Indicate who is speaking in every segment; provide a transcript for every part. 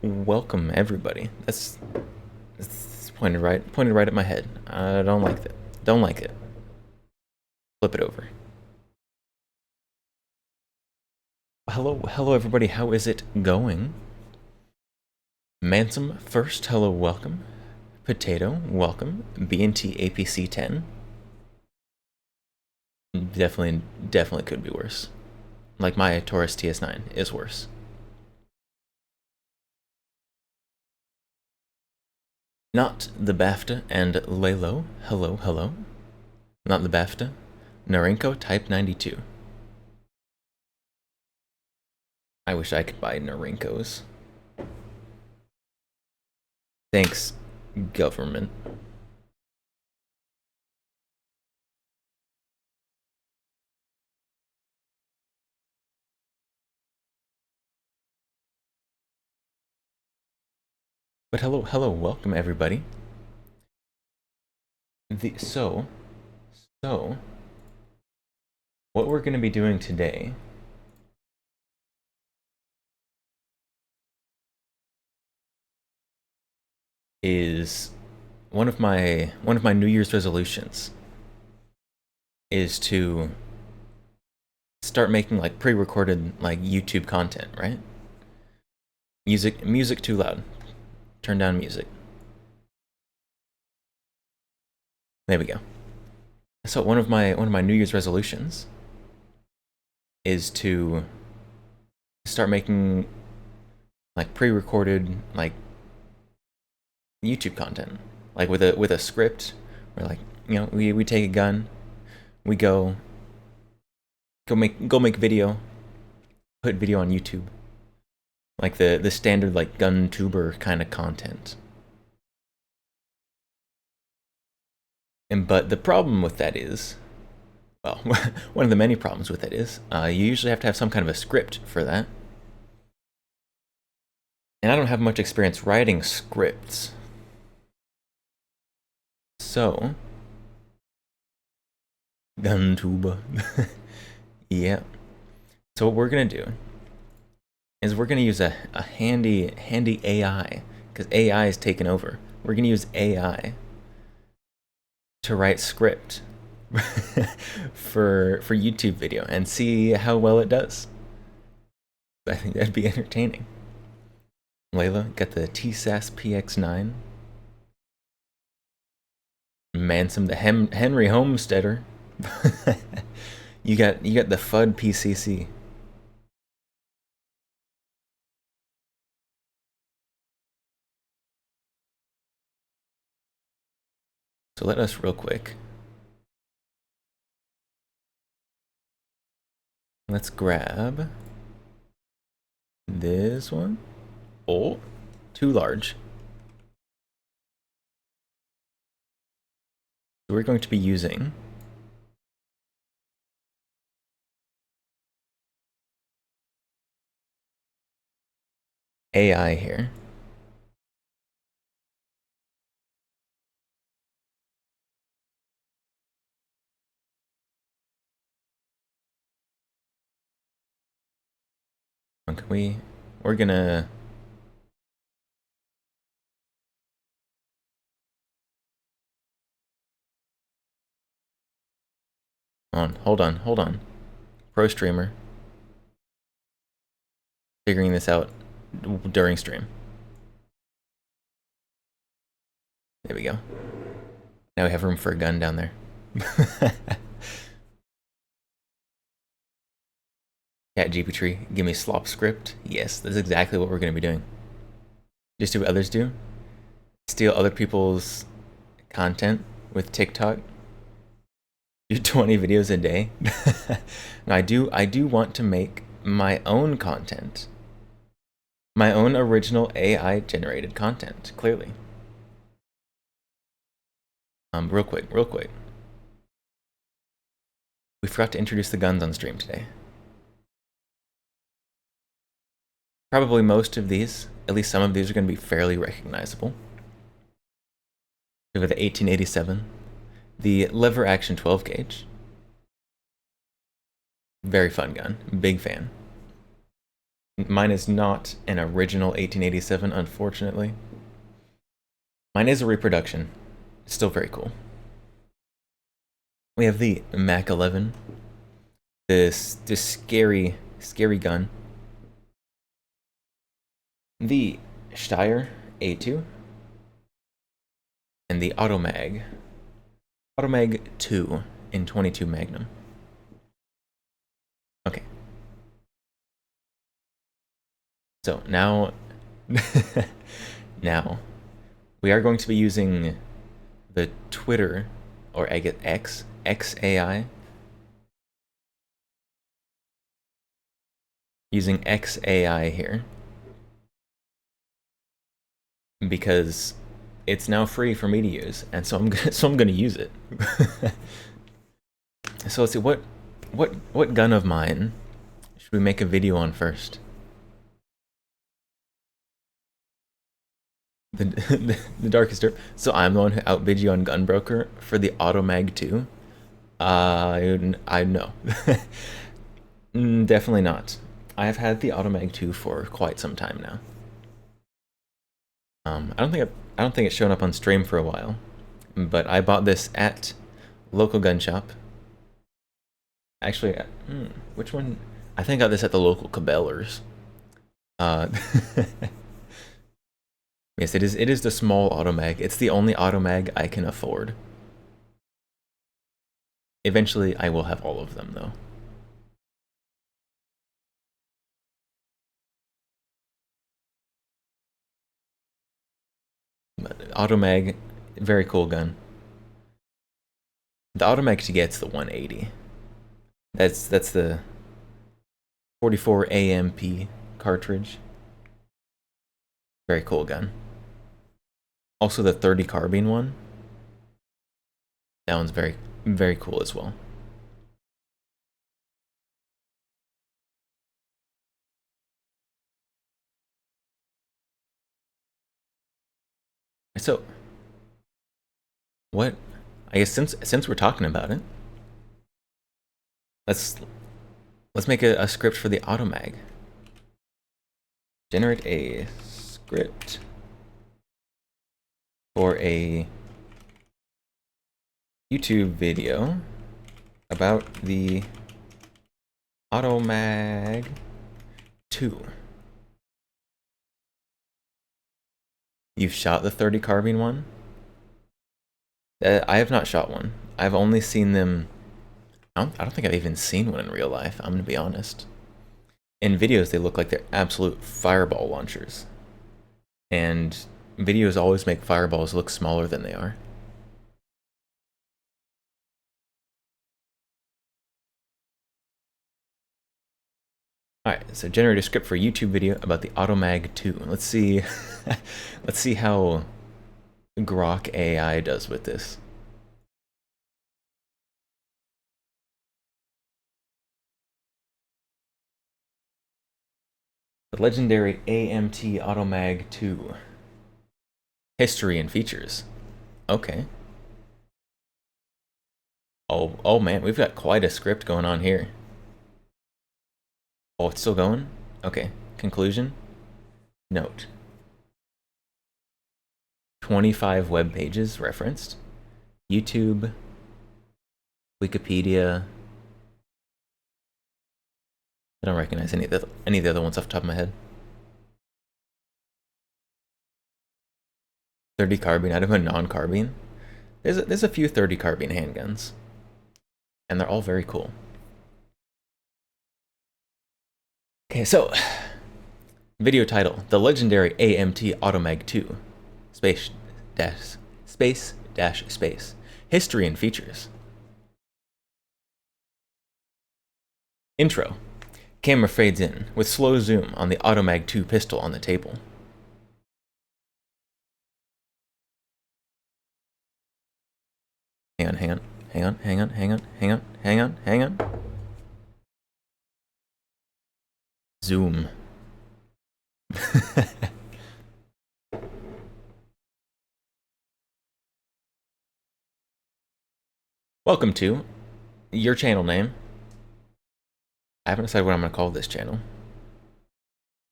Speaker 1: welcome everybody. That's pointed right at my head. I don't like that. Don't like it. Flip it over. Hello everybody. How is it going? Mansum first. Hello, welcome. Potato, welcome. BNT APC 10. Definitely could be worse. Like my Taurus TS9 is worse. Not the BAFTA and Lalo. Hello. Not the BAFTA. Narenko Type 92. I wish I could buy Narenkos. Thanks, government. But hello, welcome everybody. So, what we're going to be doing today is one of my New Year's resolutions is to start making like pre-recorded like YouTube content, right? Music too loud. Turn down music. There we go. So one of my New Year's resolutions is to start making like pre-recorded like YouTube content, like with a script. Where like we take a gun, we go make video, put video on YouTube, like the standard like gun tuber kind of content. But the problem with that is, well, one of the many problems with that is, you usually have to have some kind of a script for that. And I don't have much experience writing scripts. So, gun tuba. Yeah. So what we're gonna do is we're gonna use a handy AI, because AI is taken over. We're gonna use AI to write script for YouTube video and see how well it does. I think that'd be entertaining. Layla, got the TSAS PX9. Mansum, the Henry Homesteader. you got the FUD PCC. So let us real quick. Let's grab this one. Oh, too large. So we're going to be using AI here. We're gonna hold on. Pro streamer. Figuring this out during stream. There we go. Now we have room for a gun down there. Cat GPT, give me slop script. Yes, that's exactly what we're going to be doing. Just do what others do. Steal other people's content with TikTok. Do 20 videos a day. No, I do want to make my own content. My own original AI generated content, clearly. Real quick. We forgot to introduce the guns on stream today. Probably most of these, at least some of these, are going to be fairly recognizable. We have the 1887, the lever action 12 gauge. Very fun gun, big fan. Mine is not an original 1887, unfortunately. Mine is a reproduction. It's still very cool. We have the Mac 11. This scary gun. The Steyr A2. And the Automag. Automag 2 in 22 Magnum. Okay. So now, now, we are going to be using the Twitter, or I get XAI. Using XAI here. Because it's now free for me to use, and so I'm gonna use it. So let's see, what gun of mine should we make a video on first? The Darkest Derp. So I'm the one who outbid you on Gunbroker for the Automag 2. I know. Definitely not. I have had the Automag 2 for quite some time now. I don't think it's shown up on stream for a while, but I bought this at local gun shop. Actually, which one? I think I got this at the local Cabela's. Yes, it is the small Automag. It's the only Automag I can afford. Eventually, I will have all of them, though. But Automag, very cool gun. The Automag to get's the 180. That's the 44 AMP cartridge. Very cool gun. Also the 30 carbine one. That one's very, very cool as well. So, what? I guess since we're talking about it, let's make a script for the Automag. Generate a script for a YouTube video about the Automag 2. You've shot the 30 carbine one? I have not shot one. I've only seen them. I don't think I've even seen one in real life, I'm gonna be honest. In videos, they look like they're absolute fireball launchers. And videos always make fireballs look smaller than they are. Alright, so generate a script for a YouTube video about the Automag 2. Let's see let's see how Grok AI does with this. The legendary AMT Automag 2. History and features. Okay. Oh man, we've got quite a script going on here. Oh, it's still going? Okay. Conclusion. Note. 25 web pages referenced. YouTube. Wikipedia. I don't recognize any of the other ones off the top of my head. 30 carbine out of a non-carbine. There's a few 30 carbine handguns, and they're all very cool. Okay, so video title: The legendary AMT Automag 2. Space dash space. History and features. Intro. Camera fades in with slow zoom on the Automag 2 pistol on the table. Hang on. Zoom. Welcome to your channel name. I haven't decided what I'm going to call this channel.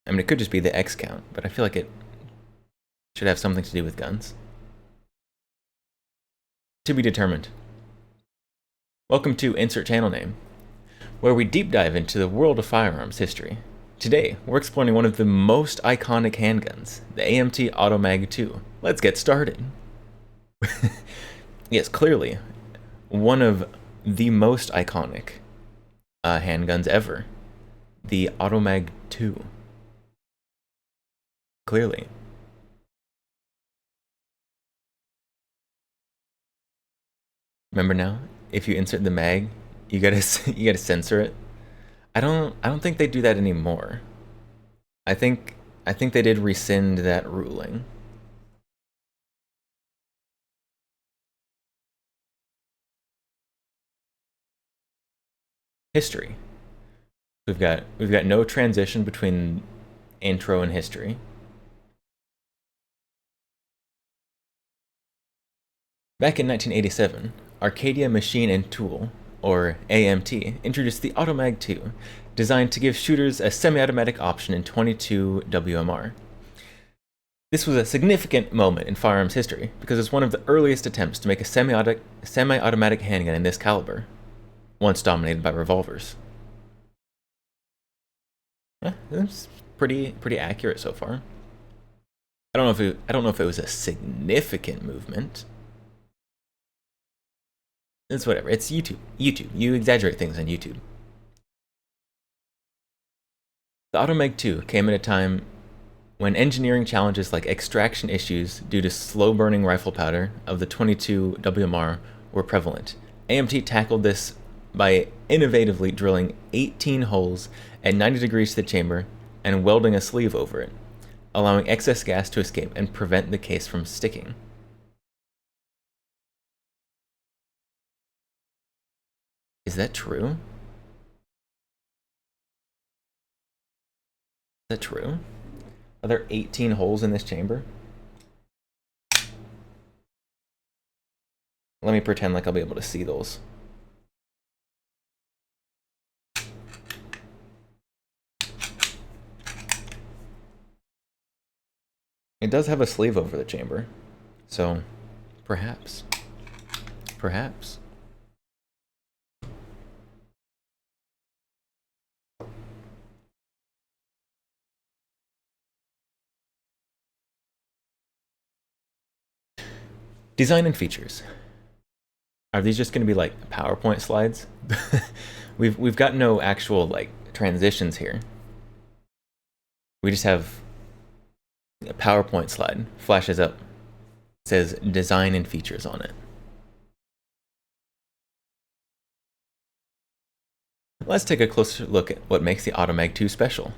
Speaker 1: I mean, it could just be the X count, but I feel like it should have something to do with guns. To be determined. Welcome to Insert Channel Name, where we deep dive into the world of firearms history. Today, we're exploring one of the most iconic handguns, the AMT Automag 2. Let's get started. Yes, clearly, one of the most iconic handguns ever, the Automag 2. Clearly. Remember now, if you insert the mag, you gotta censor it. I don't think they do that anymore. I think they did rescind that ruling. History. We've got no transition between intro and history. Back in 1987, Arcadia Machine and Tool, or AMT, introduced the Automag 2, designed to give shooters a semi-automatic option in .22 WMR. This was a significant moment in firearms history because it's one of the earliest attempts to make a semi-automatic handgun in this caliber, once dominated by revolvers. That's pretty accurate so far. I don't know if it was a significant movement. It's whatever. It's YouTube. You exaggerate things on YouTube. The Automag 2 came at a time when engineering challenges like extraction issues due to slow-burning rifle powder of the .22 WMR were prevalent. AMT tackled this by innovatively drilling 18 holes at 90 degrees to the chamber and welding a sleeve over it, allowing excess gas to escape and prevent the case from sticking. Is that true? Is that true? Are there 18 holes in this chamber? Let me pretend like I'll be able to see those. It does have a sleeve over the chamber, so perhaps. Perhaps. Design and features. Are these just going to be like PowerPoint slides? We've got no actual like transitions here. We just have a PowerPoint slide, flashes up, says design and features on it. Let's take a closer look at what makes the Automag 2 special.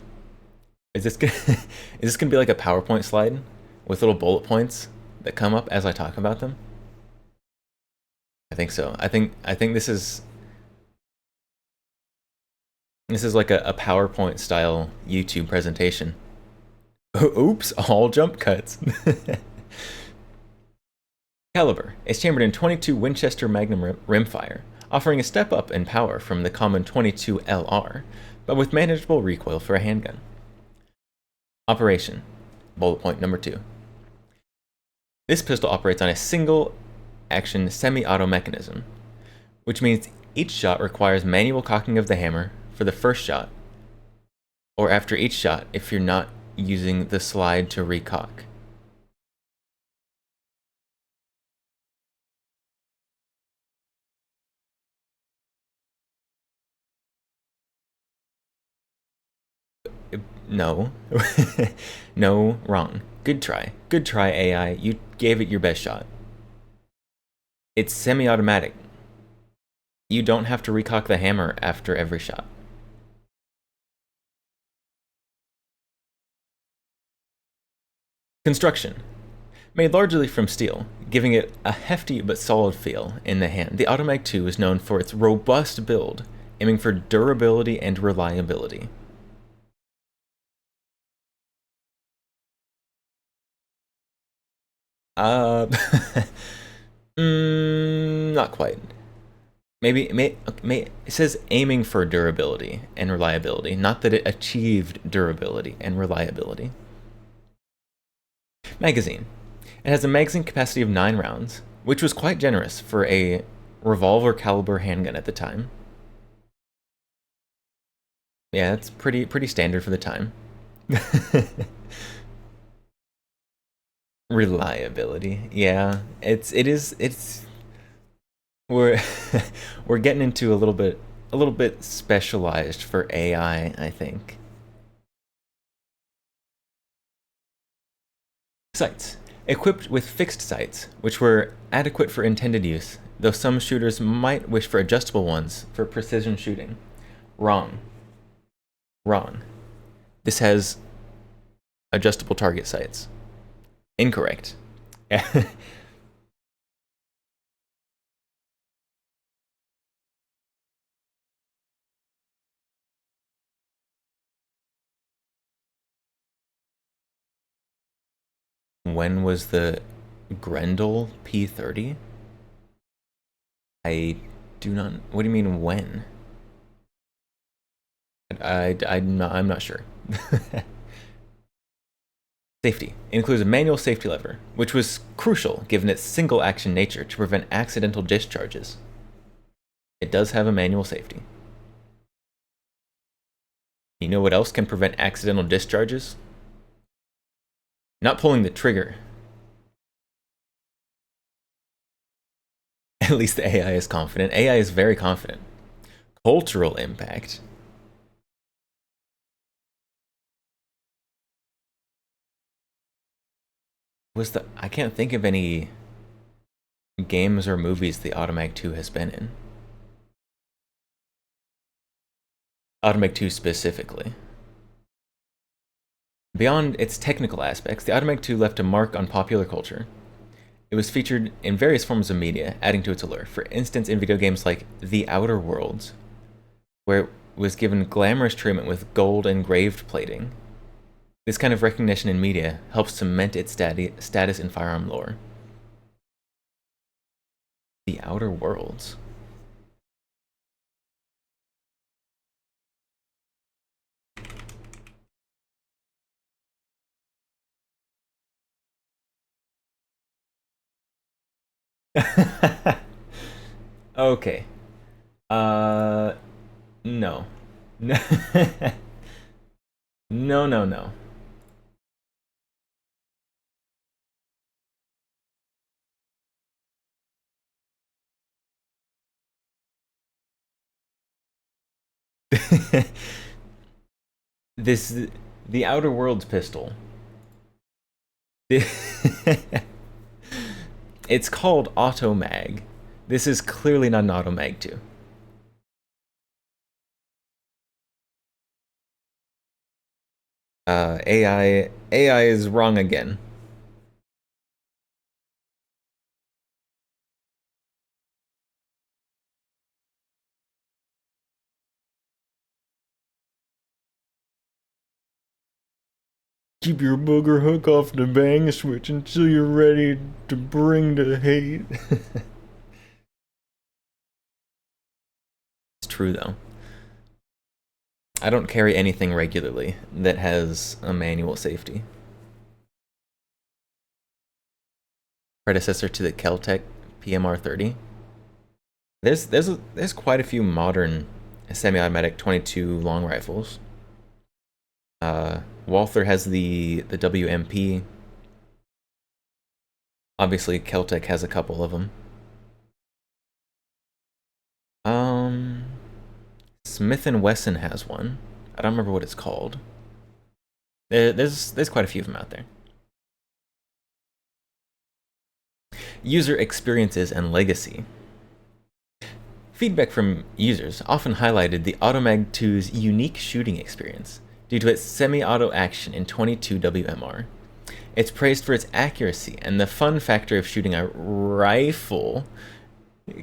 Speaker 1: Is this gonna be like a PowerPoint slide with little bullet points that come up as I talk about them? I think so. I think this is like a PowerPoint style YouTube presentation. Oops, all jump cuts. Caliber is chambered in .22 Winchester Magnum rimfire, offering a step up in power from the common .22 LR, but with manageable recoil for a handgun. Operation, bullet point number 2. This pistol operates on a single action semi-auto mechanism, which means each shot requires manual cocking of the hammer for the first shot, or after each shot if you're not using the slide to recock. No. No, wrong. Good try. Good try, AI. You gave it your best shot. It's semi-automatic. You don't have to recock the hammer after every shot. Construction. Made largely from steel, giving it a hefty but solid feel in the hand, the Automag 2 is known for its robust build, aiming for durability and reliability. Not quite. It says aiming for durability and reliability, not that it achieved durability and reliability. Magazine. It has a magazine capacity of 9 rounds, which was quite generous for a revolver caliber handgun at the time. Yeah, it's pretty standard for the time. Reliability. Yeah, it's we're we're getting into a little bit specialized for AI, I think. Sights. Equipped with fixed sights, which were adequate for intended use, though some shooters might wish for adjustable ones for precision shooting. Wrong. Wrong. This has adjustable target sights. Incorrect. When was the Grendel P30? I do not. What do you mean when? I'm not sure. Safety includes a manual safety lever, which was crucial given its single action nature to prevent accidental discharges. It does have a manual safety. You know what else can prevent accidental discharges? Not pulling the trigger. At least the AI is confident. AI is very confident. Cultural impact. I can't think of any games or movies the Automag 2 has been in. Automag 2 specifically. Beyond its technical aspects, the Automag 2 left a mark on popular culture. It was featured in various forms of media, adding to its allure. For instance, in video games like The Outer Worlds, where it was given glamorous treatment with gold engraved plating. This kind of recognition in media helps cement its status in firearm lore. The Outer Worlds. Okay. No. No, no. This, the Outer Worlds pistol. It's called Automag. This is clearly not an Automag 2. AI is wrong again. Keep your booger hook off the bang switch until you're ready to bring the hate. It's true though. I don't carry anything regularly that has a manual safety. Predecessor to the Keltec PMR30. There's quite a few modern semi-automatic 22 long rifles. Walther has the WMP. Obviously, Keltec has a couple of them. Smith & Wesson has one. I don't remember what it's called. There's quite a few of them out there. User experiences and legacy. Feedback from users often highlighted the Automag 2's unique shooting experience due to its semi-auto action in 22 WMR. It's praised for its accuracy and the fun factor of shooting a rifle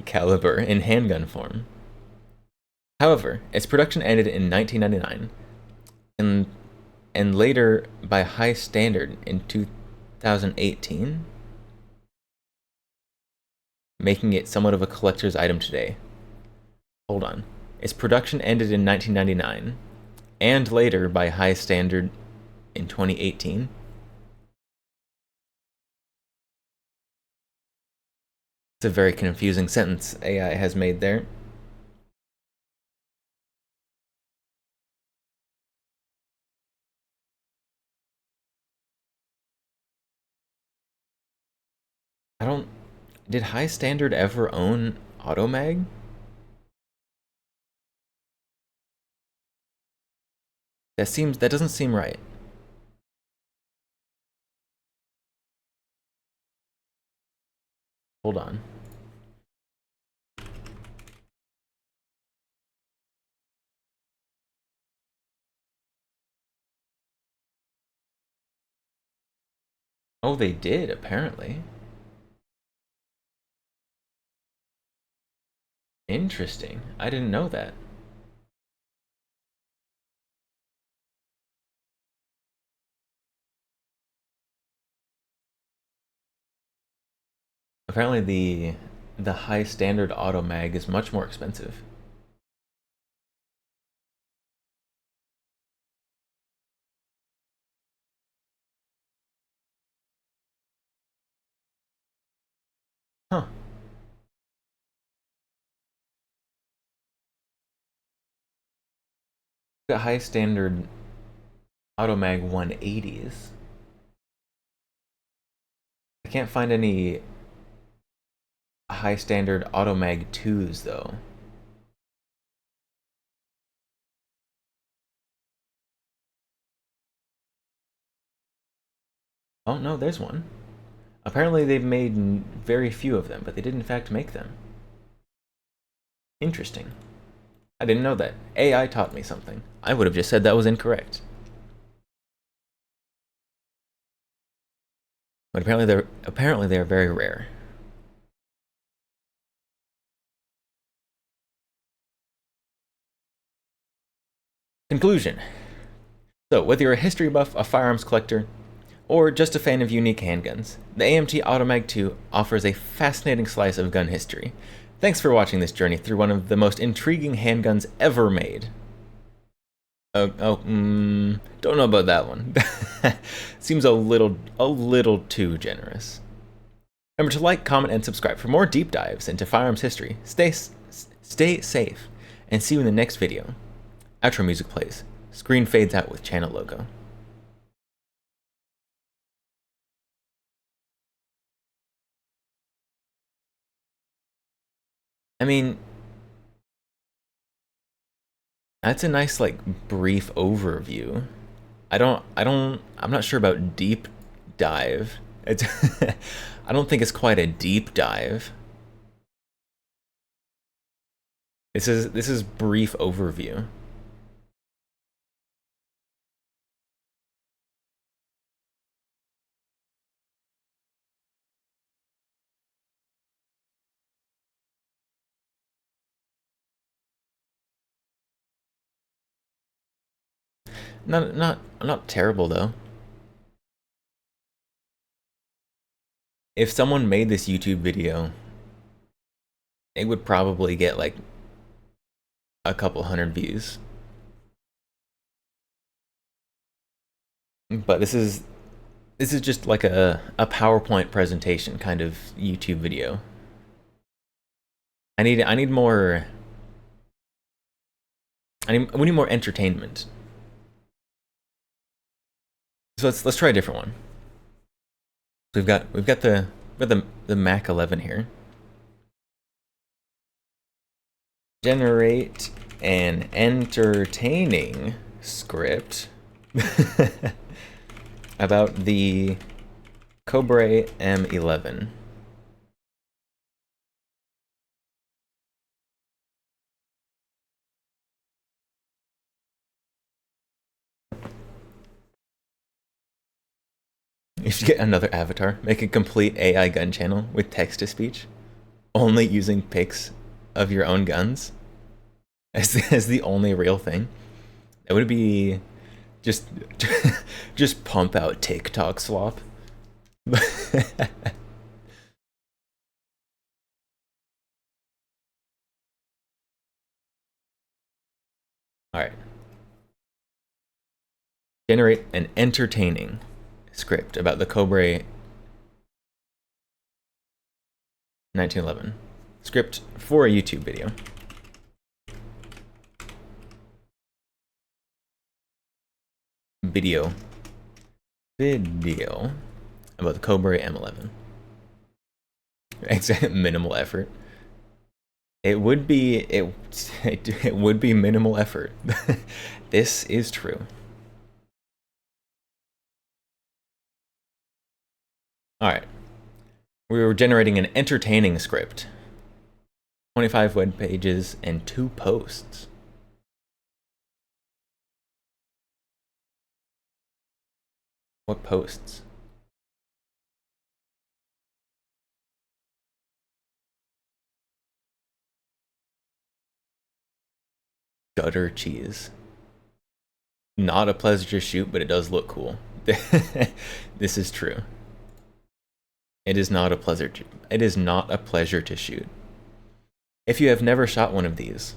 Speaker 1: caliber in handgun form. However, its production ended in 1999, and later by High Standard in 2018, making it somewhat of a collector's item today. Hold on. Its production ended in 1999, and later by High Standard in 2018. It's a very confusing sentence AI has made there. I don't... Did High Standard ever own Automag? That doesn't seem right. Hold on. Oh, they did, apparently. Interesting. I didn't know that. Apparently the High Standard Automag is much more expensive. Huh. Got High Standard Automag 180s. I can't find any High Standard Automag 2s though. Oh no, there's one. Apparently they've made very few of them, but they did in fact make them. Interesting. I didn't know that. AI taught me something. I would have just said that was incorrect. But apparently they're very rare. Conclusion. So, whether you're a history buff, a firearms collector, or just a fan of unique handguns, the AMT Automag 2 offers a fascinating slice of gun history. Thanks for watching this journey through one of the most intriguing handguns ever made. Don't know about that one. Seems a little too generous. Remember to like, comment, and subscribe for more deep dives into firearms history. Stay safe, and see you in the next video. Outro music plays. Screen fades out with channel logo. I mean, that's a nice, like, brief overview. I'm not sure about deep dive. It's, I don't think it's quite a deep dive. This is brief overview. Not terrible though. If someone made this YouTube video, it would probably get like a couple hundred views. But this is just like a PowerPoint presentation kind of YouTube video. I need more. We need more entertainment. So let's try a different one. So we've got the Mac 11 here. Generate an entertaining script about the Cobra M11. You should get another avatar. Make a complete AI gun channel with text-to-speech, only using pics of your own guns as the only real thing. It would be just just pump out TikTok slop. Generate an entertaining script about the Cobra 1911. Script for a YouTube video. Video about the Cobra M11. Minimal effort. It would be minimal effort. This is true. All right. We were generating an entertaining script. 25 web pages and 2 posts. What posts? Gutter cheese. Not a pleasure to shoot, but it does look cool. This is true. It is not a pleasure to shoot. If you have never shot one of these,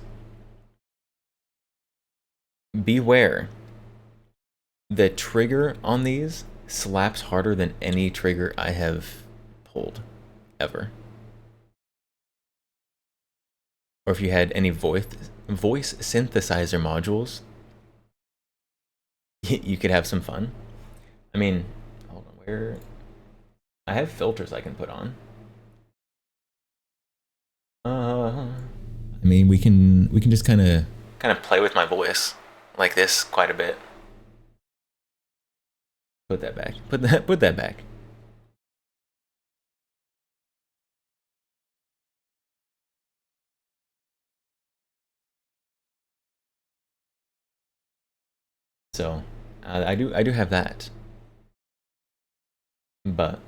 Speaker 1: beware. The trigger on these slaps harder than any trigger I have pulled ever. Or if you had any voice synthesizer modules, you could have some fun. I mean, hold on, where I have filters I can put on. I mean, we can just kind of play with my voice like this quite a bit. Put that back. Put that back. So, I do have that, but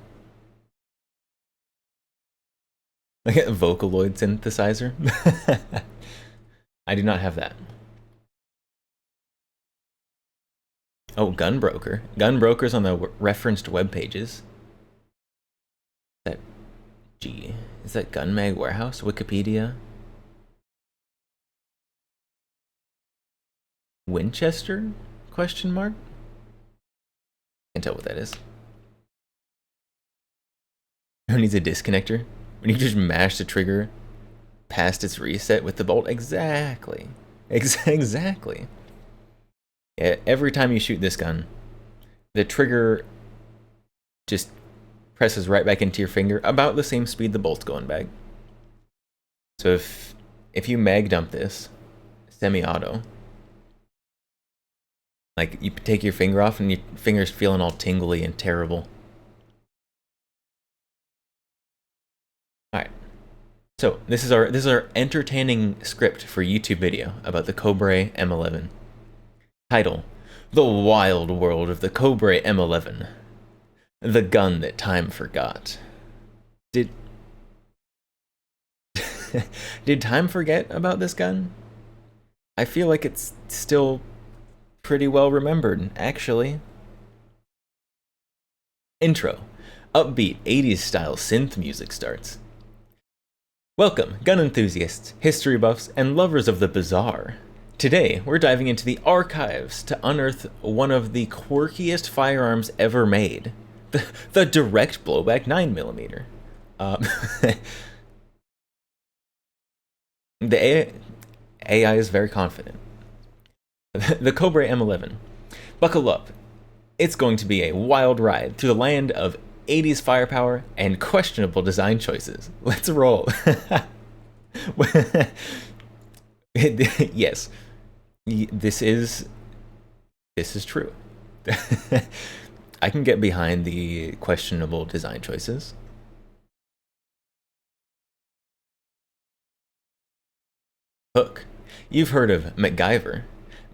Speaker 1: like a Vocaloid synthesizer. I do not have that. Oh, Gunbroker. Gunbroker's on the referenced web pages. Is that Gunmag Warehouse? Wikipedia? Winchester? Question mark? Can't tell what that is. Who needs a disconnector? When you just mash the trigger past its reset with the bolt? Exactly. Exactly. Yeah, every time you shoot this gun, the trigger just presses right back into your finger, about the same speed the bolt's going back. So if you mag dump this semi-auto, like you take your finger off and your finger's feeling all tingly and terrible. Alright. So this is our entertaining script for YouTube video about the Cobra M11. Title: The Wild World of the Cobra M11. The gun that time forgot. Did time forget about this gun? I feel like it's still pretty well remembered, actually. Intro. Upbeat 80s style synth music starts. Welcome, gun enthusiasts, history buffs, and lovers of the bizarre. Today, we're diving into the archives to unearth one of the quirkiest firearms ever made. The direct blowback 9mm. The AI is very confident. The Cobra M11. Buckle up. It's going to be a wild ride through the land of 80s firepower and questionable design choices. Let's roll. Yes. This is true. I can get behind the questionable design choices. Hook. You've heard of MacGyver.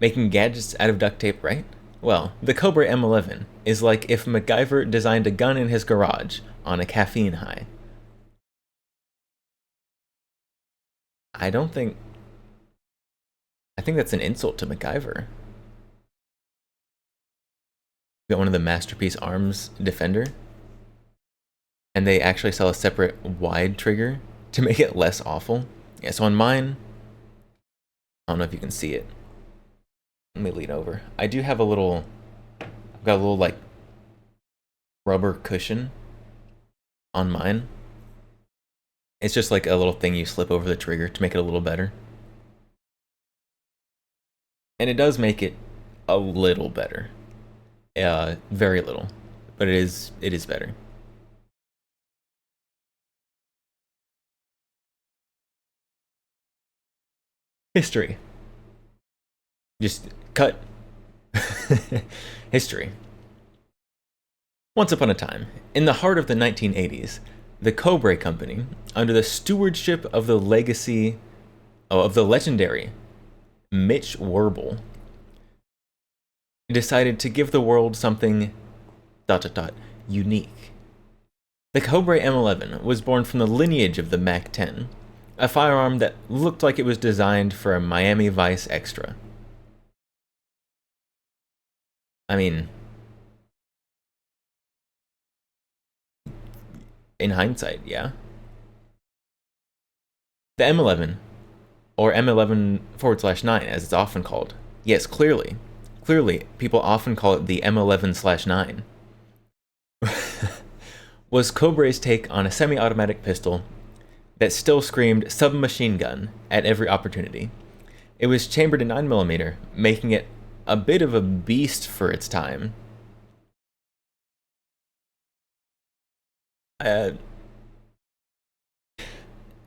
Speaker 1: Making gadgets out of duct tape, right? Well, the Cobra M11 is like if MacGyver designed a gun in his garage on a caffeine high. I think that's an insult to MacGyver. Got one of the Masterpiece Arms Defender, and they actually sell a separate wide trigger to make it less awful. Yeah, so on mine, I don't know if you can see it. Let me lean over. I do have a little I've got a little like rubber cushion on mine. It's just like a little thing you slip over the trigger to make it a little better. And it does make it a little better. Very little, but it is better. History. Just cut. History. Once upon a time, in the heart of the 1980s, the Cobra Company, under the stewardship of the legendary Mitch Werble, decided to give the world something unique. The Cobra M11 was born from the lineage of the MAC-10, a firearm that looked like it was designed for a Miami Vice extra. I mean, in hindsight, yeah. The M11, or M11/9 as it's often called. Yes, clearly, people often call it the M11/9. Was Cobra's take on a semi-automatic pistol that still screamed submachine gun at every opportunity. It was chambered in 9mm, making it a bit of a beast for its time.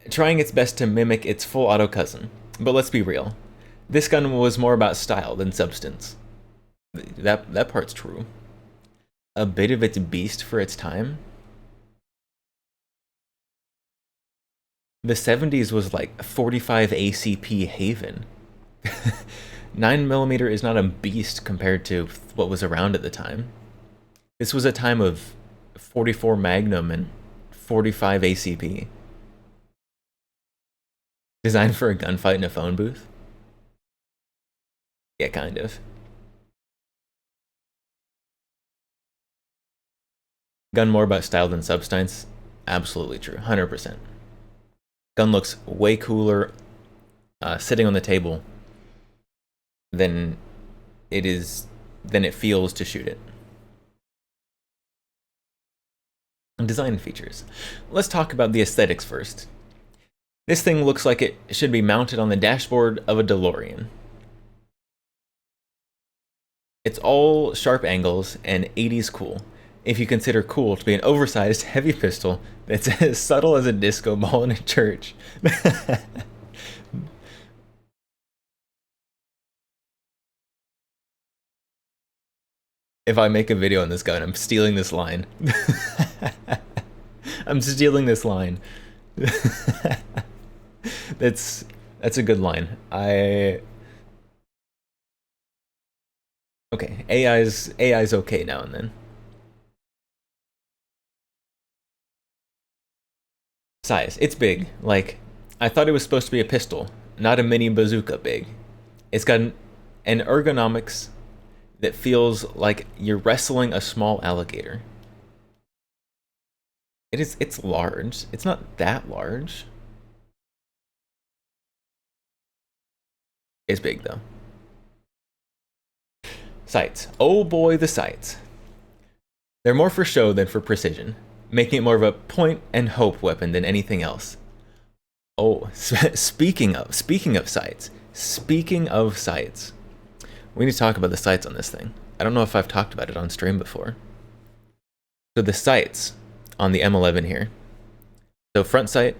Speaker 1: Trying its best to mimic its full auto cousin. But let's be real. This gun was more about style than substance. That part's true. A bit of its beast for its time? The 70s was like 45 ACP Haven. 9mm is not a beast compared to what was around at the time. This was a time of 44 Magnum and 45 ACP. Designed for a gunfight in a phone booth? Yeah, kind of. Gun more about style than substance? Absolutely true, 100%. Gun looks way cooler sitting on the table than it feels to shoot it. Design features. Let's talk about the aesthetics first. This thing looks like it should be mounted on the dashboard of a DeLorean. It's all sharp angles and 80s cool, if you consider cool to be an oversized heavy pistol that's as subtle as a disco ball in a church. If I make a video on this gun, I'm stealing this line. I'm stealing this line. That's a good line. Okay, AI's okay now and then. Size. It's big. Like, I thought it was supposed to be a pistol, not a mini bazooka big. It's got an ergonomics that feels like you're wrestling a small alligator. It's large. It's not that large. It's big though. Sights. Oh boy, the sights. They're more for show than for precision, making it more of a point and hope weapon than anything else. Oh, speaking of sights. Speaking of sights. We need to talk about the sights on this thing. I don't know if I've talked about it on stream before. So the sights on the M11 here. So front sight,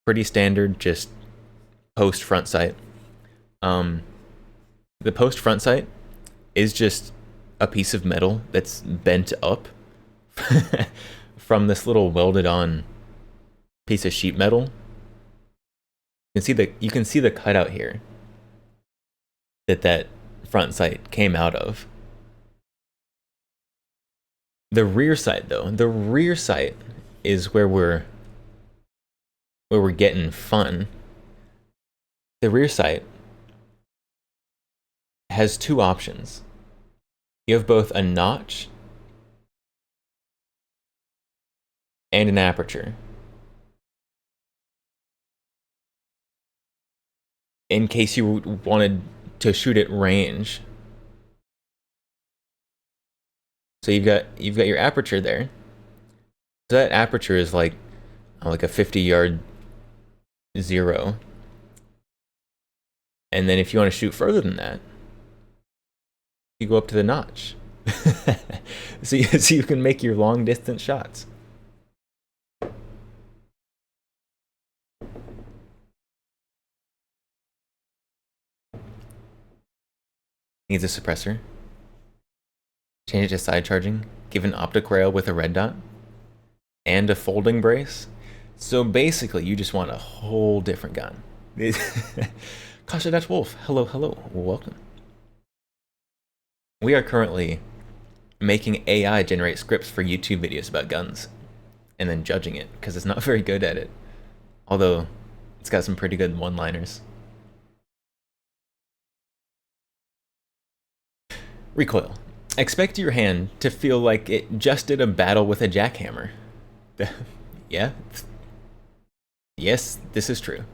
Speaker 1: pretty standard, just post front sight. The post front sight is just a piece of metal that's bent up from this little welded on piece of sheet metal. You can see the cutout here that front sight came out of. The rear sight though, the rear sight is where we're getting fun. The rear sight has two options. You have both a notch and an aperture. In case you wanted to shoot at range. So you've got your aperture there. So that aperture is like a 50-yard zero. And then if you want to shoot further than that, you go up to the notch. so you can make your long distance shots. Needs a suppressor. Change it to side charging. Give an optic rail with a red dot. And a folding brace. So basically, you just want a whole different gun. Kasha Dutch Wolf, hello, welcome. We are currently making AI generate scripts for YouTube videos about guns, and then judging it, because it's not very good at it. Although, it's got some pretty good one-liners. Recoil. Expect your hand to feel like it just did a battle with a jackhammer. Yeah? Yes, this is true.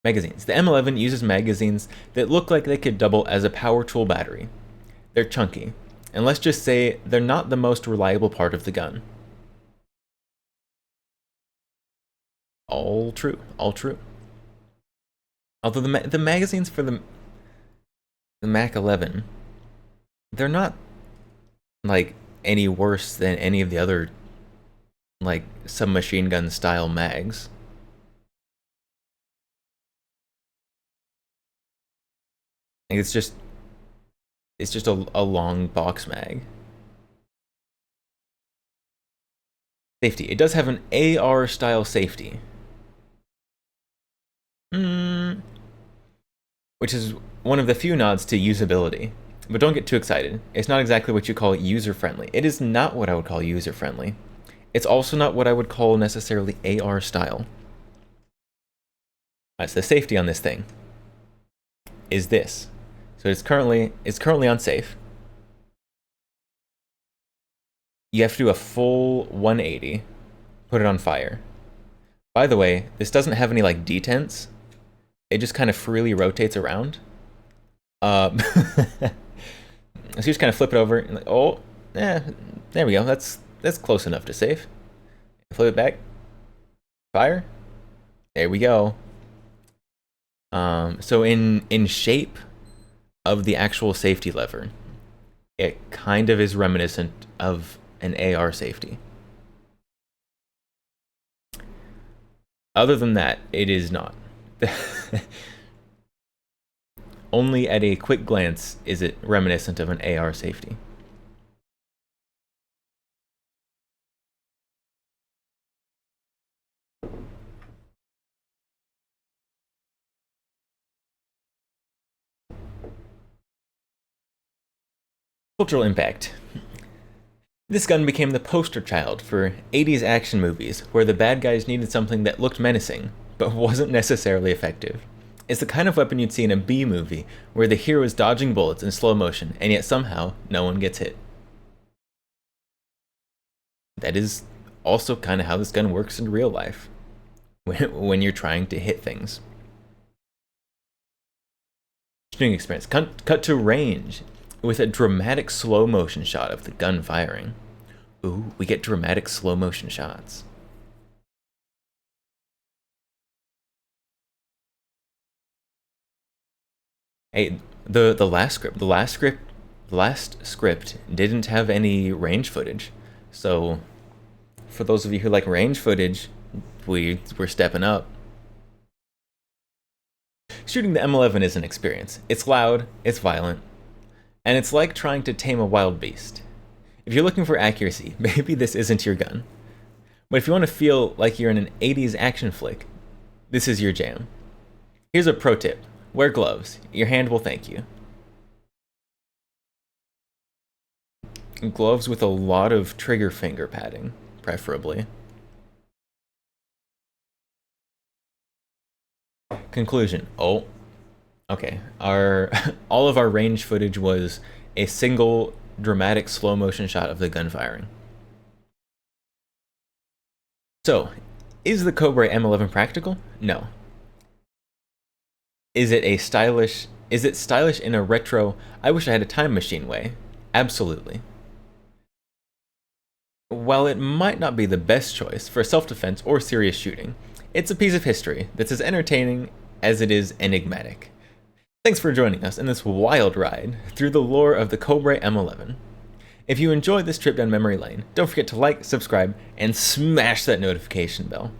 Speaker 1: Magazines. The M11 uses magazines that look like they could double as a power tool battery. They're chunky, and let's just say they're not the most reliable part of the gun. All true, all true. Although the magazines for the Mac 11, they're not like any worse than any of the other like submachine gun style mags. It's just a long box mag. Safety. It does have an AR style safety. Which is one of the few nods to usability. But don't get too excited. It's not exactly what you call user-friendly. It is not what I would call user-friendly. It's also not what I would call necessarily AR style. So the safety on this thing is this. So it's currently unsafe. You have to do a full 180, put it on fire. By the way, this doesn't have any like detents. It just kind of freely rotates around. So you just kind of flip it over and like, oh, there we go. That's close enough to safe. Flip it back. Fire. There we go. So in shape of the actual safety lever, it kind of is reminiscent of an AR safety. Other than that, it is not. Only at a quick glance is it reminiscent of an AR safety. Cultural impact. This gun became the poster child for 80s action movies where the bad guys needed something that looked menacing, but wasn't necessarily effective. It's the kind of weapon you'd see in a B movie where the hero is dodging bullets in slow motion, and yet somehow no one gets hit. That is also kind of how this gun works in real life, when you're trying to hit things. Shooting experience. Cut to range with a dramatic slow motion shot of the gun firing. Ooh, we get dramatic slow motion shots. Hey, the last script didn't have any range footage. So for those of you who like range footage, we're stepping up. Shooting the M11 is an experience. It's loud, it's violent, and it's like trying to tame a wild beast. If you're looking for accuracy, maybe this isn't your gun. But if you want to feel like you're in an 80s action flick, this is your jam. Here's a pro tip. Wear gloves. Your hand will thank you. Gloves with a lot of trigger finger padding, preferably. Conclusion. Oh, okay. All of our range footage was a single dramatic slow motion shot of the gun firing. So, is the Cobra M11 practical? No. Is it stylish in a retro, I wish I had a time machine way? Absolutely. While it might not be the best choice for self-defense or serious shooting, it's a piece of history that's as entertaining as it is enigmatic. Thanks for joining us in this wild ride through the lore of the Cobra M11. If you enjoyed this trip down memory lane, don't forget to like, subscribe, and smash that notification bell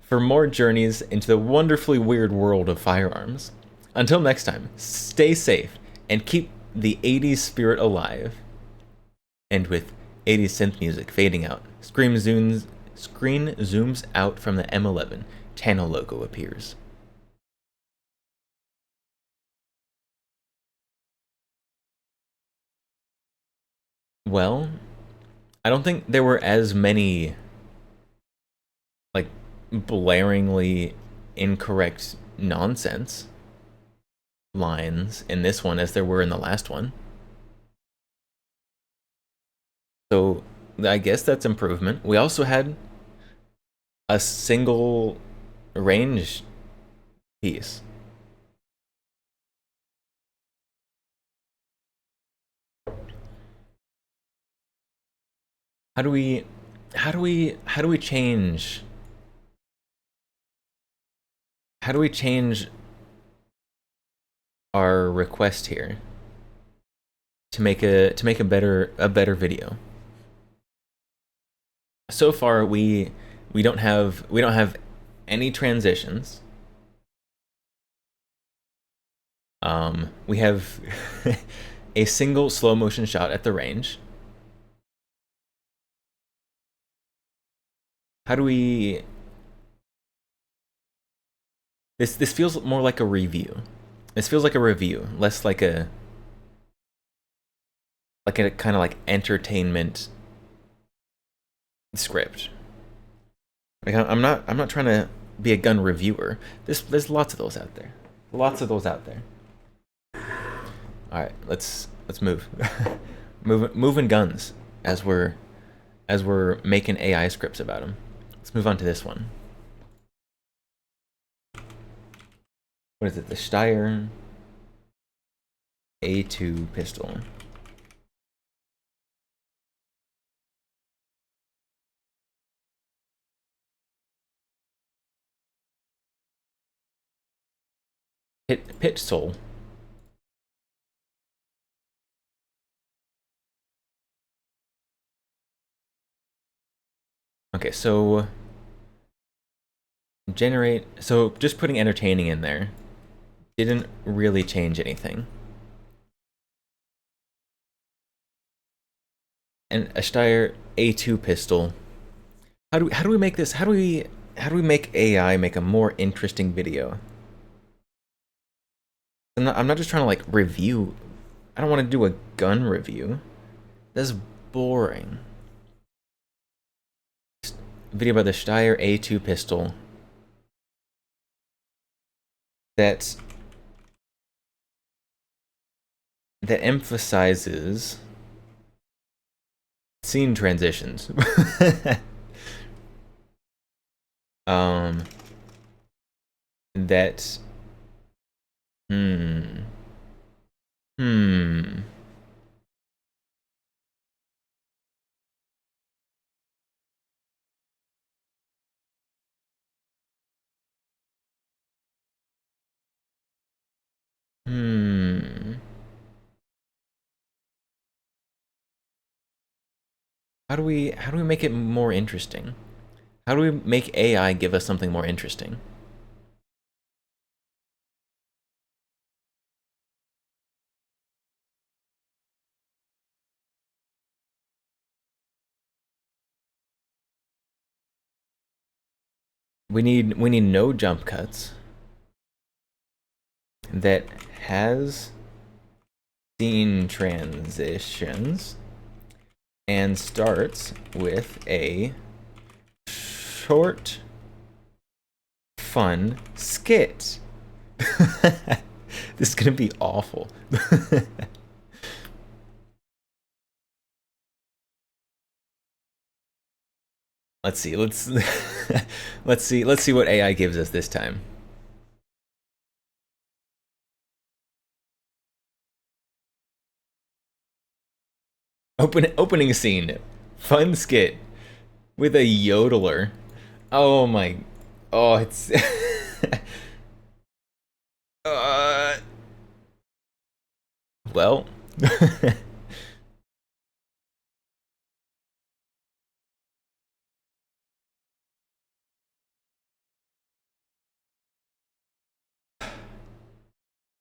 Speaker 1: for more journeys into the wonderfully weird world of firearms. Until next time, stay safe and keep the 80s spirit alive. And with 80s synth music fading out, screen zooms out from the M11, channel logo appears. Well, I don't think there were as many, like, blaringly incorrect nonsense lines in this one as there were in the last one. So I guess that's improvement. We also had a single range piece. How do we change our request here to make a better video? So far we don't have any transitions. We have a single slow motion shot at the range. How do we... This feels more like a review. This feels like a review, less like a kind of like entertainment script. Like, I'm not trying to be a gun reviewer. There's lots of those out there. Lots of those out there. All right, let's move. moving guns as we're making AI scripts about them. Let's move on to this one. What is it? The Steyr A2 pistol. Pit Soul. Okay, so generate. So just putting entertaining in there didn't really change anything. And a Steyr A2 pistol. How do we make this? How do we make AI make a more interesting video? I'm not just trying to like review. I don't want to do a gun review. That's boring. Video about the Steyr A2 pistol that emphasizes scene transitions. That Hmm. How do we make it more interesting? How do we make AI give us something more interesting? We need no jump cuts that has scene transitions and starts with a short, fun skit. This is gonna be awful. Let's see. Let's see what AI gives us this time. Opening scene. Fun skit with a yodeler. Oh my. Oh, it's. uh, well.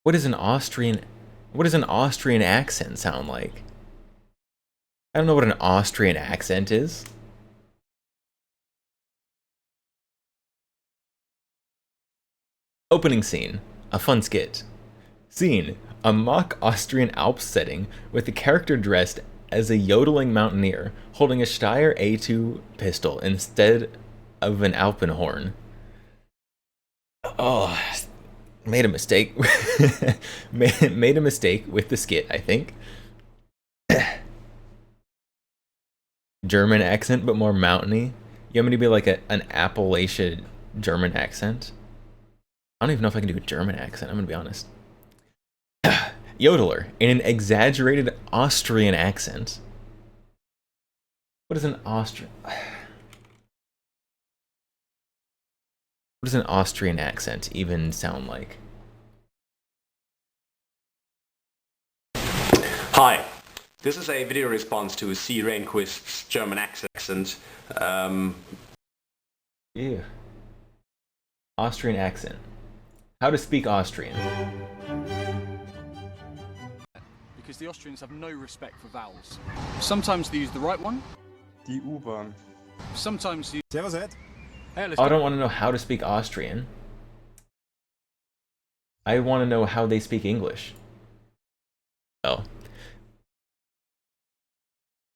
Speaker 1: What does an Austrian accent sound like? I don't know what an Austrian accent is. Opening scene, a fun skit. Scene, a mock Austrian Alps setting with the character dressed as a yodeling mountaineer holding a Steyr A2 pistol instead of an Alpenhorn. Oh, made a mistake. made a mistake with the skit, I think. German accent, but more mountainy. You want me to be like an Appalachia German accent? I don't even know if I can do a German accent, I'm gonna be honest. Yodeler, in an exaggerated Austrian accent. What is an Austrian... What does an Austrian accent even sound like?
Speaker 2: Hi, this is a video response to C. Rehnquist's German accent.
Speaker 1: Ew. Austrian accent. How to speak Austrian.
Speaker 3: Because the Austrians have no respect for vowels. Sometimes they use the right one.
Speaker 4: Die U-Bahn.
Speaker 3: Sometimes they...
Speaker 4: Servus, Ed.
Speaker 3: Hey, let's
Speaker 1: I
Speaker 3: go.
Speaker 1: don't want to know how to speak Austrian. I want to know how they speak English. Oh.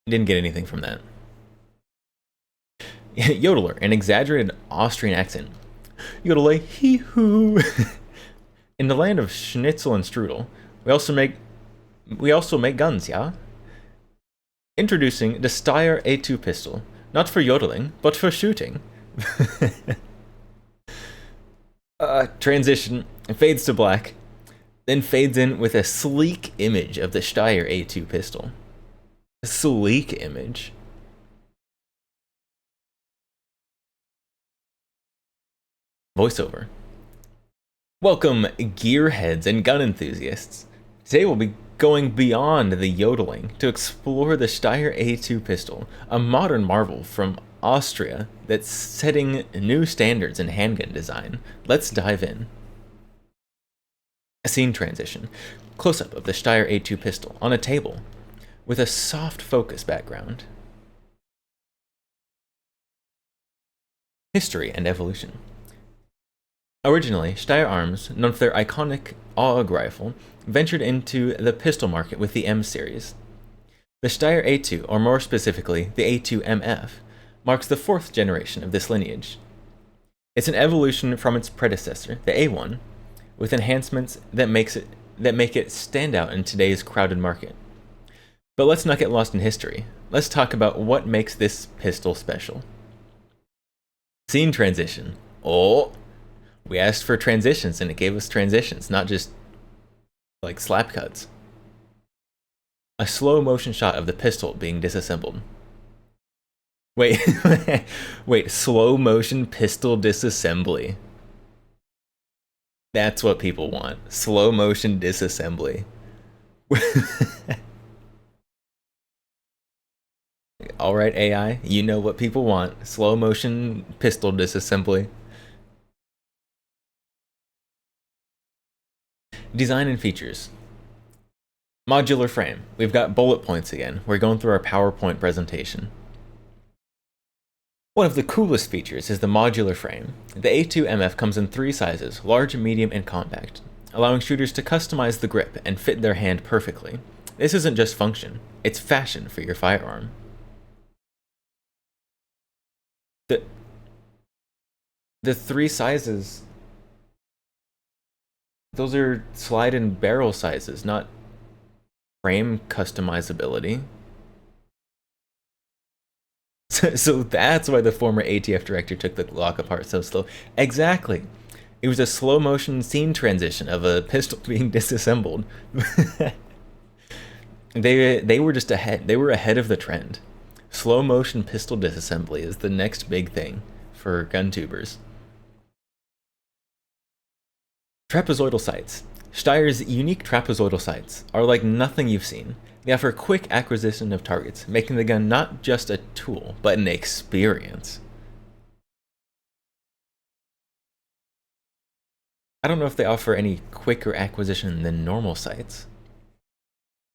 Speaker 1: Didn't get anything from that. Yodeler, an exaggerated Austrian accent. Yodelay, hee-hoo. In the land of schnitzel and strudel, we also make guns, yeah? Introducing the Steyr A2 pistol, not for yodeling, but for shooting. Transition, fades to black, then fades in with a sleek image of the Steyr A2 pistol. A sleek image. Voiceover. Welcome, gearheads and gun enthusiasts. Today we'll be going beyond the yodeling to explore the Steyr A2 pistol, a modern marvel from Austria that's setting new standards in handgun design. Let's dive in. A scene transition. Close-up of the Steyr A2 pistol on a table with a soft focus background. History and evolution. Originally, Steyr Arms, known for their iconic AUG rifle, ventured into the pistol market with the M series. The Steyr A2, or more specifically, the A2MF, marks the fourth generation of this lineage. It's an evolution from its predecessor, the A1, with enhancements that make it stand out in today's crowded market. But let's not get lost in history. Let's talk about what makes this pistol special. Scene transition. Oh! We asked for transitions and it gave us transitions, not just like slap cuts. A slow motion shot of the pistol being disassembled. Wait, wait, slow motion pistol disassembly. That's what people want. Slow motion disassembly. Alright, AI, you know what people want. Slow motion pistol disassembly. Design and features. Modular frame. We've got bullet points again. We're going through our PowerPoint presentation. One of the coolest features is the modular frame. The A2MF comes in three sizes, large, medium, and compact, allowing shooters to customize the grip and fit their hand perfectly. This isn't just function, it's fashion for your firearm. The three sizes, those are slide and barrel sizes, not frame customizability. So that's why the former ATF director took the Glock apart so slow. Exactly. It was a slow motion scene transition of a pistol being disassembled. They were just ahead. They were ahead of the trend. Slow motion pistol disassembly is the next big thing for gun tubers. Trapezoidal sights. Steyr's unique trapezoidal sights are like nothing you've seen. They offer quick acquisition of targets, making the gun not just a tool, but an experience. I don't know if they offer any quicker acquisition than normal sights.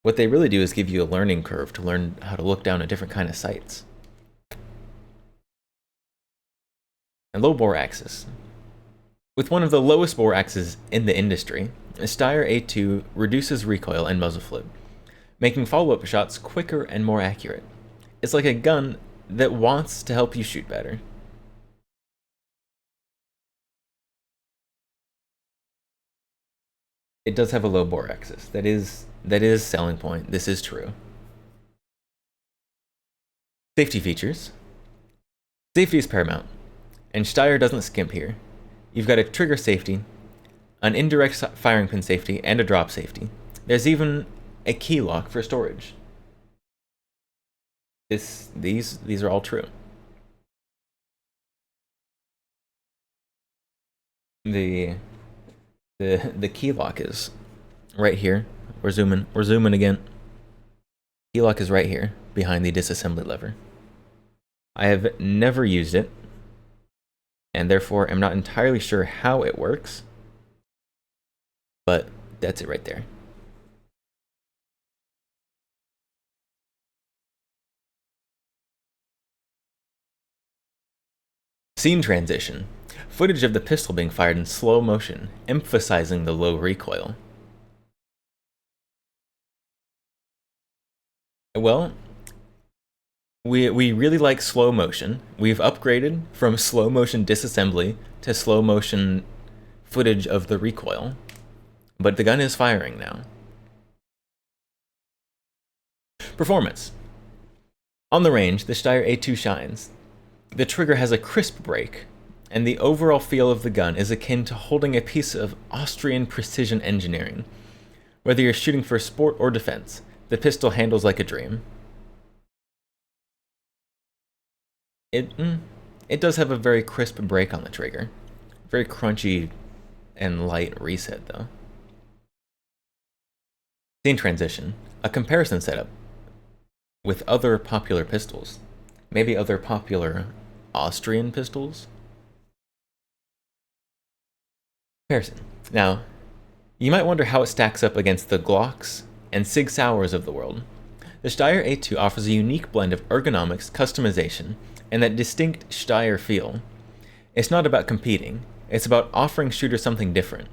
Speaker 1: What they really do is give you a learning curve to learn how to look down at different kind of sights. And low bore axis. With one of the lowest bore axes in the industry, a Steyr A2 reduces recoil and muzzle flip, making follow-up shots quicker and more accurate. It's like a gun that wants to help you shoot better. It does have a low bore axis. That is selling point. This is true. Safety features. Safety is paramount, and Steyr doesn't skimp here. You've got a trigger safety, an indirect firing pin safety, and a drop safety. There's even a key lock for storage. These are all true. The key lock is right here. We're zooming again. Key lock is right here behind the disassembly lever. I have never used it, and therefore am not entirely sure how it works, but that's it right there. Scene transition. Footage of the pistol being fired in slow motion, emphasizing the low recoil. Well, we really like slow motion. We've upgraded from slow motion disassembly to slow motion footage of the recoil, but the gun is firing now. Performance. On the range, the Steyr A2 shines. The trigger has a crisp break, and the overall feel of the gun is akin to holding a piece of Austrian precision engineering. Whether you're shooting for sport or defense, the pistol handles like a dream. It does have a very crisp break on the trigger. Very crunchy and light reset, though. Scene transition. A comparison setup with other popular pistols. Maybe other popular Austrian pistols? Comparison. Now, you might wonder how it stacks up against the Glocks and Sig Sauers of the world. The Steyr A2 offers a unique blend of ergonomics, customization, and that distinct Steyr feel. It's not about competing, it's about offering shooters something different.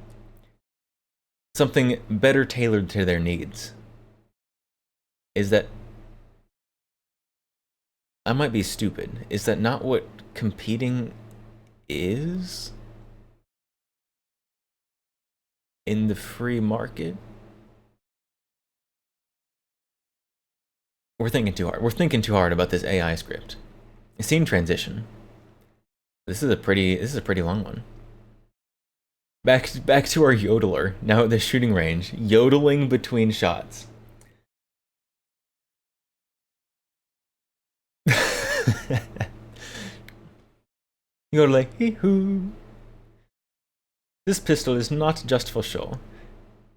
Speaker 1: Something better tailored to their needs. Is that... I might be stupid. Is that not what competing is? In the free market? We're thinking too hard. We're thinking too hard about this AI script. Scene transition. This is a pretty long one. Back to our yodeler, now at the shooting range, yodeling between shots. Yodeling, hee-hoo. This pistol is not just for show.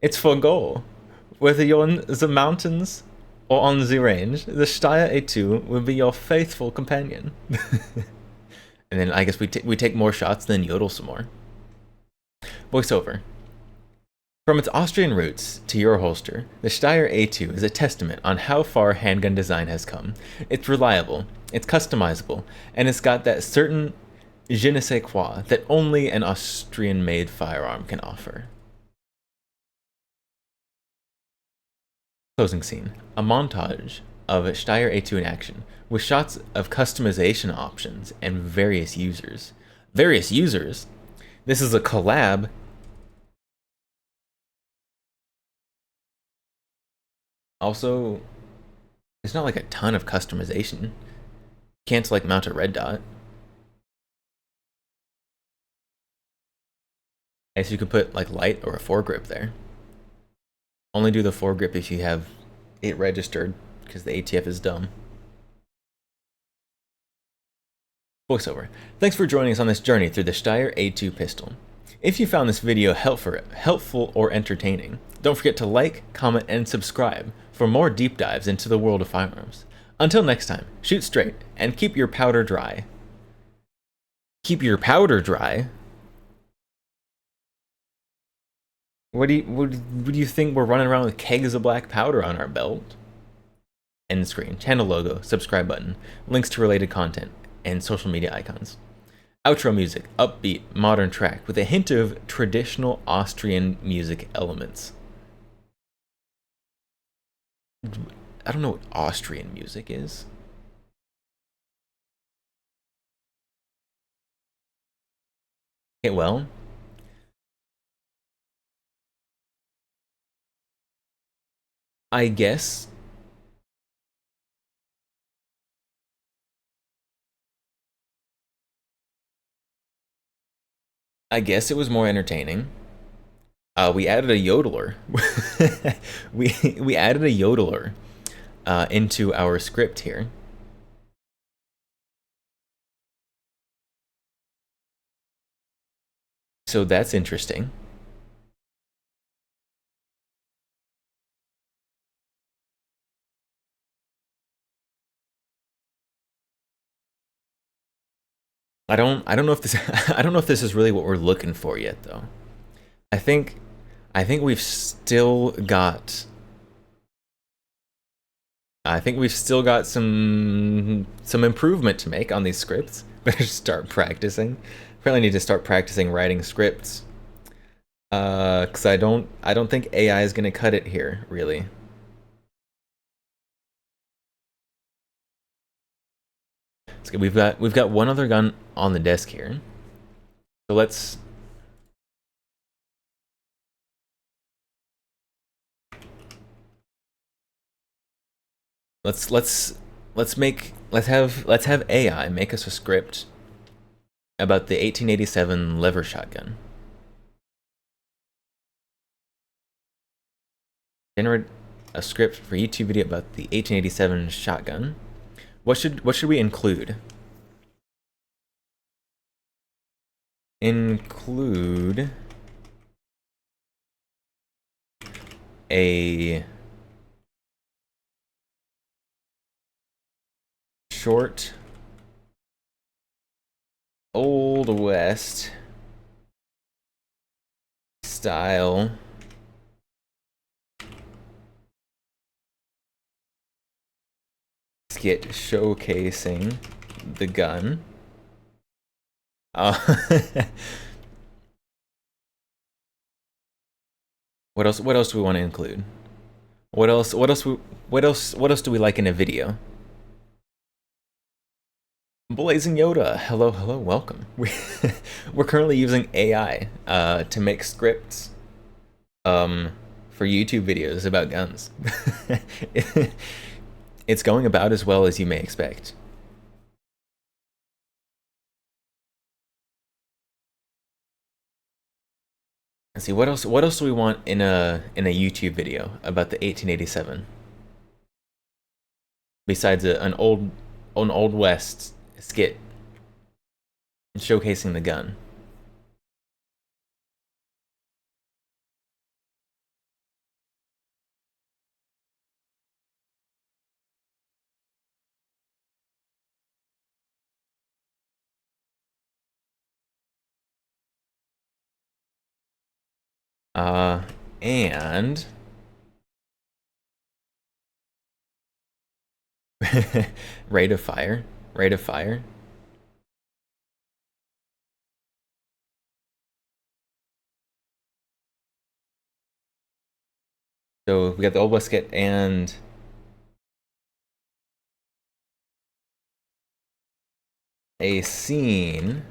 Speaker 1: It's for goal. Whether you're on the mountains or on the range, the Steyr A2 will be your faithful companion. And then I guess we take more shots, then yodel some more. Voiceover. From its Austrian roots to your holster, the Steyr A2 is a testament on how far handgun design has come. It's reliable, it's customizable, and it's got that certain je ne sais quoi that only an Austrian-made firearm can offer. Closing scene. A montage of Steyr A2 in action, with shots of customization options and various users. Various users? This is a collab. Also, there's not like a ton of customization. You can't like mount a red dot. I guess you could put like light or a foregrip there. Only do the foregrip if it registered because the ATF is dumb. Voiceover. Thanks for joining us on this journey through the Steyr A2 pistol. If you found this video helpful or entertaining, don't forget to like, comment, and subscribe for more deep dives into the world of firearms. Until next time, shoot straight and keep your powder dry. Keep your powder dry? What do you think we're running around with kegs of black powder on our belt? End screen, channel logo, subscribe button, links to related content, and social media icons. Outro music, upbeat, modern track with a hint of traditional Austrian music elements. I don't know what Austrian music is. Okay, well, I guess it was more entertaining. We added a yodeler. we added a yodeler into our script here. So that's interesting. I don't know if this I don't know if this is really what we're looking for yet though. I think we've still got some improvement to make on these scripts. Better start practicing. Apparently need to start practicing writing scripts. Cause I don't think AI is gonna cut it here, really. It's good. We've got one other gun on the desk here. So let's have AI make us a script about the 1887 lever shotgun. Generate a script for YouTube video about the 1887 shotgun. What should we include? Include a short Old West style skit showcasing the gun. What else do we want to include? What else do we like in a video? Blazing Yoda, hello, welcome. We're currently using AI to make scripts for YouTube videos about guns. It's going about as well as you may expect. Let's see, what else do we want in a YouTube video about the 1887? Besides an old West skit showcasing the gun. And rate of fire. So we got the Old West skit and a scene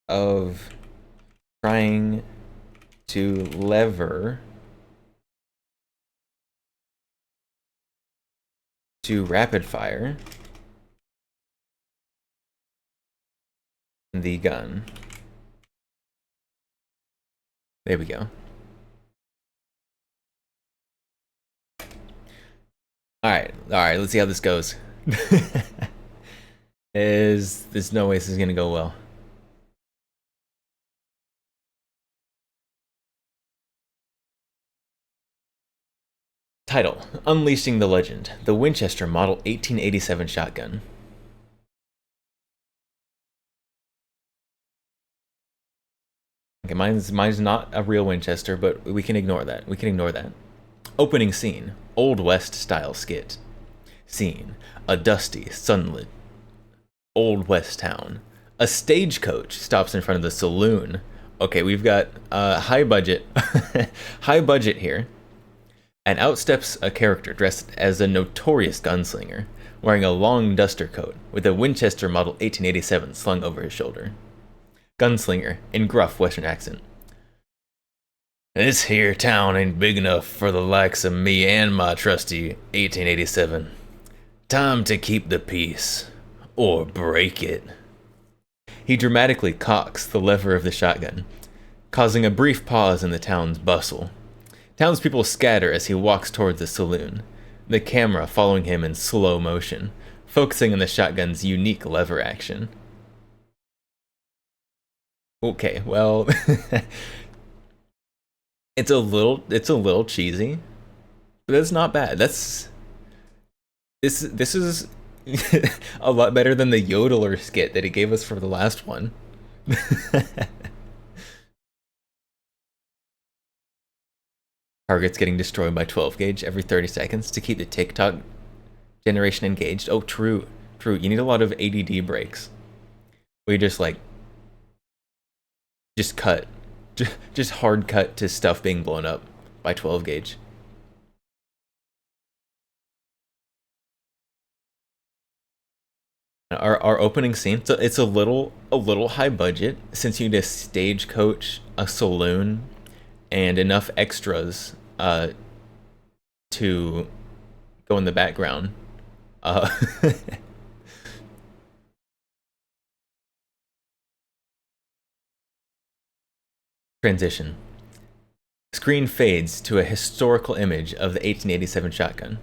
Speaker 1: of trying to lever to rapid fire the gun. There we go. Alright, let's see how this goes. There's no way this is gonna go well. Title: Unleashing the Legend, the Winchester Model 1887 shotgun. Okay, mine's not a real Winchester, but we can ignore that. Opening scene: Old West style skit. Scene: a dusty, sunlit Old West town. A stagecoach stops in front of the saloon. Okay, we've got high budget, high budget here. And out steps a character dressed as a notorious gunslinger, wearing a long duster coat with a Winchester Model 1887 slung over his shoulder. Gunslinger, in gruff Western accent. This here town ain't big enough for the likes of me and my trusty 1887. Time to keep the peace, or break it. He dramatically cocks the lever of the shotgun, causing a brief pause in the town's bustle. Townspeople scatter as he walks towards the saloon, the camera following him in slow motion, focusing on the shotgun's unique lever action. Okay, well, it's a little cheesy, but it's not bad. This is a lot better than the yodeler skit that he gave us for the last one. Targets getting destroyed by 12 gauge every 30 seconds to keep the TikTok generation engaged. Oh, true. You need a lot of ADD breaks. Where you just cut. Just hard cut to stuff being blown up by 12 gauge. Our opening scene, so it's a little high budget since you need a stagecoach, a saloon, and enough extras to go in the background. Transition. Screen fades to a historical image of the 1887 shotgun.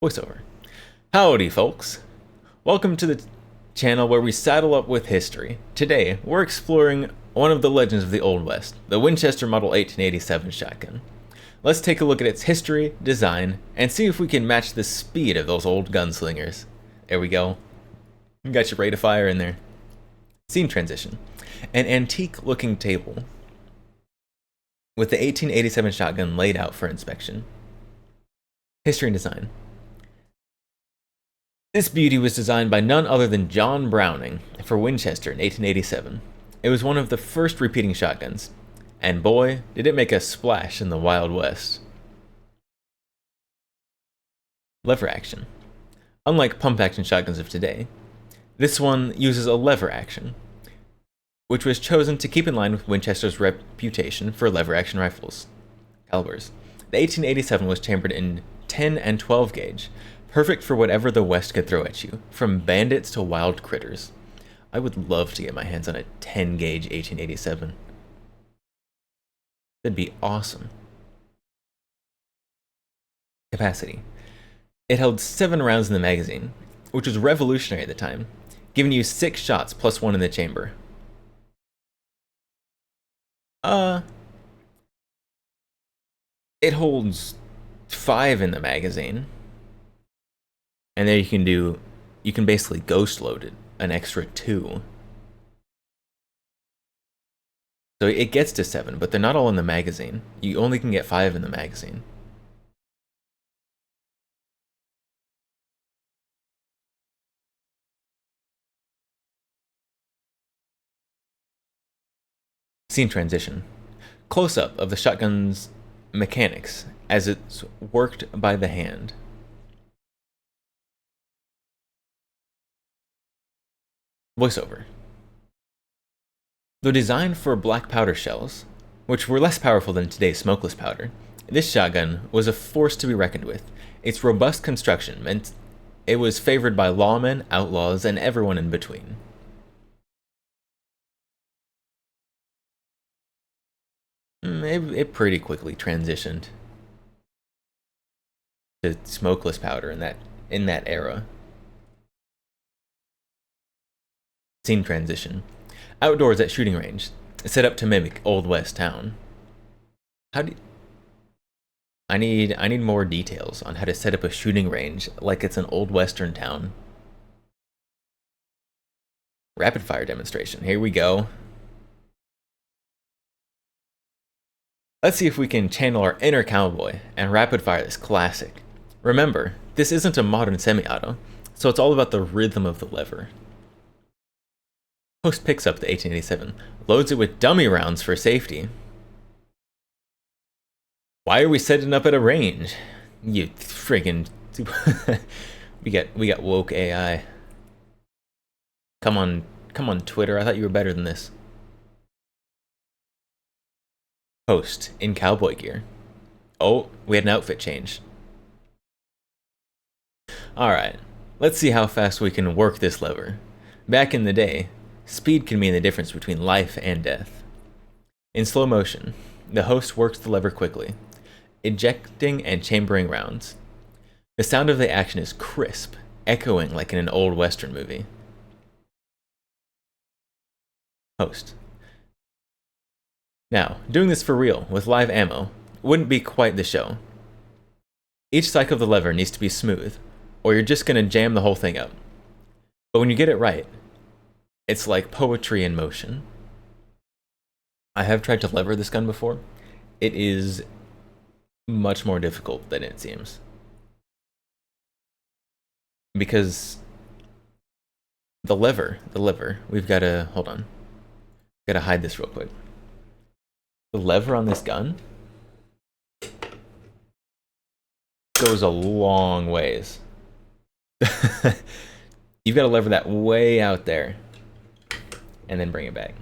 Speaker 1: Voiceover. Howdy, folks. Welcome to the channel where we saddle up with history. Today, we're exploring one of the legends of the Old West, the Winchester Model 1887 shotgun. Let's take a look at its history, design, and see if we can match the speed of those old gunslingers. There we go. Got your rate of fire in there. Scene transition. An antique-looking table with the 1887 shotgun laid out for inspection. History and design. This beauty was designed by none other than John Browning for Winchester in 1887. It was one of the first repeating shotguns, and boy, did it make a splash in the Wild West. Lever action. Unlike pump-action shotguns of today, this one uses a lever action, which was chosen to keep in line with Winchester's reputation for lever-action rifles. Calibers. The 1887 was chambered in 10 and 12 gauge, perfect for whatever the West could throw at you, from bandits to wild critters. I would love to get my hands on a 10 gauge 1887. That'd be awesome. Capacity. It held 7 rounds in the magazine, which was revolutionary at the time, giving you 6 shots plus 1 in the chamber. It holds 5 in the magazine. And there you can basically ghost load it an extra 2. So it gets to 7, but they're not all in the magazine. You only can get 5 in the magazine. Scene transition. Close-up of the shotgun's mechanics as it's worked by the hand. Voiceover. Though designed for black powder shells, which were less powerful than today's smokeless powder, this shotgun was a force to be reckoned with. Its robust construction meant it was favored by lawmen, outlaws, and everyone in between. It pretty quickly transitioned to smokeless powder in that era. Scene transition. Outdoors at shooting range, set up to mimic Old West town. How do I need more details on how to set up a shooting range like it's an old western town. Rapid fire demonstration. Here we go. Let's see if we can channel our inner cowboy and rapid fire this classic. Remember, this isn't a modern semi-auto, so it's all about the rhythm of the lever. Host picks up the 1887, loads it with dummy rounds for safety. Why are we setting up at a range? You friggin' we got woke AI. Come on, Twitter. I thought you were better than this. Host in cowboy gear. Oh, we had an outfit change. Alright, let's see how fast we can work this lever. Back in the day, speed can mean the difference between life and death. In slow motion, the host works the lever quickly, ejecting and chambering rounds. The sound of the action is crisp, echoing like in an old western movie. Host. Now, doing this for real, with live ammo, wouldn't be quite the show. Each cycle of the lever needs to be smooth, or you're just gonna jam the whole thing up. But when you get it right, it's like poetry in motion. I have tried to lever this gun before. It is much more difficult than it seems. Because the lever, we've gotta, hold on. Gotta hide this real quick. The lever on this gun goes a long ways. You've got to lever that way out there and then bring it back.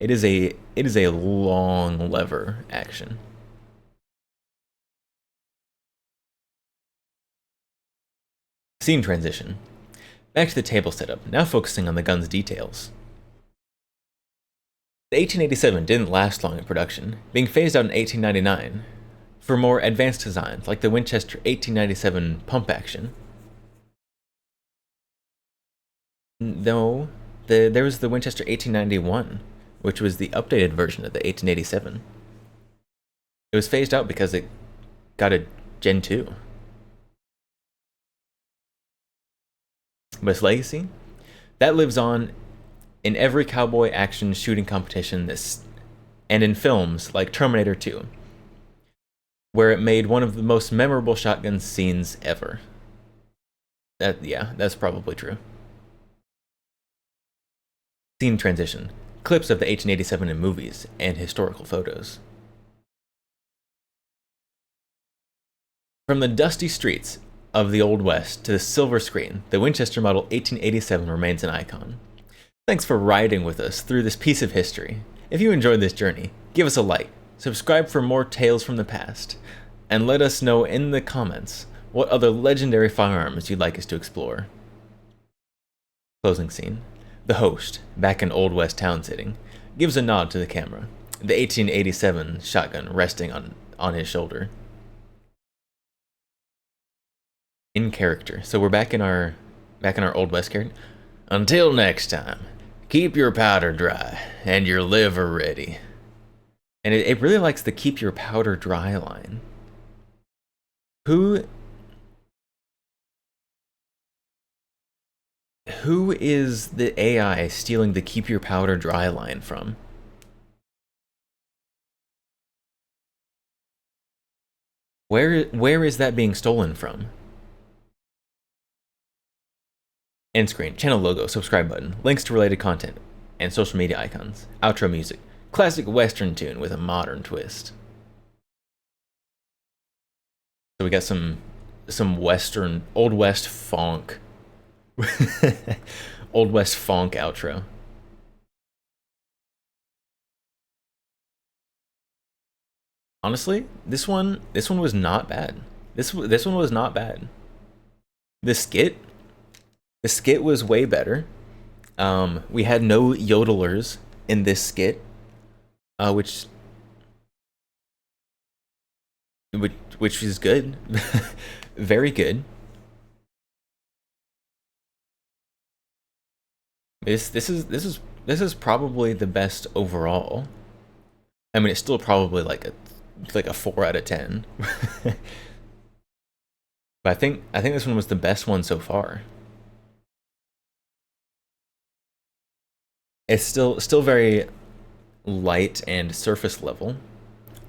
Speaker 1: It is a long lever action. Scene transition. Back to the table setup, now focusing on the gun's details. The 1887 didn't last long in production, being phased out in 1899 for more advanced designs like the Winchester 1897 pump action. No, there was the Winchester 1891, which was the updated version of the 1887. It was phased out because it got a Gen 2. But its legacy? That lives on in every cowboy action shooting competition and in films like Terminator 2, where it made one of the most memorable shotgun scenes ever. That's probably true. Scene transition. Clips of the 1887 in movies and historical photos. From the dusty streets of the Old West to the silver screen, the Winchester Model 1887 remains an icon. Thanks for riding with us through this piece of history. If you enjoyed this journey, give us a like, subscribe for more tales from the past, and let us know in the comments what other legendary firearms you'd like us to explore. Closing scene. The host, back in Old West town sitting, gives a nod to the camera, the 1887 shotgun resting on his shoulder. In character. So we're back in our Old West character. Until next time, keep your powder dry and your liver ready. And it really likes the keep your powder dry line. Who is the AI stealing the keep your powder dry line from? Where is that being stolen from? End screen, channel logo, subscribe button, links to related content, and social media icons. Outro music, classic western tune with a modern twist. So we got some western, Old West funk. Old West funk outro. Honestly, this one was not bad. This one was not bad. The skit was way better. We had no yodelers in this skit, which which is good. Very good. This is probably the best overall. I mean, it's still probably like a 4 out of 10. But I think this one was the best one so far. It's still very light and surface level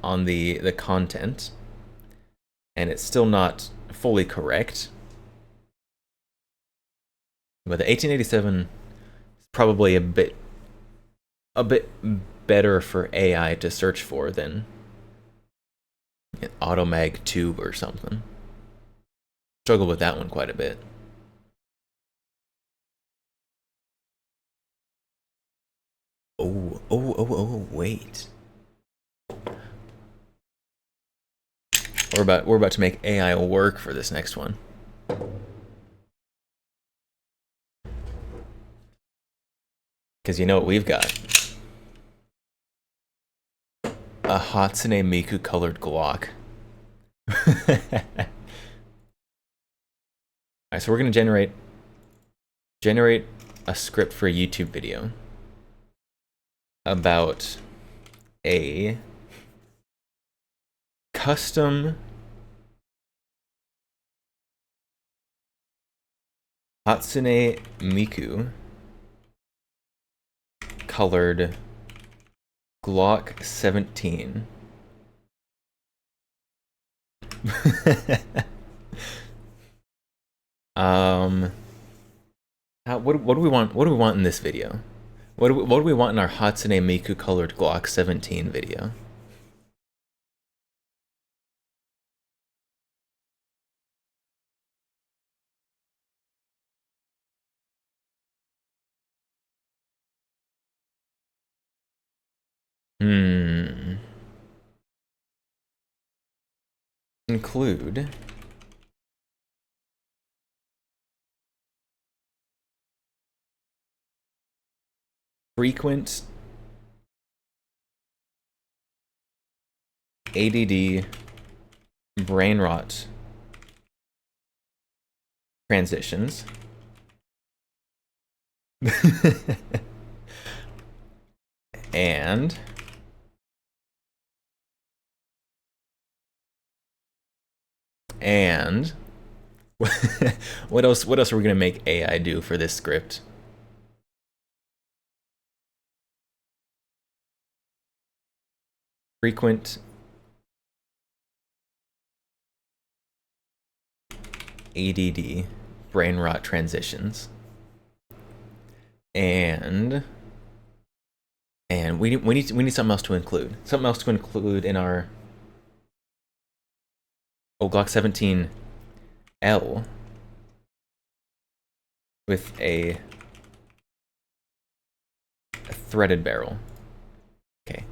Speaker 1: on the content, and it's still not fully correct. But the 1887 is probably a bit better for AI to search for than an Automag Tube or something. Struggle with that one quite a bit. Oh, wait. We're about to make AI work for this next one. Because you know what we've got? A Hatsune Miku colored Glock. Alright, so we're gonna generate a script for a YouTube video about a custom Hatsune Miku colored Glock 17. What do we want? What do we want in this video? What do we want in our Hatsune Miku colored Glock 17 video? Include frequent ADD brain rot transitions. And what else are we gonna make AI do for this script? Frequent ADD brain rot transitions, and we need something else to include. Something else to include in our Glock 17L with a threaded barrel. Okay.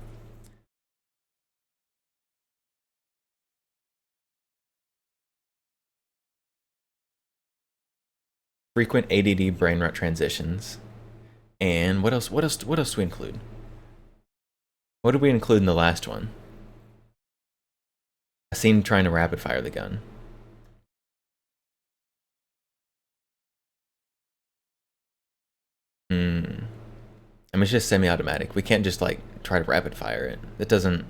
Speaker 1: Frequent ADD brain rot transitions. And what else do we include? What did we include in the last one? A scene trying to rapid fire the gun. I mean, it's just semi-automatic. We can't just like try to rapid fire it. That doesn't.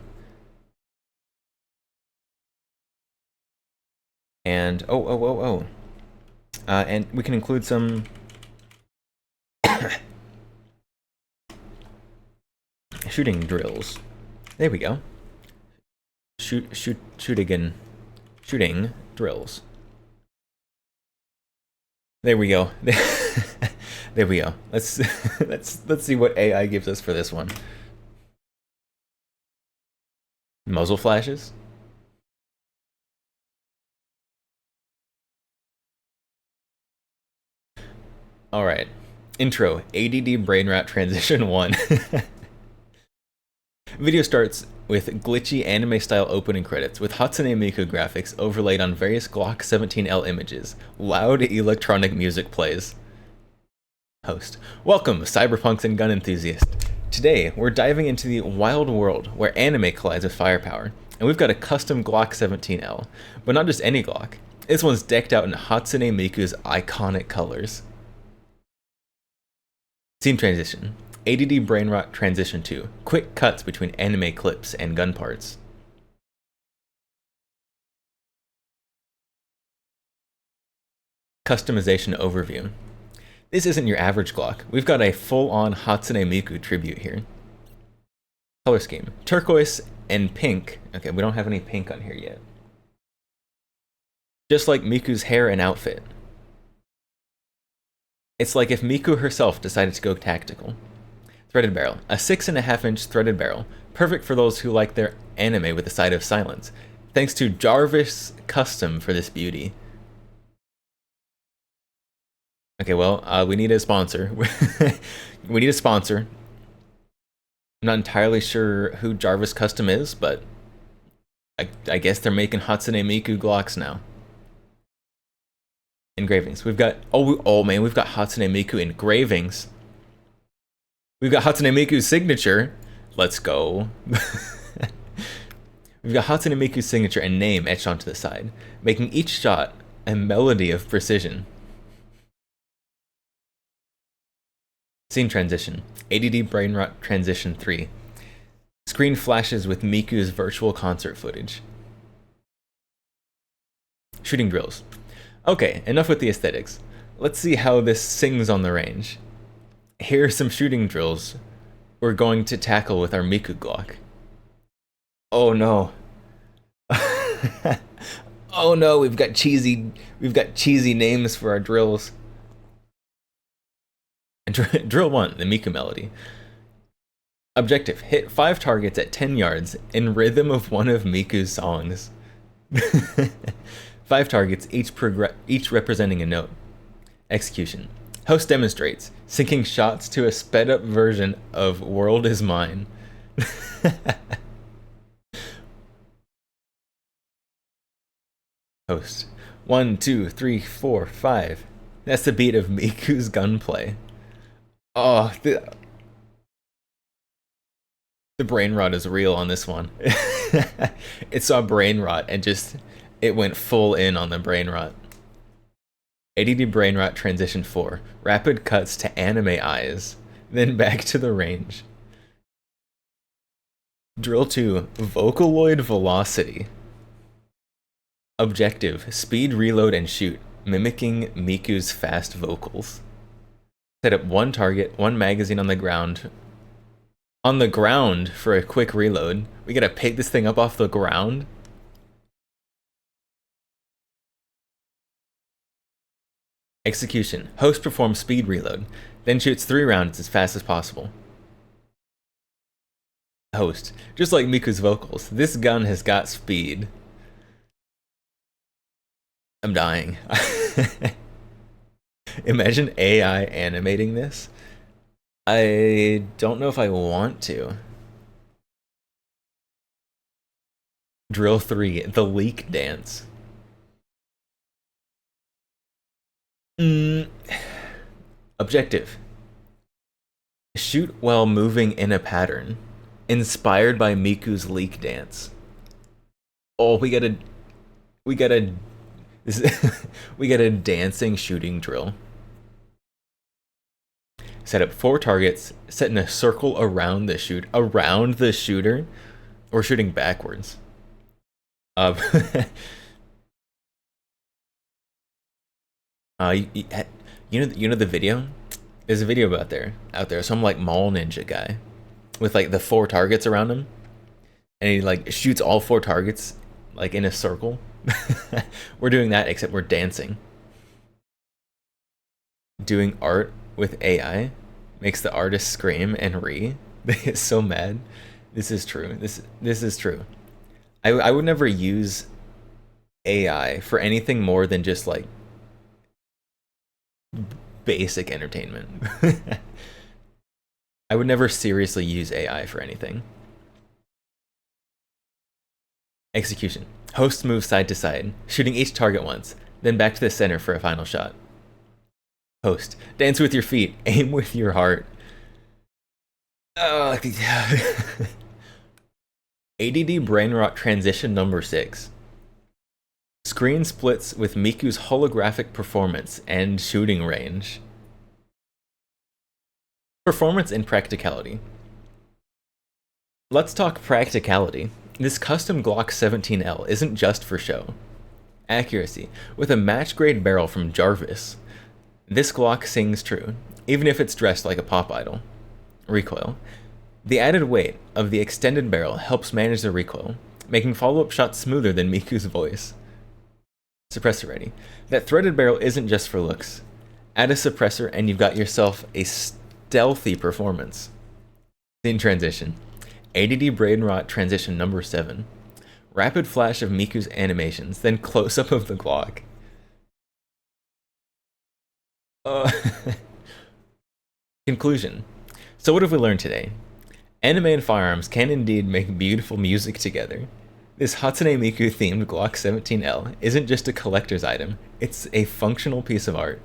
Speaker 1: And and we can include some shooting drills. There we go. Shooting drills. There we go. There we go. Let's see what AI gives us for this one. Muzzle flashes. All right. Intro. ADD brain rot transition 1. Video starts with glitchy anime-style opening credits with Hatsune Miku graphics overlaid on various Glock 17L images. Loud electronic music plays. Host. Welcome, cyberpunks and gun enthusiasts. Today, we're diving into the wild world where anime collides with firepower. And we've got a custom Glock 17L, but not just any Glock. This one's decked out in Hatsune Miku's iconic colors. Scene transition. ADD Brain Rot Transition 2. Quick cuts between anime clips and gun parts. Customization overview. This isn't your average Glock. We've got a full-on Hatsune Miku tribute here. Color scheme. Turquoise and pink. Okay, we don't have any pink on here yet. Just like Miku's hair and outfit. It's like if Miku herself decided to go tactical. Threaded barrel. A 6.5-inch threaded barrel. Perfect for those who like their anime with a side of silence. Thanks to Jarvis Custom for this beauty. Okay, well, we need a sponsor. We need a sponsor. I'm not entirely sure who Jarvis Custom is, but I guess they're making Hatsune Miku Glocks now. Engravings. We've got, oh man, we've got Hatsune Miku engravings. We've got Hatsune Miku's signature. Let's go. We've got Hatsune Miku's signature and name etched onto the side, making each shot a melody of precision. Scene transition. ADD Brain Rot Transition 3. Screen flashes with Miku's virtual concert footage. Shooting drills. Okay, enough with the aesthetics. Let's see how this sings on the range. Here are some shooting drills we're going to tackle with our Miku Glock. Oh no. Oh no, we've got cheesy names for our drills. Drill 1, the Miku melody. Objective, hit 5 targets at 10 yards in rhythm of one of Miku's songs. 5 targets, each representing a note. Execution. Host demonstrates, syncing shots to a sped up version of World Is Mine. Host. 1, 2, 3, 4, 5. That's the beat of Miku's gunplay. Oh, the brain rot is real on this one. It saw brain rot and it went full in on the brain rot. ADD Brain Rot Transition 4. Rapid cuts to anime eyes, then back to the range. Drill 2. Vocaloid Velocity. Objective. Speed, reload, and shoot, mimicking Miku's fast vocals. Set up 1 target, 1 magazine on the ground. On the ground for a quick reload. We gotta pick this thing up off the ground. Execution. Host performs speed reload, then shoots 3 rounds as fast as possible. Host. Just like Miku's vocals, this gun has got speed. I'm dying. Imagine AI animating this. I don't know if I want to. Drill 3, the leak dance. Objective. Shoot while moving in a pattern. Inspired by Miku's leak dance. Oh, we got a dancing shooting drill. Set up 4 targets, set in a circle around the shooter. Or shooting backwards. You know the video? There's a video out there. Some like mall ninja guy with like the 4 targets around him, and he like shoots all 4 targets like in a circle. We're doing that, except we're dancing. Doing art with AI makes the artist scream and They get so mad. This is true. This is true. I would never use AI for anything more than just like basic entertainment. I would never seriously use AI for anything. Execution. Host moves side to side, shooting each target once, then back to the center for a final shot. Host. Dance with your feet, aim with your heart. ADD brain rot transition number 6. Screen splits with Miku's holographic performance and shooting range. Performance and practicality. Let's talk practicality. This custom Glock 17L isn't just for show. Accuracy. With a match-grade barrel from Jarvis, this Glock sings true, even if it's dressed like a pop idol. Recoil. The added weight of the extended barrel helps manage the recoil, making follow-up shots smoother than Miku's voice. Suppressor ready. That threaded barrel isn't just for looks. Add a suppressor and you've got yourself a stealthy performance. Scene transition. ADD brain rot transition number 7. Rapid flash of Miku's animations, then close-up of the Glock. Conclusion. So what have we learned today? Anime and firearms can indeed make beautiful music together. This Hatsune Miku themed Glock 17L isn't just a collector's item, it's a functional piece of art.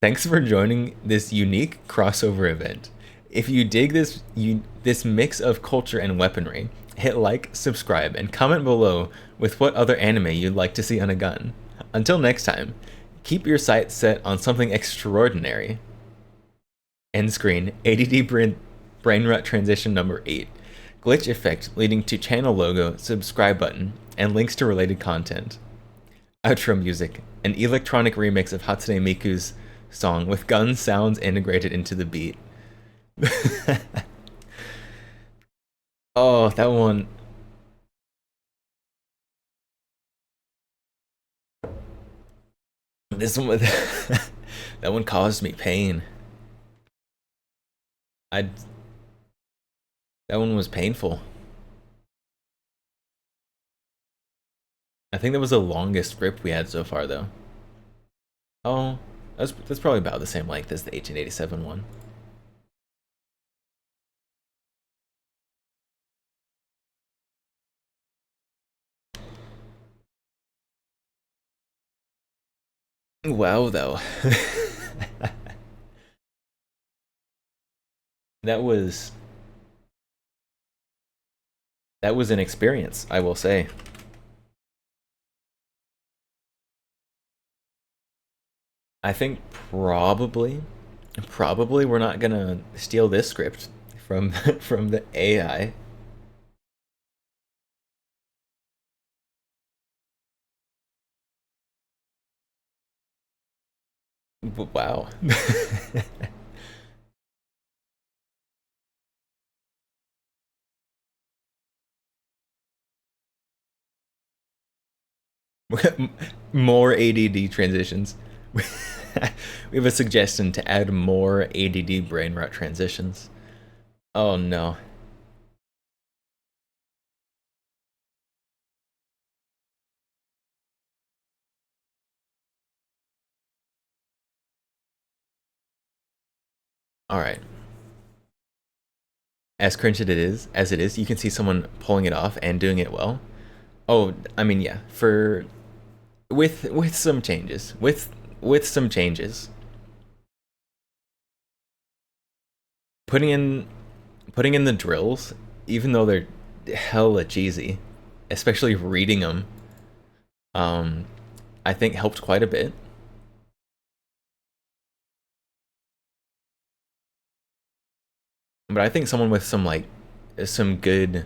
Speaker 1: Thanks for joining this unique crossover event. If you dig this mix of culture and weaponry, hit like, subscribe, and comment below with what other anime you'd like to see on a gun. Until next time, keep your sights set on something extraordinary. End screen, ADD brain rot transition number 8. Glitch effect leading to channel logo, subscribe button, and links to related content. Outro music, an electronic remix of Hatsune Miku's song with gun sounds integrated into the beat. Oh, that one. This one with that one caused me pain. That one was painful. I think that was the longest script we had so far, though. Oh, that's probably about the same length as the 1887 one. Wow, though. That was an experience, I will say. I think probably we're not gonna steal this script from from the AI. Wow. More ADD transitions. We have a suggestion to add more ADD brain rot transitions. Oh no. All right. As cringe as it is, you can see someone pulling it off and doing it well. Oh, I mean, yeah, with some changes, with some changes. Putting in the drills, even though they're hella cheesy, especially reading them, I think helped quite a bit. But I think someone with some good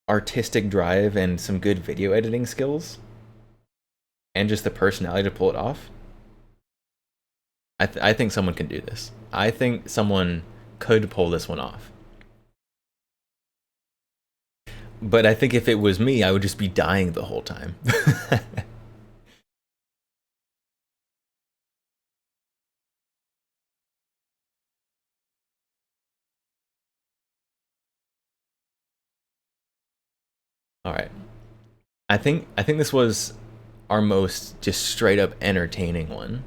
Speaker 1: artistic drive and some good video editing skills and just the personality to pull it off, I think someone can do this. I think someone could pull this one off. But I think if it was me, I would just be dying the whole time. All right. I think this was our most just straight up entertaining one.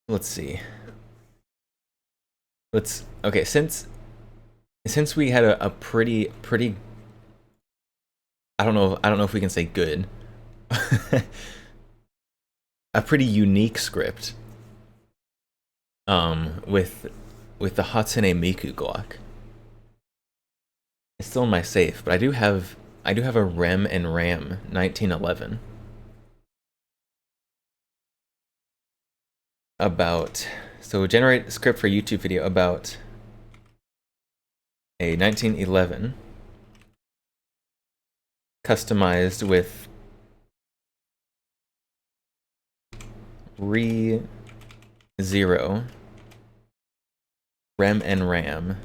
Speaker 1: Let's see. Okay, since we had a pretty I don't know if we can say good, a pretty unique script. With the Hatsune Miku Glock. It's still in my safe, but I do have a REM and RAM 1911 about, so generate a script for YouTube video about a 1911 customized with ReZero REM and RAM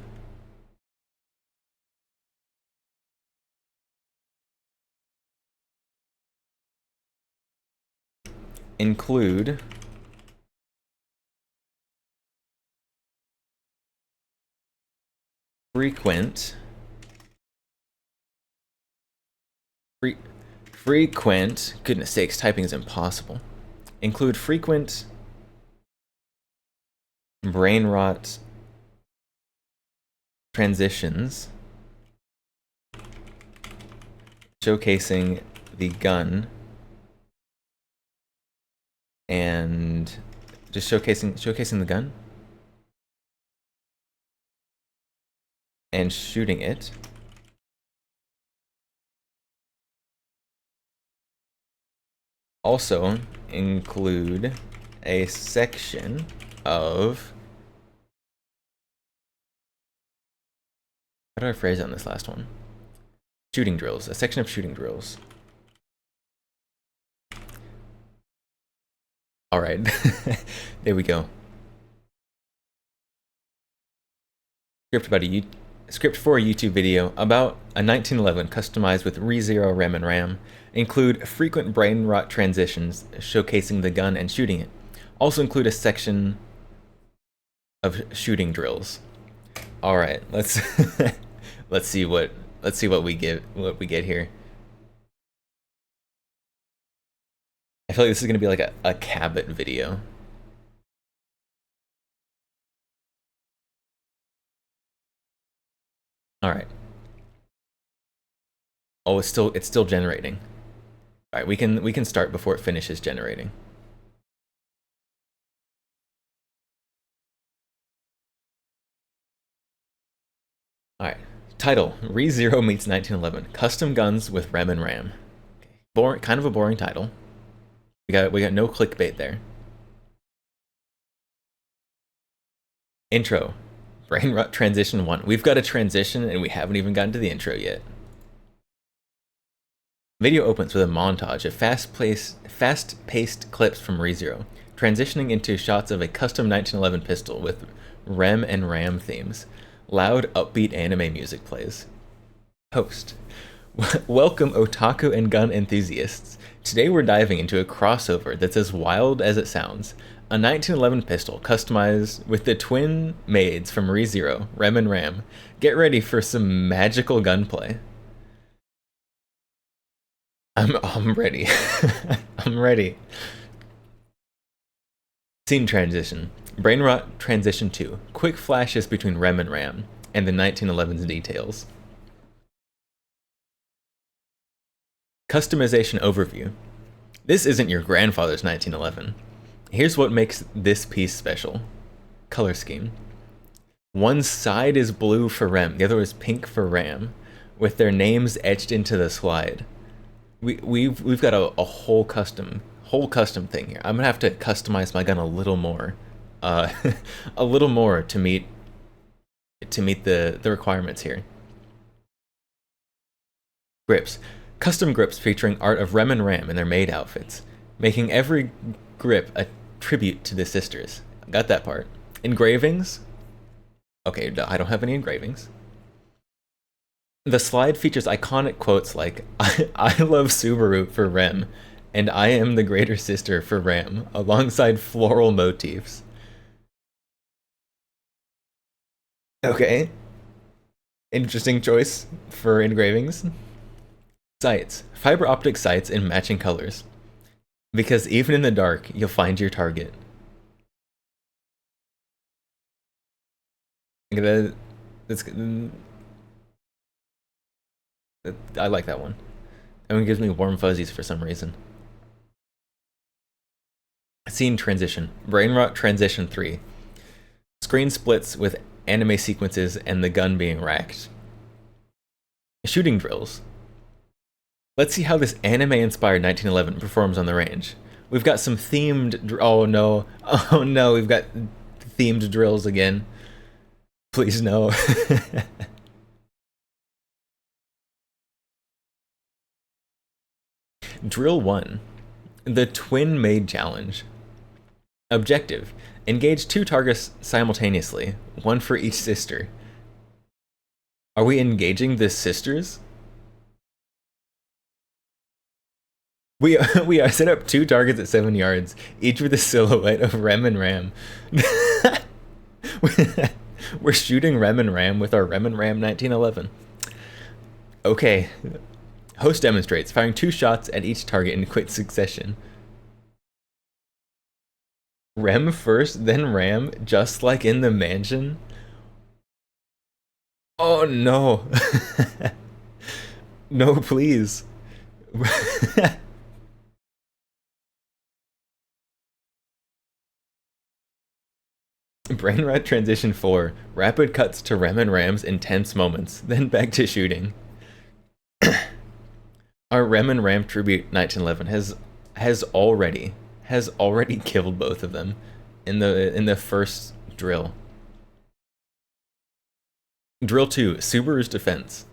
Speaker 1: include frequent goodness sakes, typing is impossible. Include frequent brain rot transitions showcasing the gun and just showcasing the gun and shooting it. Also include a section of, how do I phrase on this last one? Shooting drills, a section of shooting drills. All right, there we go. Script for a YouTube video about a 1911 customized with ReZero REM and RAM. Include frequent brain rot transitions showcasing the gun and shooting it. Also include a section of shooting drills. All right, let's let's see what we get here. I feel like this is gonna be like a Cabot video. All right. Oh, it's still generating. All right, we can start before it finishes generating. All right. Title: ReZero meets 1911. Custom guns with REM and RAM. Okay. Kind of a boring title. We got no clickbait there. Intro. Brain rot transition 1. We've got a transition and we haven't even gotten to the intro yet. Video opens with a montage of fast-paced clips from ReZero, transitioning into shots of a custom 1911 pistol with REM and RAM themes. Loud, upbeat anime music plays. Host. Welcome otaku and gun enthusiasts. Today we're diving into a crossover that's as wild as it sounds. A 1911 pistol customized with the twin maids from ReZero, REM and RAM. Get ready for some magical gunplay. I'm ready. I'm ready. Scene transition. Brain rot transition 2. Quick flashes between REM and RAM and the 1911's details. Customization overview. This isn't your grandfather's 1911. Here's what makes this piece special. Color scheme. One side is blue for REM, the other is pink for RAM, with their names etched into the slide. We've got a whole custom thing here. I'm gonna have to customize my gun a little more, a little more to meet the requirements here. Grips. Custom grips featuring art of REM and RAM in their maid outfits, making every grip a tribute to the sisters. Got that part. Engravings. Okay, I don't have any engravings. The slide features iconic quotes like, I love Subaru for REM, and I am the greater sister for RAM, alongside floral motifs. Okay. Interesting choice for engravings. Sights. Fiber optic sights in matching colors. Because even in the dark, you'll find your target. I like that one. That one gives me warm fuzzies for some reason. Scene transition. Brainrot Transition 3. Screen splits with anime sequences and the gun being racked. Shooting drills. Let's see how this anime-inspired 1911 performs on the range. We've got some themed... Oh no. Oh no, we've got themed drills again. Please no. Drill 1. The Twin Maid Challenge. Objective. Engage 2 targets simultaneously, 1 for each sister. Are we engaging the sisters? We are set up 2 targets at 7 yards, each with a silhouette of Rem and Ram. We're shooting Rem and Ram with our Rem and Ram 1911. Okay. Host demonstrates firing 2 shots at each target in quick succession. Rem first, then Ram, just like in the mansion? Oh no. No, please. Brainrot Transition 4. Rapid cuts to Rem and Ram's intense moments, then back to shooting. Our Rem and Ram tribute 1911 has already killed both of them in the first drill. Drill 2, Subaru's defense.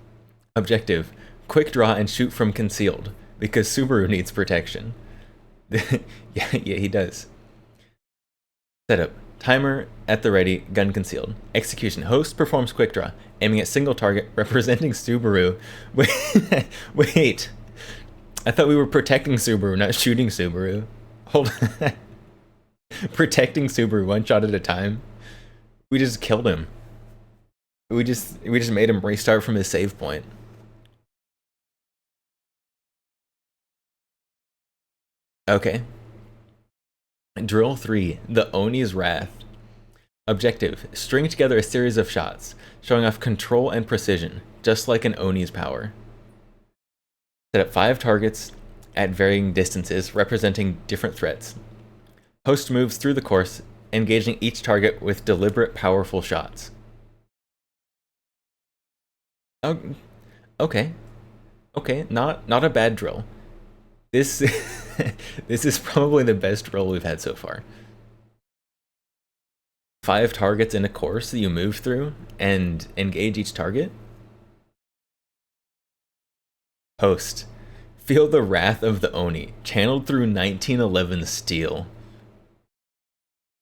Speaker 1: Objective, quick draw and shoot from concealed, because Subaru needs protection. yeah, he does. Setup, timer at the ready, gun concealed. Execution, host performs quick draw, aiming at single target, representing Subaru. Wait. I thought we were protecting Subaru, not shooting Subaru. Hold on. Protecting Subaru 1 shot at a time. We just killed him. We just made him restart from his save point. Okay. Drill 3, the Oni's Wrath. Objective, string together a series of shots, showing off control and precision, just like an Oni's power. Set up 5 targets at varying distances, representing different threats. Host moves through the course, engaging each target with deliberate, powerful shots. Oh, okay. Okay, not a bad drill. This this is probably the best drill we've had so far. 5 targets in a course that you move through and engage each target. Host. Feel the wrath of the Oni, channeled through 1911 steel.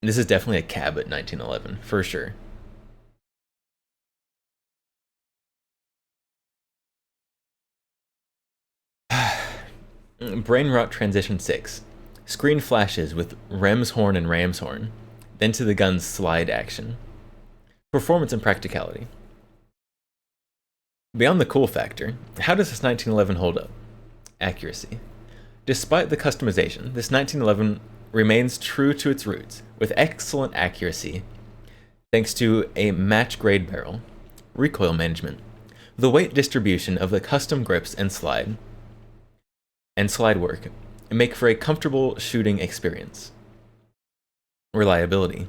Speaker 1: This is definitely a Cabot 1911, for sure. Brainrot Transition 6. Screen flashes with Rem's horn and Ram's horn, then to the gun's slide action. Performance and practicality. Beyond the cool factor, how does this 1911 hold up? Accuracy. Despite the customization, this 1911 remains true to its roots, with excellent accuracy, thanks to a match-grade barrel, recoil management, the weight distribution of the custom grips and slide work make for a comfortable shooting experience. Reliability.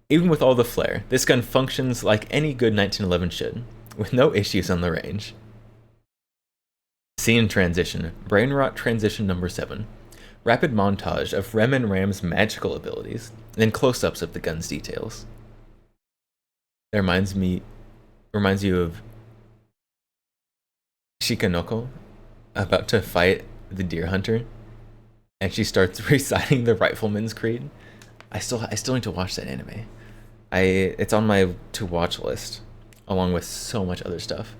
Speaker 1: Even with all the flair, this gun functions like any good 1911 should, with no issues on the range. Scene transition, Brainrot Transition number 7. Rapid montage of Rem and Ram's magical abilities, then close-ups of the gun's details. That reminds you of Shikanoko about to fight the deer hunter, and she starts reciting the Rifleman's Creed. I still need to watch that anime. It's on my to-watch list, along with so much other stuff.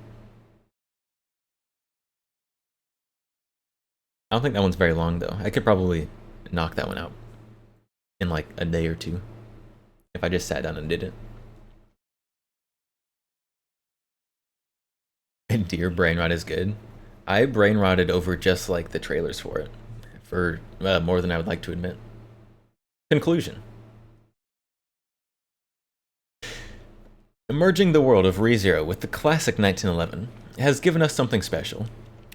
Speaker 1: I don't think that one's very long, though. I could probably knock that one out in like a day or 2 if I just sat down and did it. And Deer Brainrot is good. I brainrotted over just like the trailers for it, for more than I would like to admit. Conclusion. Merging the world of ReZero with the classic 1911 has given us something special.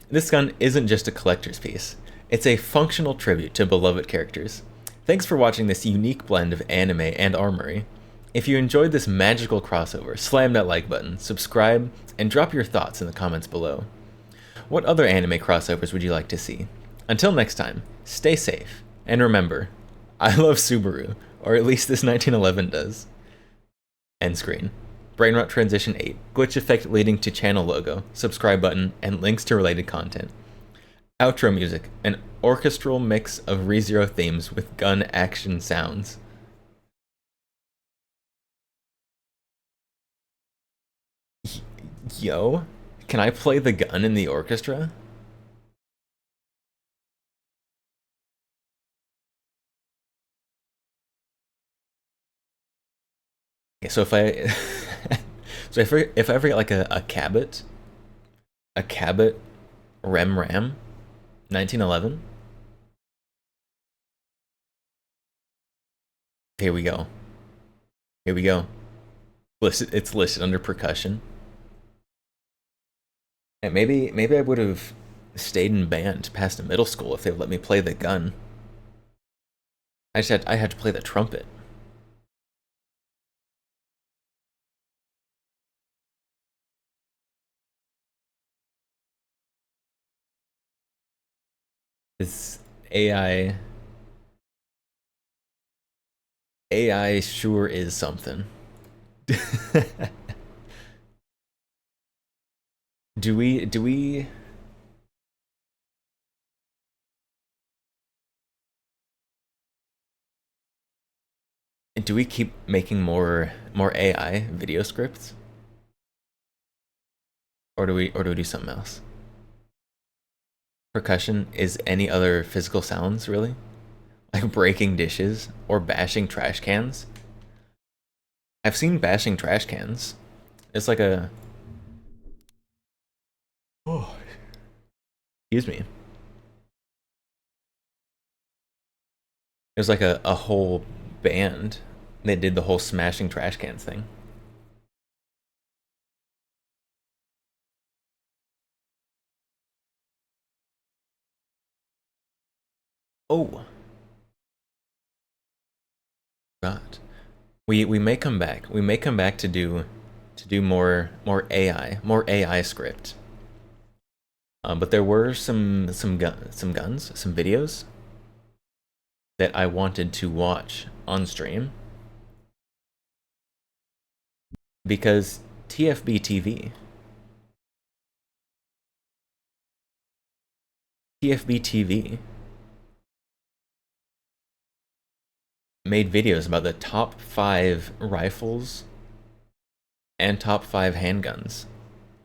Speaker 1: This gun isn't just a collector's piece, it's a functional tribute to beloved characters. Thanks for watching this unique blend of anime and Armory. If you enjoyed this magical crossover, slam that like button, subscribe, and drop your thoughts in the comments below. What other anime crossovers would you like to see? Until next time, stay safe, and remember, I love Subaru, or at least this 1911 does. End screen. Brainrot Transition 8, glitch effect leading to channel logo, subscribe button, and links to related content. Outro music, an orchestral mix of ReZero themes with gun action sounds. Yo, can I play the gun in the orchestra? Okay, so if I if I ever get like a Cabot Ram 1911. Here we go. Here we go. It's listed under percussion. And maybe I would have stayed in band past middle school if they let me play the gun. I had to play the trumpet. This AI sure is something. Do we keep making more AI video scripts? Or do we do something else? Percussion is any other physical sounds, really? Like breaking dishes or bashing trash cans? I've seen bashing trash cans. It's like a... Oh, excuse me. There's like a whole band that did the whole smashing trash cans thing. Oh. God. We may come back. We may come back to do more AI script. But there were some guns, some videos that I wanted to watch on stream because TFB TV made videos about the top 5 rifles and top 5 handguns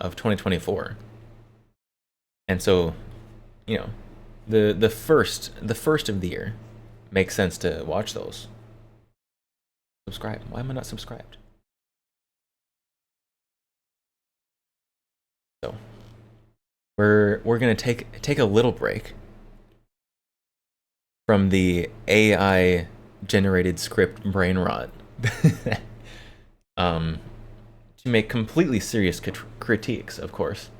Speaker 1: of 2024. And so, you know, the first of the year makes sense to watch those. Subscribe. Why am I not subscribed? So we're gonna take a little break from the AI generated script brain rot to make completely serious critiques, of course,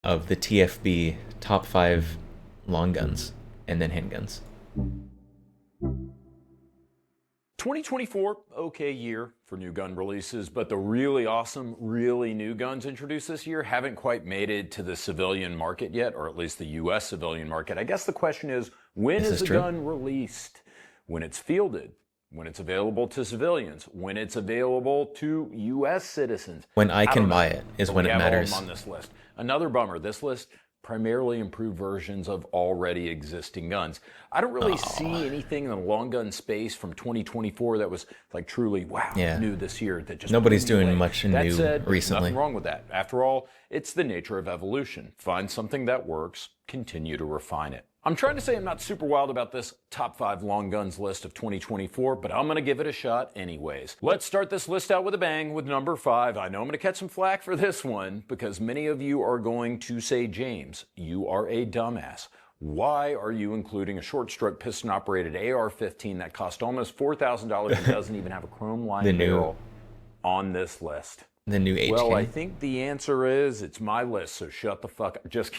Speaker 1: of the TFB top 5 long guns and then handguns.
Speaker 4: 2024, okay year for new gun releases, but the really awesome, really new guns introduced this year haven't quite made it to the civilian market yet, or at least the US civilian market. I guess the question is, when is a gun released? When it's fielded, when it's available to civilians, when it's available to US citizens.
Speaker 1: When I can buy it is when it matters.
Speaker 4: On this list. Another bummer, this list primarily improved versions of already existing guns. I don't really see anything in the long gun space from 2024 that was like truly new this year. That just
Speaker 1: nobody's doing much
Speaker 4: that
Speaker 1: new
Speaker 4: said,
Speaker 1: recently.
Speaker 4: Nothing wrong with that. After all, it's the nature of evolution. Find something that works, continue to refine it. I'm trying to say I'm not super wild about this top 5 long guns list of 2024, but I'm going to give it a shot anyways. Let's start this list out with a bang with number 5. I know I'm going to catch some flack for this one because many of you are going to say, James, you are a dumbass. Why are you including a short-stroke piston-operated AR-15 that cost almost $4,000 and doesn't even have a chrome-lined barrel on this list?
Speaker 1: The new HK?
Speaker 4: Well, I think the answer is it's my list, so shut the fuck up. Just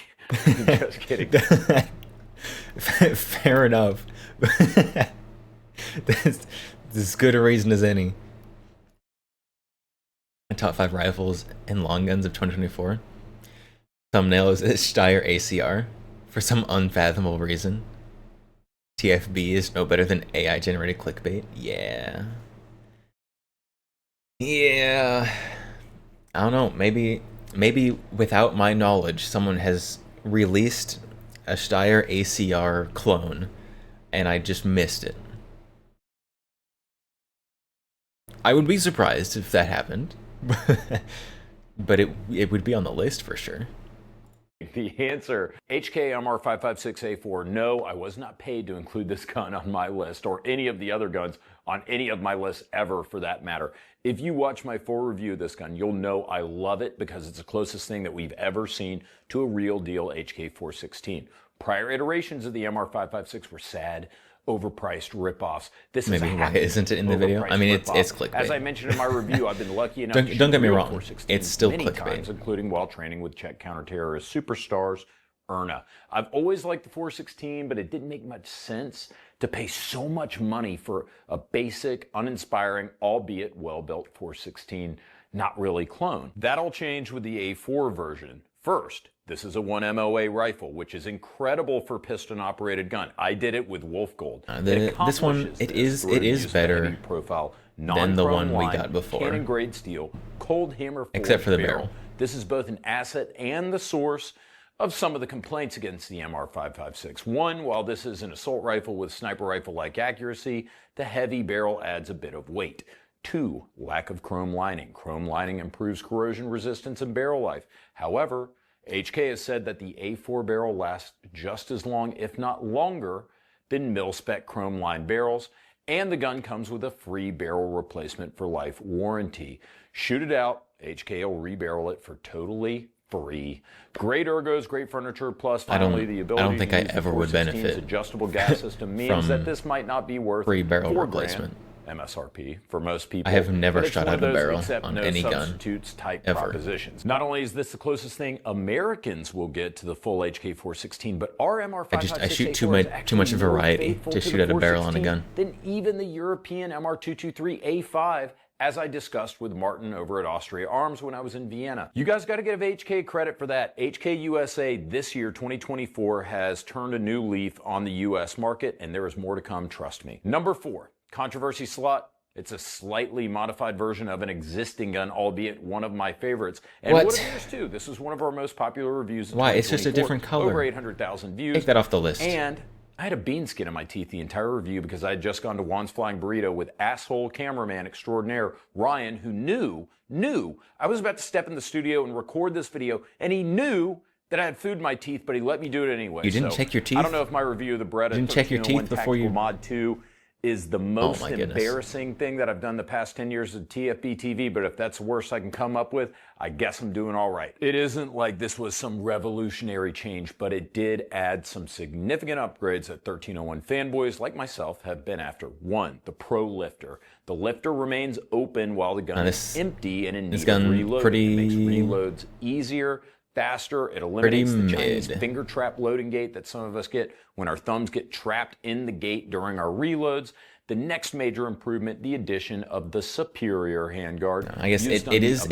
Speaker 4: kidding.
Speaker 1: Fair enough. That's as good a reason as any. Top 5 rifles and long guns of 2024. Thumbnail is Steyr ACR for some unfathomable reason. TFB is no better than AI generated clickbait. Yeah. Yeah. I don't know. Maybe without my knowledge, someone has released a Steyr ACR clone and I just missed it. I would be surprised if that happened. But it would be on the list for sure.
Speaker 4: The answer, HK-MR556A4. No, I was not paid to include this gun on my list, or any of the other guns on any of my lists ever for that matter. If you watch my full review of this gun, you'll know I love it because it's the closest thing that we've ever seen to a real deal HK416. Prior iterations of the MR556 were sad, overpriced ripoffs. This
Speaker 1: Maybe
Speaker 4: is
Speaker 1: why isn't it in the video? I mean, it's clickbait.
Speaker 4: As I mentioned in my review, I've been lucky enough to
Speaker 1: don't get me
Speaker 4: shoot
Speaker 1: wrong,
Speaker 4: 416
Speaker 1: it's still
Speaker 4: many
Speaker 1: clickbait.
Speaker 4: times, including while training with Czech counterterrorist superstars Erna. I've always liked the 416, but it didn't make much sense to pay so much money for a basic, uninspiring, albeit well-built 416, not really clone. That all changed with the A4 version. First, this is a 1 MOA rifle, which is incredible for piston-operated gun. I did it with Wolf Gold.
Speaker 1: This one, it is better
Speaker 4: profile,
Speaker 1: than the one we
Speaker 4: line,
Speaker 1: got before.
Speaker 4: Cannon grade steel, cold hammer,
Speaker 1: Except for the barrel.
Speaker 4: This is both an asset and the source of some of the complaints against the MR556. One, while this is an assault rifle with sniper rifle-like accuracy, the heavy barrel adds a bit of weight. Two, lack of chrome lining. Chrome lining improves corrosion resistance and barrel life. However, HK has said that the A4 barrel lasts just as long, if not longer, than mil-spec chrome-lined barrels, and the gun comes with a free barrel replacement for life warranty. Shoot it out, HK will rebarrel it for totally free. Great ergos, great furniture, plus finally the ability
Speaker 1: I don't think
Speaker 4: to
Speaker 1: I
Speaker 4: use the
Speaker 1: ever would
Speaker 4: 416's
Speaker 1: benefit
Speaker 4: adjustable gas system means that this might not be worth
Speaker 1: free barrel
Speaker 4: $4,000
Speaker 1: replacement.
Speaker 4: MSRP for most people.
Speaker 1: I have never
Speaker 4: but it's
Speaker 1: shot
Speaker 4: one
Speaker 1: out
Speaker 4: of
Speaker 1: a
Speaker 4: those
Speaker 1: barrel
Speaker 4: accept
Speaker 1: on
Speaker 4: no
Speaker 1: any gun,
Speaker 4: substitutes type
Speaker 1: ever.
Speaker 4: propositions. Not only is this the closest thing Americans will get to the full HK416, but our MR556
Speaker 1: I shoot too
Speaker 4: A4 is
Speaker 1: much
Speaker 4: actually
Speaker 1: variety
Speaker 4: more faithful
Speaker 1: to shoot at a barrel on a
Speaker 4: 416
Speaker 1: gun.
Speaker 4: than even the European MR223A5, as I discussed with Martin over at Austria Arms when I was in Vienna. You guys got to give HK credit for that. HK USA this year, 2024, has turned a new leaf on the US market, and there is more to come, trust me. Number 4, controversy slot. It's a slightly modified version of an existing gun, albeit one of my favorites. And
Speaker 1: What?
Speaker 4: what appears too. This is one of our most popular reviews of
Speaker 1: Why? It's just a
Speaker 4: 2024.
Speaker 1: different color.
Speaker 4: Over 800,000 views.
Speaker 1: Take that off the list.
Speaker 4: And I had a bean skin in my teeth the entire review because I had just gone to Juan's Flying Burrito with asshole cameraman extraordinaire Ryan, who knew I was about to step in the studio and record this video, and he knew that I had food in my teeth, but he let me do it anyway.
Speaker 1: You didn't
Speaker 4: So,
Speaker 1: check your teeth?
Speaker 4: I don't know if my review of the Beretta
Speaker 1: Didn't check your
Speaker 4: 1301
Speaker 1: teeth before you-
Speaker 4: Tactical Mod 2 is the most
Speaker 1: my goodness.
Speaker 4: embarrassing thing that I've done the past 10 years of TFB TV, but if that's the worst I can come up with, I guess I'm doing all right. It isn't like this was some revolutionary change, but it did add some significant upgrades that 1301 fanboys like myself have been after. One, the Pro Lifter. The lifter remains open while the gun is empty and in need of
Speaker 1: gun
Speaker 4: reload.
Speaker 1: pretty-
Speaker 4: It makes reloads easier, faster. It eliminates the
Speaker 1: Pretty
Speaker 4: Chinese
Speaker 1: mid.
Speaker 4: finger trap loading gate that some of us get when our thumbs get trapped in the gate during our reloads. The next major improvement, the addition of the Superior handguard.
Speaker 1: I guess
Speaker 4: used
Speaker 1: it
Speaker 4: on the
Speaker 1: is his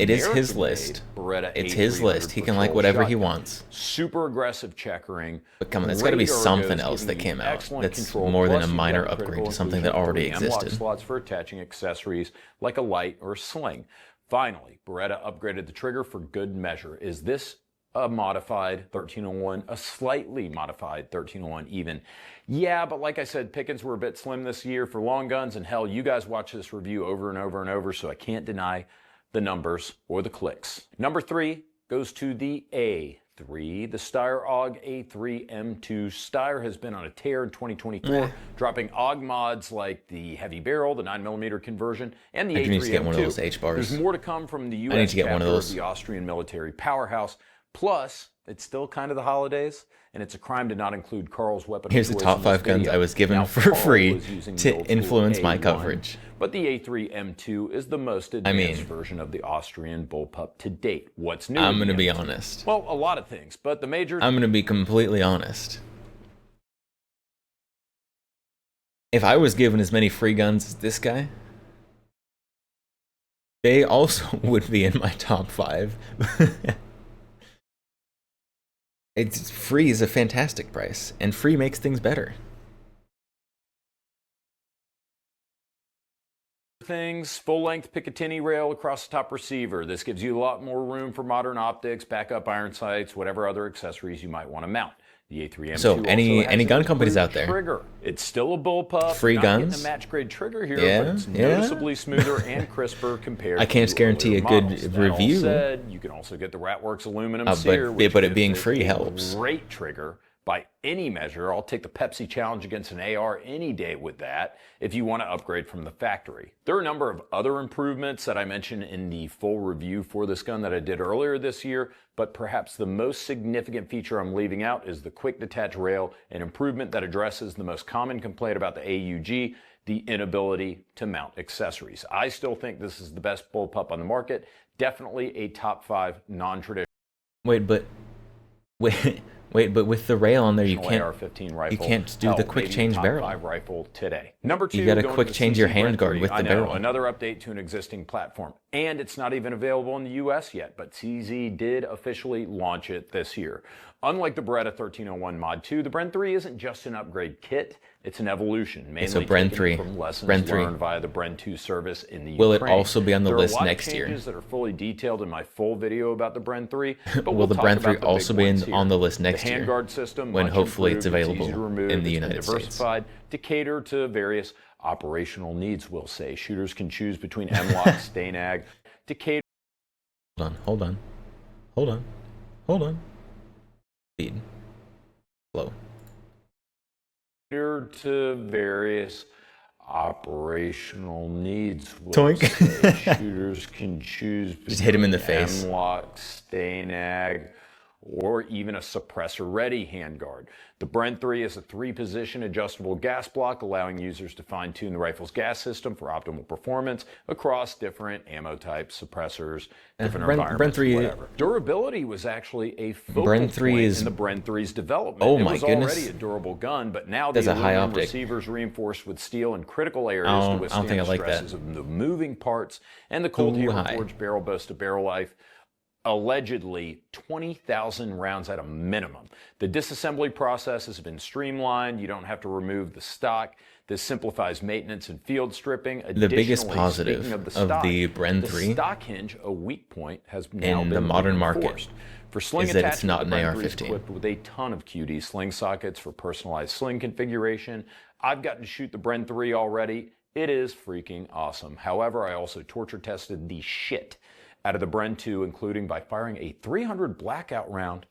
Speaker 4: American-made
Speaker 1: list.
Speaker 4: Beretta
Speaker 1: It's his
Speaker 4: A300
Speaker 1: list. He can
Speaker 4: patrol
Speaker 1: like whatever he
Speaker 4: shotgun.
Speaker 1: wants.
Speaker 4: Super aggressive checkering.
Speaker 1: But come on, there's got to be
Speaker 4: great
Speaker 1: something
Speaker 4: ergos,
Speaker 1: else
Speaker 4: giving
Speaker 1: that
Speaker 4: you
Speaker 1: came out
Speaker 4: excellent
Speaker 1: that's
Speaker 4: control,
Speaker 1: more than
Speaker 4: plus
Speaker 1: a
Speaker 4: you've
Speaker 1: minor
Speaker 4: got
Speaker 1: upgrade
Speaker 4: critical
Speaker 1: to something that
Speaker 4: inclusion
Speaker 1: already
Speaker 4: for the M-LOK
Speaker 1: existed.
Speaker 4: slots for attaching accessories like a light or a sling. Finally, Beretta upgraded the trigger for good measure. Is this a modified 1301, a slightly modified 1301 even? Yeah, but like I said, pickings were a bit slim this year for long guns, and hell, you guys watch this review over and over and over, so I can't deny the numbers or the clicks. Number 3 goes to the A3, the Steyr AUG A3 M2. Steyr has been on a tear in 2024, dropping AUG mods like the heavy barrel, the 9mm conversion, and the
Speaker 1: I
Speaker 4: A3
Speaker 1: need to get
Speaker 4: M2.
Speaker 1: one of those H bars.
Speaker 4: There's more to come from the U.S.
Speaker 1: I need to get one of
Speaker 4: chapter
Speaker 1: those.
Speaker 4: the Austrian military powerhouse. Plus, it's still kind of the holidays, and it's a crime to not include Carl's weapon.
Speaker 1: Here's the top 5 guns I was given for
Speaker 4: Carl
Speaker 1: free
Speaker 4: was using the
Speaker 1: to
Speaker 4: old school
Speaker 1: influence my
Speaker 4: A1,
Speaker 1: coverage.
Speaker 4: But the A3 M2 is the most advanced version of the Austrian bullpup to date. What's new?
Speaker 1: I'm
Speaker 4: with
Speaker 1: going to
Speaker 4: the
Speaker 1: be
Speaker 4: M2?
Speaker 1: honest.
Speaker 4: Well, a lot of things, but the major
Speaker 1: I'm going to be completely honest. if I was given as many free guns as this guy, they also would be in my top 5. It's free is a fantastic price, and free makes things better.
Speaker 4: Things, full-length Picatinny rail across the top receiver. This gives you a lot more room for modern optics, backup iron sights, whatever other accessories you might want to mount. The A3M2
Speaker 1: So any
Speaker 4: also has
Speaker 1: gun
Speaker 4: an
Speaker 1: companies out
Speaker 4: improved
Speaker 1: there,
Speaker 4: trigger. It's still a bullpup.
Speaker 1: free
Speaker 4: Not
Speaker 1: guns,
Speaker 4: getting a match grade trigger here,
Speaker 1: yeah,
Speaker 4: but it's
Speaker 1: yeah.
Speaker 4: noticeably smoother and crisper compared.
Speaker 1: I can't
Speaker 4: to
Speaker 1: guarantee
Speaker 4: earlier
Speaker 1: a good
Speaker 4: models. That
Speaker 1: review.
Speaker 4: all said, you can also get the Ratworks aluminum
Speaker 1: But
Speaker 4: sear,
Speaker 1: it
Speaker 4: which
Speaker 1: being
Speaker 4: gives
Speaker 1: free
Speaker 4: it a
Speaker 1: helps.
Speaker 4: Great trigger. By any measure, I'll take the Pepsi Challenge against an AR any day with that if you want to upgrade from the factory. There are a number of other improvements that I mentioned in the full review for this gun that I did earlier this year, but perhaps the most significant feature I'm leaving out is the quick detach rail, an improvement that addresses the most common complaint about the AUG, the inability to mount accessories. I still think this is the best bullpup on the market, definitely a top 5 non-traditional.
Speaker 1: Wait, but with the rail on there, you can't.
Speaker 4: AR-15 rifle.
Speaker 1: You can't do the quick
Speaker 4: maybe
Speaker 1: change
Speaker 4: top
Speaker 1: barrel.
Speaker 4: 5 rifle today. Number 2,
Speaker 1: You gotta
Speaker 4: going
Speaker 1: quick
Speaker 4: to the
Speaker 1: change your
Speaker 4: CC Brent
Speaker 1: handguard
Speaker 4: 3.
Speaker 1: with the
Speaker 4: I know,
Speaker 1: barrel.
Speaker 4: another update to an existing platform, and it's not even available in the U.S. yet. But CZ did officially launch it this year. Unlike the Beretta 1301 Mod 2, the Bren 3 isn't just an upgrade kit; it's an evolution, mainly
Speaker 1: so Bren
Speaker 4: taken
Speaker 1: 3,
Speaker 4: from lessons
Speaker 1: Bren 3.
Speaker 4: learned via the Bren 2 service in the
Speaker 1: Will it
Speaker 4: Ukraine.
Speaker 1: also be on the
Speaker 4: There are
Speaker 1: list
Speaker 4: a lot
Speaker 1: next
Speaker 4: of
Speaker 1: year?
Speaker 4: changes that are fully detailed in my full video about the Bren 3. But
Speaker 1: Will
Speaker 4: we'll
Speaker 1: the
Speaker 4: talk
Speaker 1: Bren
Speaker 4: about
Speaker 1: 3
Speaker 4: the big
Speaker 1: also be
Speaker 4: ones here.
Speaker 1: on the list next
Speaker 4: the
Speaker 1: year?
Speaker 4: handguard system,
Speaker 1: When
Speaker 4: much
Speaker 1: hopefully it's
Speaker 4: improved,
Speaker 1: available
Speaker 4: easy to remove,
Speaker 1: in the
Speaker 4: it's been
Speaker 1: United States.
Speaker 4: diversified to cater to various operational needs, we'll say. Shooters can choose between M-LOK, STANAG, to cater
Speaker 1: Hold on. Speed. Slow.
Speaker 4: to various operational needs. We'll
Speaker 1: Toink.
Speaker 4: say. Shooters can choose
Speaker 1: Just hit him in the
Speaker 4: between
Speaker 1: face.
Speaker 4: M-LOK, STANAG, or even a suppressor-ready handguard. The Bren 3 is a 3-position adjustable gas block, allowing users to fine-tune the rifle's gas system for optimal performance across different ammo types, suppressors, different
Speaker 1: Bren
Speaker 4: environments,
Speaker 1: 3
Speaker 4: whatever. Durability was actually a focal
Speaker 1: Bren 3
Speaker 4: point
Speaker 1: is-
Speaker 4: in the Bren 3's development.
Speaker 1: Oh
Speaker 4: it
Speaker 1: my
Speaker 4: was
Speaker 1: goodness.
Speaker 4: already a durable gun, but now
Speaker 1: That's
Speaker 4: the
Speaker 1: a high
Speaker 4: aluminum
Speaker 1: optic.
Speaker 4: receivers reinforced with steel in critical areas
Speaker 1: I
Speaker 4: to
Speaker 1: don't
Speaker 4: withstand
Speaker 1: think I
Speaker 4: the
Speaker 1: like that.
Speaker 4: stresses of the moving parts, and the Colt
Speaker 1: Too
Speaker 4: Hero
Speaker 1: high.
Speaker 4: Forged barrel boasts a barrel life allegedly 20,000 rounds at a minimum. The disassembly process has been streamlined. You don't have to remove the stock. This simplifies maintenance and field stripping.
Speaker 1: The biggest
Speaker 4: Additionally,
Speaker 1: positive
Speaker 4: speaking of
Speaker 1: the Bren
Speaker 4: the
Speaker 1: 3
Speaker 4: stock hinge, a weak point, has now
Speaker 1: in
Speaker 4: been
Speaker 1: the modern market
Speaker 4: reinforced. For sling
Speaker 1: is that it's
Speaker 4: attachment,
Speaker 1: not
Speaker 4: the
Speaker 1: an
Speaker 4: Bren 3 is
Speaker 1: AR-15.
Speaker 4: equipped with a ton of QD sling sockets for personalized sling configuration. I've gotten to shoot the Bren 3 already. It is freaking awesome. However, I also torture tested the shit out of the Bren 2, including by firing a 300 blackout round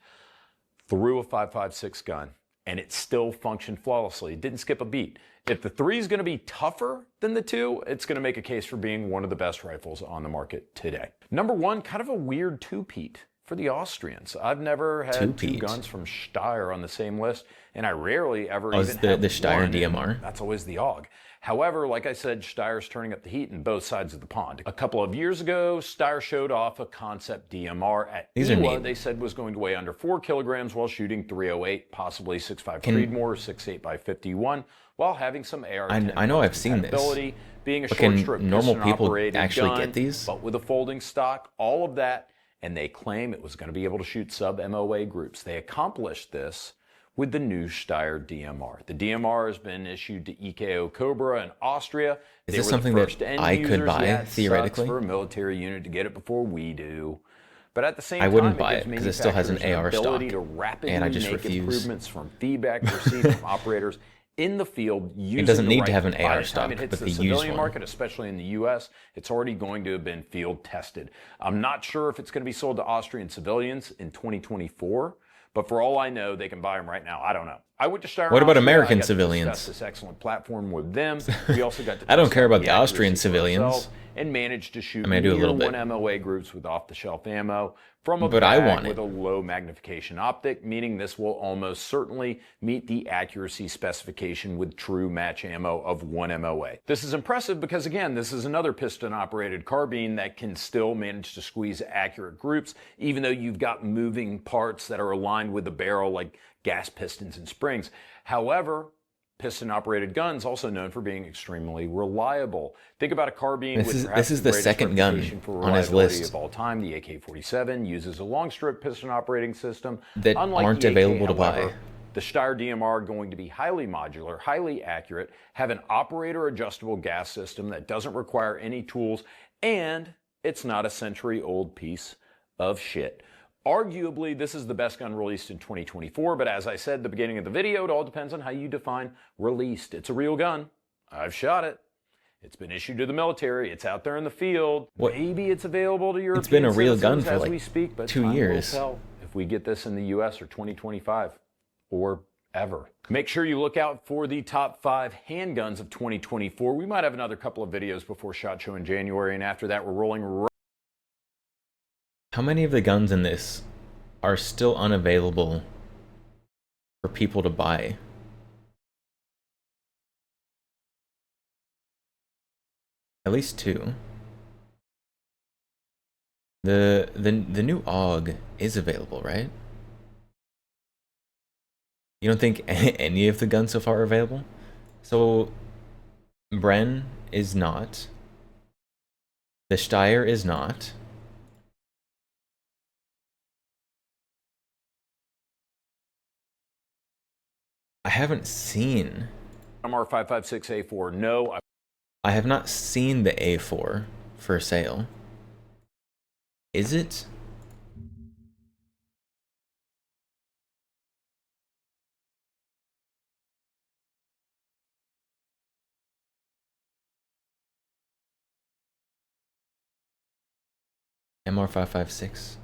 Speaker 4: through a 5.56 gun, and it still functioned flawlessly. It didn't skip a beat. If the 3 is going to be tougher than the 2, it's going to make a case for being one of the best rifles on the market today. Number 1, kind of a weird two-peat for the Austrians. I've never had
Speaker 1: Two-peat.
Speaker 4: 2 guns from Steyr on the same list, and I rarely ever
Speaker 1: it's
Speaker 4: even have
Speaker 1: the Steyr
Speaker 4: one, and
Speaker 1: DMR?
Speaker 4: That's always the AUG. However, like I said, Steyr's turning up the heat in both sides of the pond. A couple of years ago, Steyr showed off a concept DMR at
Speaker 1: These are
Speaker 4: EWA.
Speaker 1: neat.
Speaker 4: They said was going to weigh under 4 kilograms while shooting 308, possibly 6.5 Creedmoor, 6.8 by 51, while having some AR-10
Speaker 1: I know I've seen this.
Speaker 4: compatibility, being a
Speaker 1: But can
Speaker 4: short-stroke
Speaker 1: normal people
Speaker 4: piston-operated
Speaker 1: actually
Speaker 4: gun,
Speaker 1: get these?
Speaker 4: but with a folding stock, all of that, and they claim it was going to be able to shoot sub-MOA groups. They accomplished this with the new Steyr DMR. The DMR has been issued to EKO Cobra in Austria.
Speaker 1: Is
Speaker 4: They
Speaker 1: this
Speaker 4: were the
Speaker 1: something that
Speaker 4: first end
Speaker 1: I could
Speaker 4: users.
Speaker 1: buy,
Speaker 4: Yeah, it
Speaker 1: theoretically?
Speaker 4: sucks for a military unit to get it before we do. But at the same
Speaker 1: I
Speaker 4: time,
Speaker 1: wouldn't buy
Speaker 4: gives
Speaker 1: it, 'cause it still has an
Speaker 4: manufacturers
Speaker 1: AR
Speaker 4: ability
Speaker 1: stock,
Speaker 4: to rapidly
Speaker 1: and I just
Speaker 4: make
Speaker 1: refuse.
Speaker 4: improvements from feedback received from operators in the field using
Speaker 1: doesn't
Speaker 4: the
Speaker 1: need to have
Speaker 4: rifle.
Speaker 1: an
Speaker 4: By
Speaker 1: AR
Speaker 4: the time it
Speaker 1: stock,
Speaker 4: hits
Speaker 1: but
Speaker 4: the
Speaker 1: the used
Speaker 4: civilian
Speaker 1: one.
Speaker 4: market, especially in the U.S., it's already going to have been field tested. I'm not sure if it's going to be sold to Austrian civilians in 2024, but for all I know, they can buy them right now. I don't know. I went to Steyr
Speaker 1: What about
Speaker 4: Austria.
Speaker 1: American
Speaker 4: I got to
Speaker 1: civilians?
Speaker 4: discuss this excellent platform with them. We also got to
Speaker 1: I don't
Speaker 4: test
Speaker 1: care
Speaker 4: out
Speaker 1: about the
Speaker 4: accuracy
Speaker 1: Austrian
Speaker 4: for
Speaker 1: civilians.
Speaker 4: ourselves and managed to shoot
Speaker 1: I mean, I do a little
Speaker 4: near
Speaker 1: bit.
Speaker 4: 1 MOA groups with off-the-shelf ammo from a
Speaker 1: But I
Speaker 4: bag
Speaker 1: want it.
Speaker 4: with a low magnification optic, meaning this will almost certainly meet the accuracy specification with true match ammo of 1 MOA. This is impressive because, again, this is another piston-operated carbine that can still manage to squeeze accurate groups, even though you've got moving parts that are aligned with the barrel, like gas pistons and springs. However, piston-operated guns, also known for being extremely reliable. Think about a carbine with perhaps
Speaker 1: this is the second gun on his list
Speaker 4: of all time. The AK-47 uses a long-strip piston operating system
Speaker 1: that aren't available to buy.
Speaker 4: The Steyr DMR are going to be highly modular, highly accurate, have an operator-adjustable gas system that doesn't require any tools, and it's not a century-old piece of shit. Arguably, this is the best gun released in 2024, but as I said at the beginning of the video, it all depends on how you define released. It's a real gun. I've shot it. It's been issued to the military. It's out there in the field. Maybe it's available to European
Speaker 1: It's been a real gun for
Speaker 4: as
Speaker 1: like
Speaker 4: we speak, but
Speaker 1: 2 years.
Speaker 4: Time will tell if we get this in the US or 2025 or ever. Make sure you look out for the top 5 handguns of 2024. We might have another couple of videos before SHOT Show in January, and after that, we're rolling right.
Speaker 1: How many of the guns in this are still unavailable for people to buy? At least 2. The new AUG is available, right? You don't think any of the guns so far are available? So Bren is not. The Steyr is not. I haven't seen
Speaker 4: MR556A4. No.
Speaker 1: I have not seen the A4 for sale. Is it? MR556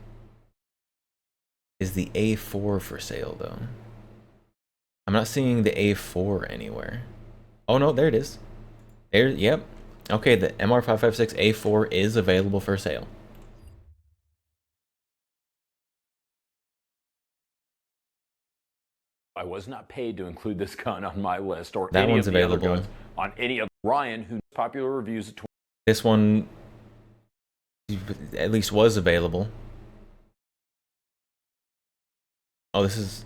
Speaker 1: is the A4 for sale though. I'm not seeing the A4 anywhere. Oh no, there it is. There, yep. Okay, the MR556 A4 is available for sale.
Speaker 4: I was not paid to include this gun on my list or
Speaker 1: that
Speaker 4: any
Speaker 1: one's
Speaker 4: of the
Speaker 1: available
Speaker 4: other guns on any of Ryan, whose popular reviews at
Speaker 1: this one at least was available. Oh, this is,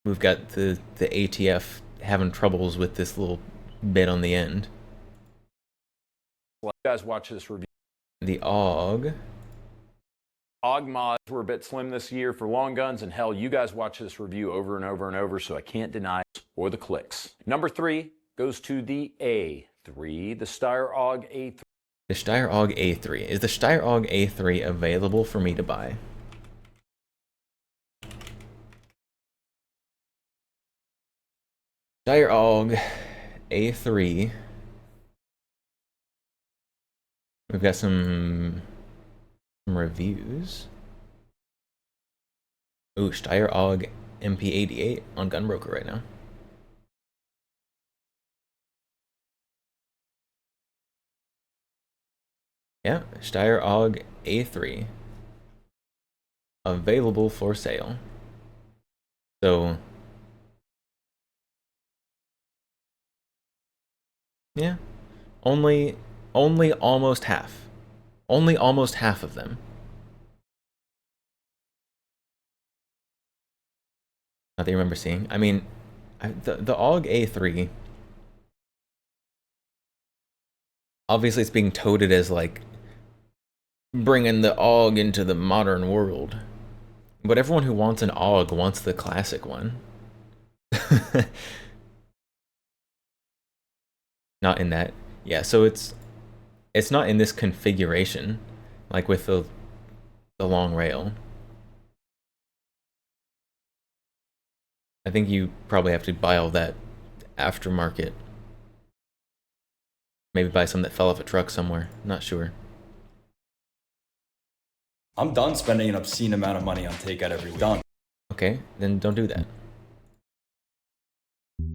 Speaker 1: we've got the ATF having troubles with this little bit on the end.
Speaker 4: Well, you guys watch this review.
Speaker 1: The AUG.
Speaker 4: AUG mods were a bit slim this year for long guns, and hell, you guys watch this review over and over and over, so I can't deny it or the clicks. Number 3 goes to the A3, the Steyr AUG A3.
Speaker 1: The Steyr AUG A3. Is the Steyr AUG A3 available for me to buy? Steyr AUG A3. We've got some reviews. Ooh, Steyr AUG MP88 on Gunbroker right now. Yeah, Steyr AUG A3 available for sale. So yeah, only almost half. Only almost half of them. Not that you remember seeing. I mean, the AUG A3, obviously it's being touted as like bringing the AUG into the modern world. But everyone who wants an AUG wants the classic one. Not in that. Yeah, so it's not in this configuration, like with the long rail. I think you probably have to buy all that aftermarket. Maybe buy some that fell off a truck somewhere. Not sure.
Speaker 5: I'm done spending an obscene amount of money on takeout every week. Done.
Speaker 1: Okay, then don't do that.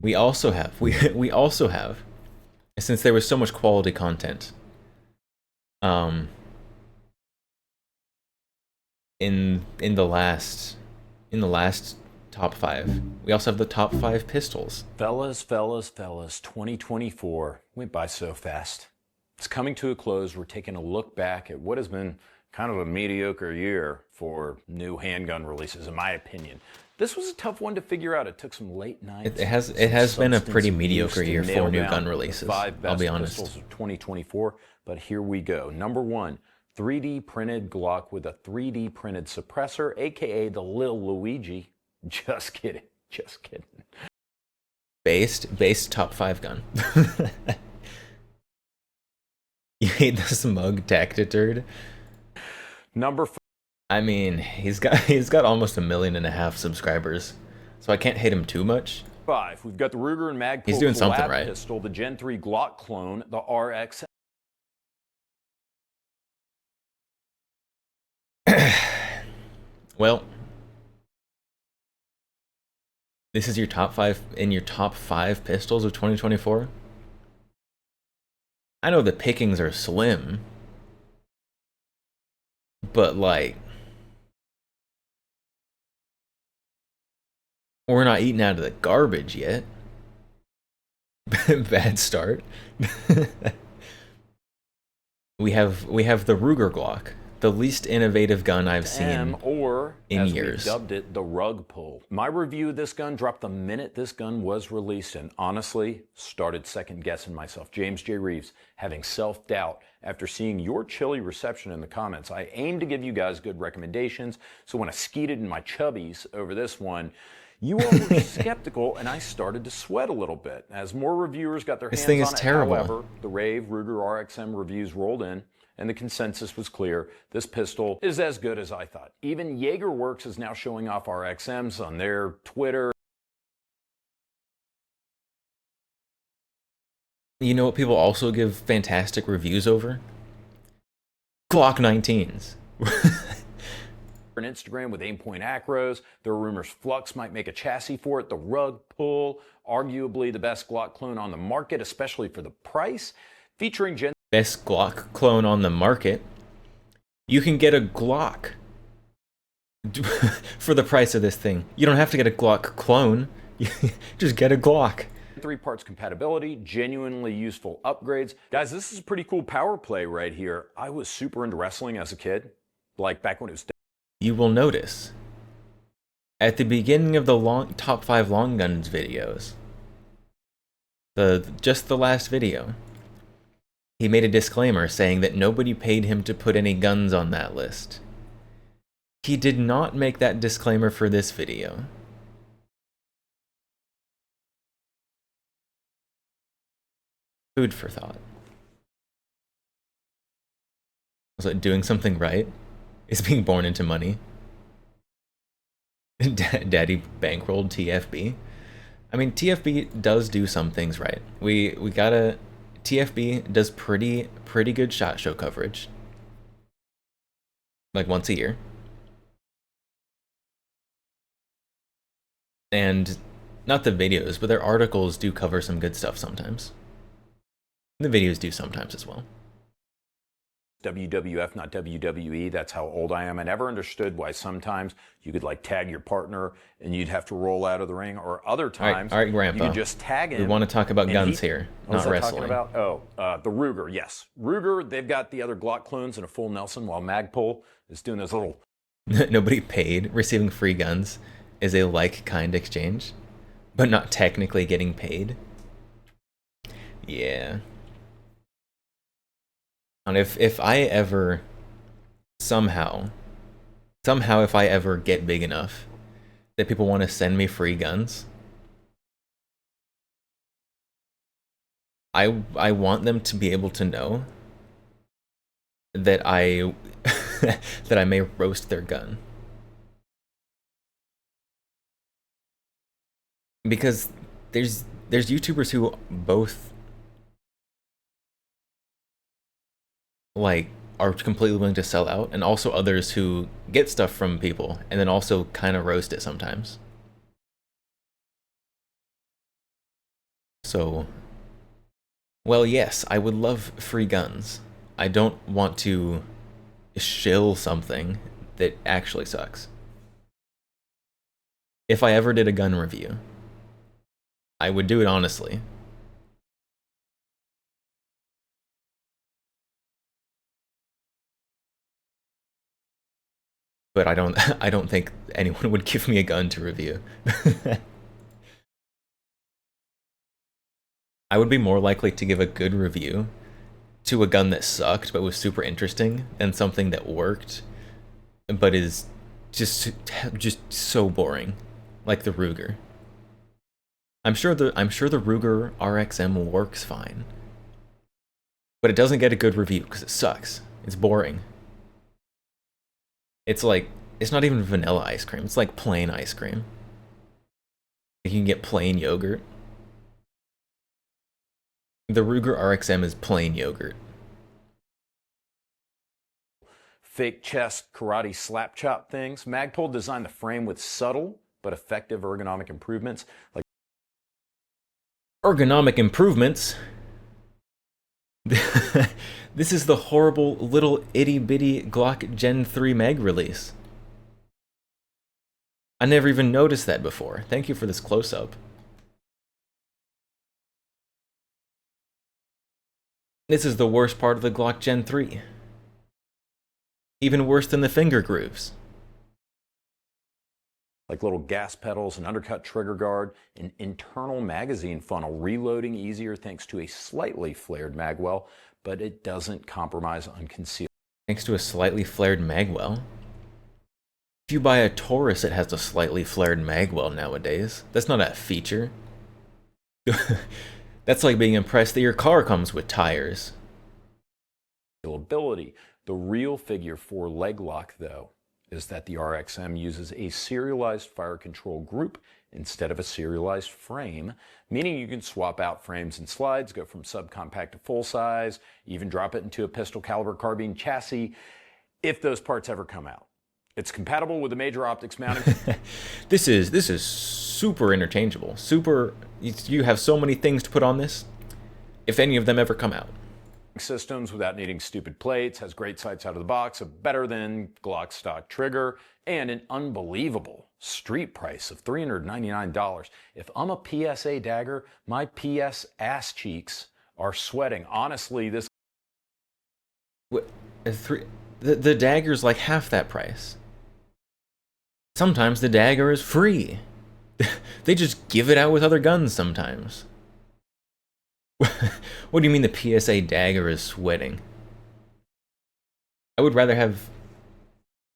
Speaker 1: We also have, since there was so much quality content, in the last top 5, we also have the top 5 pistols.
Speaker 4: Fellas, 2024 went by so fast. It's coming to a close. We're taking a look back at what has been kind of a mediocre year for new handgun releases, in my opinion. This was a tough one to figure out. It took some late nights.
Speaker 1: It has
Speaker 4: some
Speaker 1: been a
Speaker 4: substance
Speaker 1: pretty
Speaker 4: abuse
Speaker 1: mediocre
Speaker 4: to
Speaker 1: year
Speaker 4: nail
Speaker 1: for new
Speaker 4: down
Speaker 1: gun
Speaker 4: the
Speaker 1: releases.
Speaker 4: 5
Speaker 1: I'll be
Speaker 4: best
Speaker 1: honest.
Speaker 4: pistols of 2024, but here we go. Number 1, 3D printed Glock with a 3D printed suppressor, aka the Lil Luigi. Just kidding. Just kidding.
Speaker 1: Based top 5 gun. You hate the smug tactiturd?
Speaker 4: Number 4.
Speaker 1: I mean, he's got almost 1.5 million subscribers, so I can't hate him too much.
Speaker 4: 5. We've got the Ruger and Magpul
Speaker 1: He's doing something
Speaker 4: collab
Speaker 1: right.
Speaker 4: pistol, the Gen 3 Glock clone, the RX.
Speaker 1: Well, this is your top 5 in your top 5 pistols of 2024. I know the pickings are slim, but like, we're not eating out of the garbage yet. Bad start. we have the Ruger Glock, the least innovative gun I've seen
Speaker 4: or
Speaker 1: in
Speaker 4: as
Speaker 1: years.
Speaker 4: We dubbed it, the rug pull. My review of this gun dropped the minute this gun was released, and honestly started second guessing myself. James J. Reeves, having self-doubt after seeing your chilly reception in the comments. I aim to give you guys good recommendations, so when I skeeted in my chubbies over this one, you all were skeptical, and I started to sweat a little bit. As more reviewers got their hands
Speaker 1: thing
Speaker 4: on
Speaker 1: is
Speaker 4: it,
Speaker 1: terrible.
Speaker 4: however, the rave Ruger RXM reviews rolled in, and the consensus was clear. This pistol is as good as I thought. Even JagerWorks is now showing off RXMs on their Twitter.
Speaker 1: You know what people also give fantastic reviews over? Glock 19s.
Speaker 4: On Instagram with aim-point acros. There are rumors Flux might make a chassis for it. The rug pull, arguably the best Glock clone on the market, especially for the price. Featuring Gen
Speaker 1: Best Glock clone on the market. You can get a Glock for the price of this thing. You don't have to get a Glock clone. You just get a Glock.
Speaker 4: 3 parts compatibility, genuinely useful upgrades. Guys, this is a pretty cool power play right here. I was super into wrestling as a kid, like back when it was.
Speaker 1: You will notice at the beginning of the top 5 long guns videos, just the last video, he made a disclaimer saying that nobody paid him to put any guns on that list. He did not make that disclaimer for this video. Food for thought. Was it doing something right? Is being born into money? Daddy bankrolled TFB. I mean, TFB does do some things right. We gotta. TFB does pretty good SHOT Show coverage, like once a year, and not the videos, but their articles do cover some good stuff sometimes. The videos do sometimes as well.
Speaker 4: WWF, not WWE. That's how old I am. I never understood why sometimes you could like tag your partner and you'd have to roll out of the ring, or other times
Speaker 1: all right, Grandpa.
Speaker 4: you could just tag him.
Speaker 1: We want to talk about guns here, not wrestling.
Speaker 4: Talking about? The Ruger, yes. Ruger, they've got the other Glock clones in a full Nelson, while Magpul is doing those little...
Speaker 1: Nobody paid. Receiving free guns is a like-kind exchange, but not technically getting paid. Yeah. And if I ever somehow if I ever get big enough that people want to send me free guns, I want them to be able to know that I that I may roast their gun. Because there's YouTubers who both like are completely willing to sell out, and also others who get stuff from people and then also kind of roast it sometimes. So, well, yes, I would love free guns. I don't want to shill something that actually sucks. If I ever did a gun review, I would do it honestly. but I don't I don't think anyone would give me a gun to review. I would be more likely to give a good review to a gun that sucked but was super interesting than something that worked but is just so boring, like the Ruger. I'm sure the Ruger RXM works fine, but it doesn't get a good review because it sucks. It's boring. It's like, it's not even vanilla ice cream. It's like plain ice cream. You can get plain yogurt. The Ruger RXM is plain yogurt.
Speaker 4: Fake chest karate slap chop things. Magpul designed the frame with subtle but effective ergonomic improvements. Like
Speaker 1: ergonomic improvements? This is the horrible little itty bitty Glock Gen 3 mag release. I never even noticed that before. Thank you for this close-up. This is the worst part of the Glock Gen 3. Even worse than the finger grooves.
Speaker 4: like little gas pedals, an undercut trigger guard, an internal magazine funnel, reloading easier thanks to a slightly flared magwell, but it doesn't compromise on concealment.
Speaker 1: Thanks to a slightly flared magwell? If you buy a Taurus, it has a slightly flared magwell nowadays. That's not a feature. That's like being impressed that your car comes with tires.
Speaker 4: Ability. The real figure for leg lock, though, is that the RXM uses a serialized fire control group instead of a serialized frame, meaning you can swap out frames and slides, go from subcompact to full size, even drop it into a pistol caliber carbine chassis, if those parts ever come out. It's compatible with the major optics mounting.
Speaker 1: This is super interchangeable. You have so many things to put on this, if any of them ever come out.
Speaker 4: Systems without needing stupid plates, has great sights out of the box, a better than Glock stock trigger, and an unbelievable street price of $399. If I'm a PSA dagger, my PS ass cheeks are sweating. Honestly, this...
Speaker 1: The dagger's like half that price. Sometimes the dagger is free. They just give it out with other guns sometimes. What do you mean the PSA dagger is sweating? I would rather have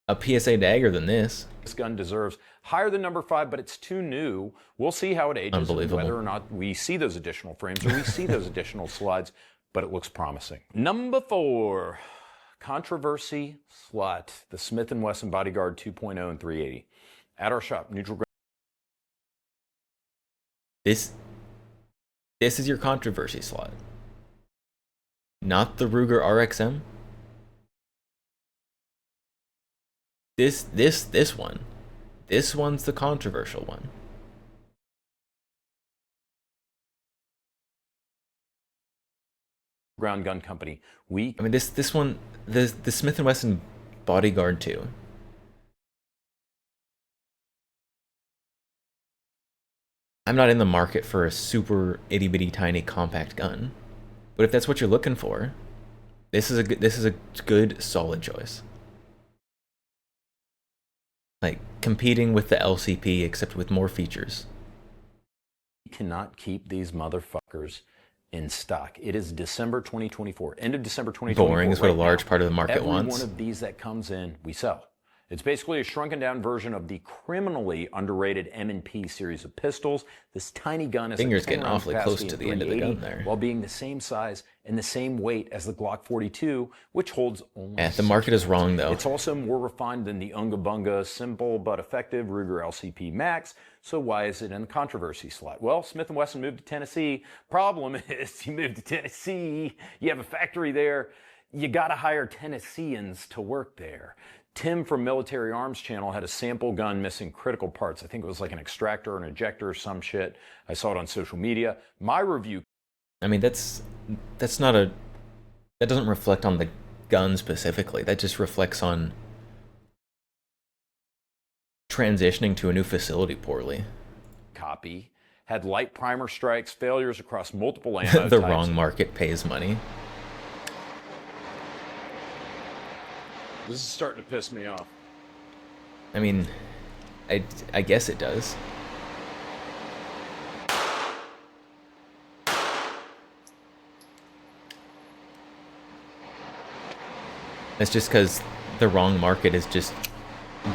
Speaker 1: a PSA dagger than this.
Speaker 4: This gun deserves higher than number 5, but it's too new. We'll see how it ages,
Speaker 1: Unbelievable.
Speaker 4: whether or not we see those additional frames or we see those additional slides, but it looks promising. Number 4, controversy slot, the Smith & Wesson Bodyguard 2.0 and 380. At our shop, neutral ground.
Speaker 1: This is your controversy slot. Not the Ruger RXM. This one. This one's the controversial one.
Speaker 4: Ground Gun Company.
Speaker 1: I mean this one, the Smith & Wesson Bodyguard 2. I'm not in the market for a super itty bitty tiny compact gun, but if that's what you're looking for, this is a good solid choice. Like competing with the LCP except with more features.
Speaker 4: We cannot keep these motherfuckers in stock. It is December 2024, end of December 2024.
Speaker 1: Boring is what
Speaker 4: right
Speaker 1: a large
Speaker 4: now.
Speaker 1: part of the market
Speaker 4: Every
Speaker 1: wants.
Speaker 4: one of these that comes in, we sell. It's basically a shrunken down version of the criminally underrated M&P series of pistols. This tiny gun is
Speaker 1: Finger's getting awfully close to the end of the gun there.
Speaker 4: while being the same size and the same weight as the Glock 42, which holds almost...
Speaker 1: Yeah, the market is wrong though.
Speaker 4: It's also more refined than the Unga Bunga simple but effective Ruger LCP Max. So why is it in the controversy slot? Well, Smith & Wesson moved to Tennessee. Problem is, you moved to Tennessee, you have a factory there, you gotta hire Tennesseans to work there. Tim from Military Arms Channel had a sample gun missing critical parts. I think it was like an extractor or an ejector or some shit. I saw it on social media. My review...
Speaker 1: I mean, that doesn't reflect on the gun specifically. That just reflects on transitioning to a new facility poorly.
Speaker 4: Copy had light primer strikes, failures across multiple ammo
Speaker 1: The
Speaker 4: types.
Speaker 1: wrong market pays money.
Speaker 3: This is starting to piss me off.
Speaker 1: I mean, I guess it does. It's just because the wrong market is just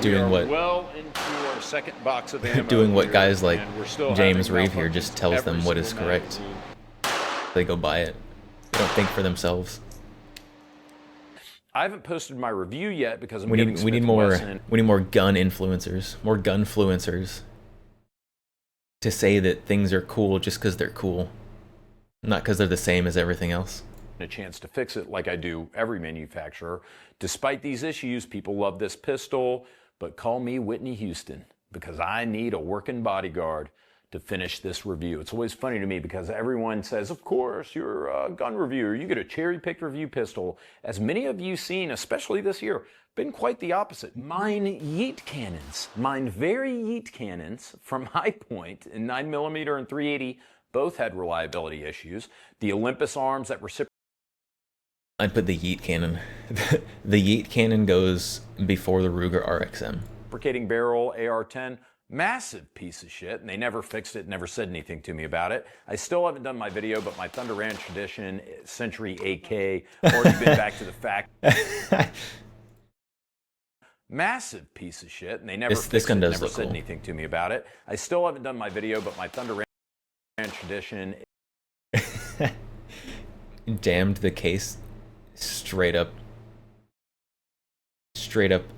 Speaker 1: doing what
Speaker 4: well into our second box of ammo
Speaker 1: doing what
Speaker 4: here,
Speaker 1: guys like
Speaker 4: and we're still
Speaker 1: James
Speaker 4: having
Speaker 1: Reeve here just
Speaker 4: malfunctions
Speaker 1: tells them
Speaker 4: every
Speaker 1: what is
Speaker 4: single
Speaker 1: correct.
Speaker 4: magazine.
Speaker 1: They go buy it. They don't think for themselves.
Speaker 4: I haven't posted my review yet because I'm
Speaker 1: We
Speaker 4: giving
Speaker 1: need we need
Speaker 4: Smith &
Speaker 1: more
Speaker 4: Wesson
Speaker 1: we need more gun influencers, more gunfluencers to say that things are cool just because they're cool, not because they're the same as everything else.
Speaker 4: a chance to fix it like I do every manufacturer. Despite these issues, people love this pistol, but call me Whitney Houston because I need a working bodyguard to finish this review. It's always funny to me because everyone says, of course, you're a gun reviewer. You get a cherry-picked review pistol. As many of you seen, especially this year, been quite the opposite. Mine yeet cannons, mine very yeet cannons from High Point in 9mm and 380 both had reliability issues. The Olympus arms that reciprocate
Speaker 1: I'd put the Yeet cannon. The Yeet cannon goes before the Ruger RXM.
Speaker 4: barrel AR-10, massive piece of shit, and they never fixed it, never said anything to me about it. I still haven't done my video, but my Thunder Ranch Tradition, Century AK, already been back to the fact. Massive piece of shit, and they never
Speaker 1: This gun does
Speaker 4: never
Speaker 1: look
Speaker 4: said
Speaker 1: cool.
Speaker 4: anything to me about it. I still haven't done my video, but my Thunder Ranch Tradition.
Speaker 1: Jammed the case straight up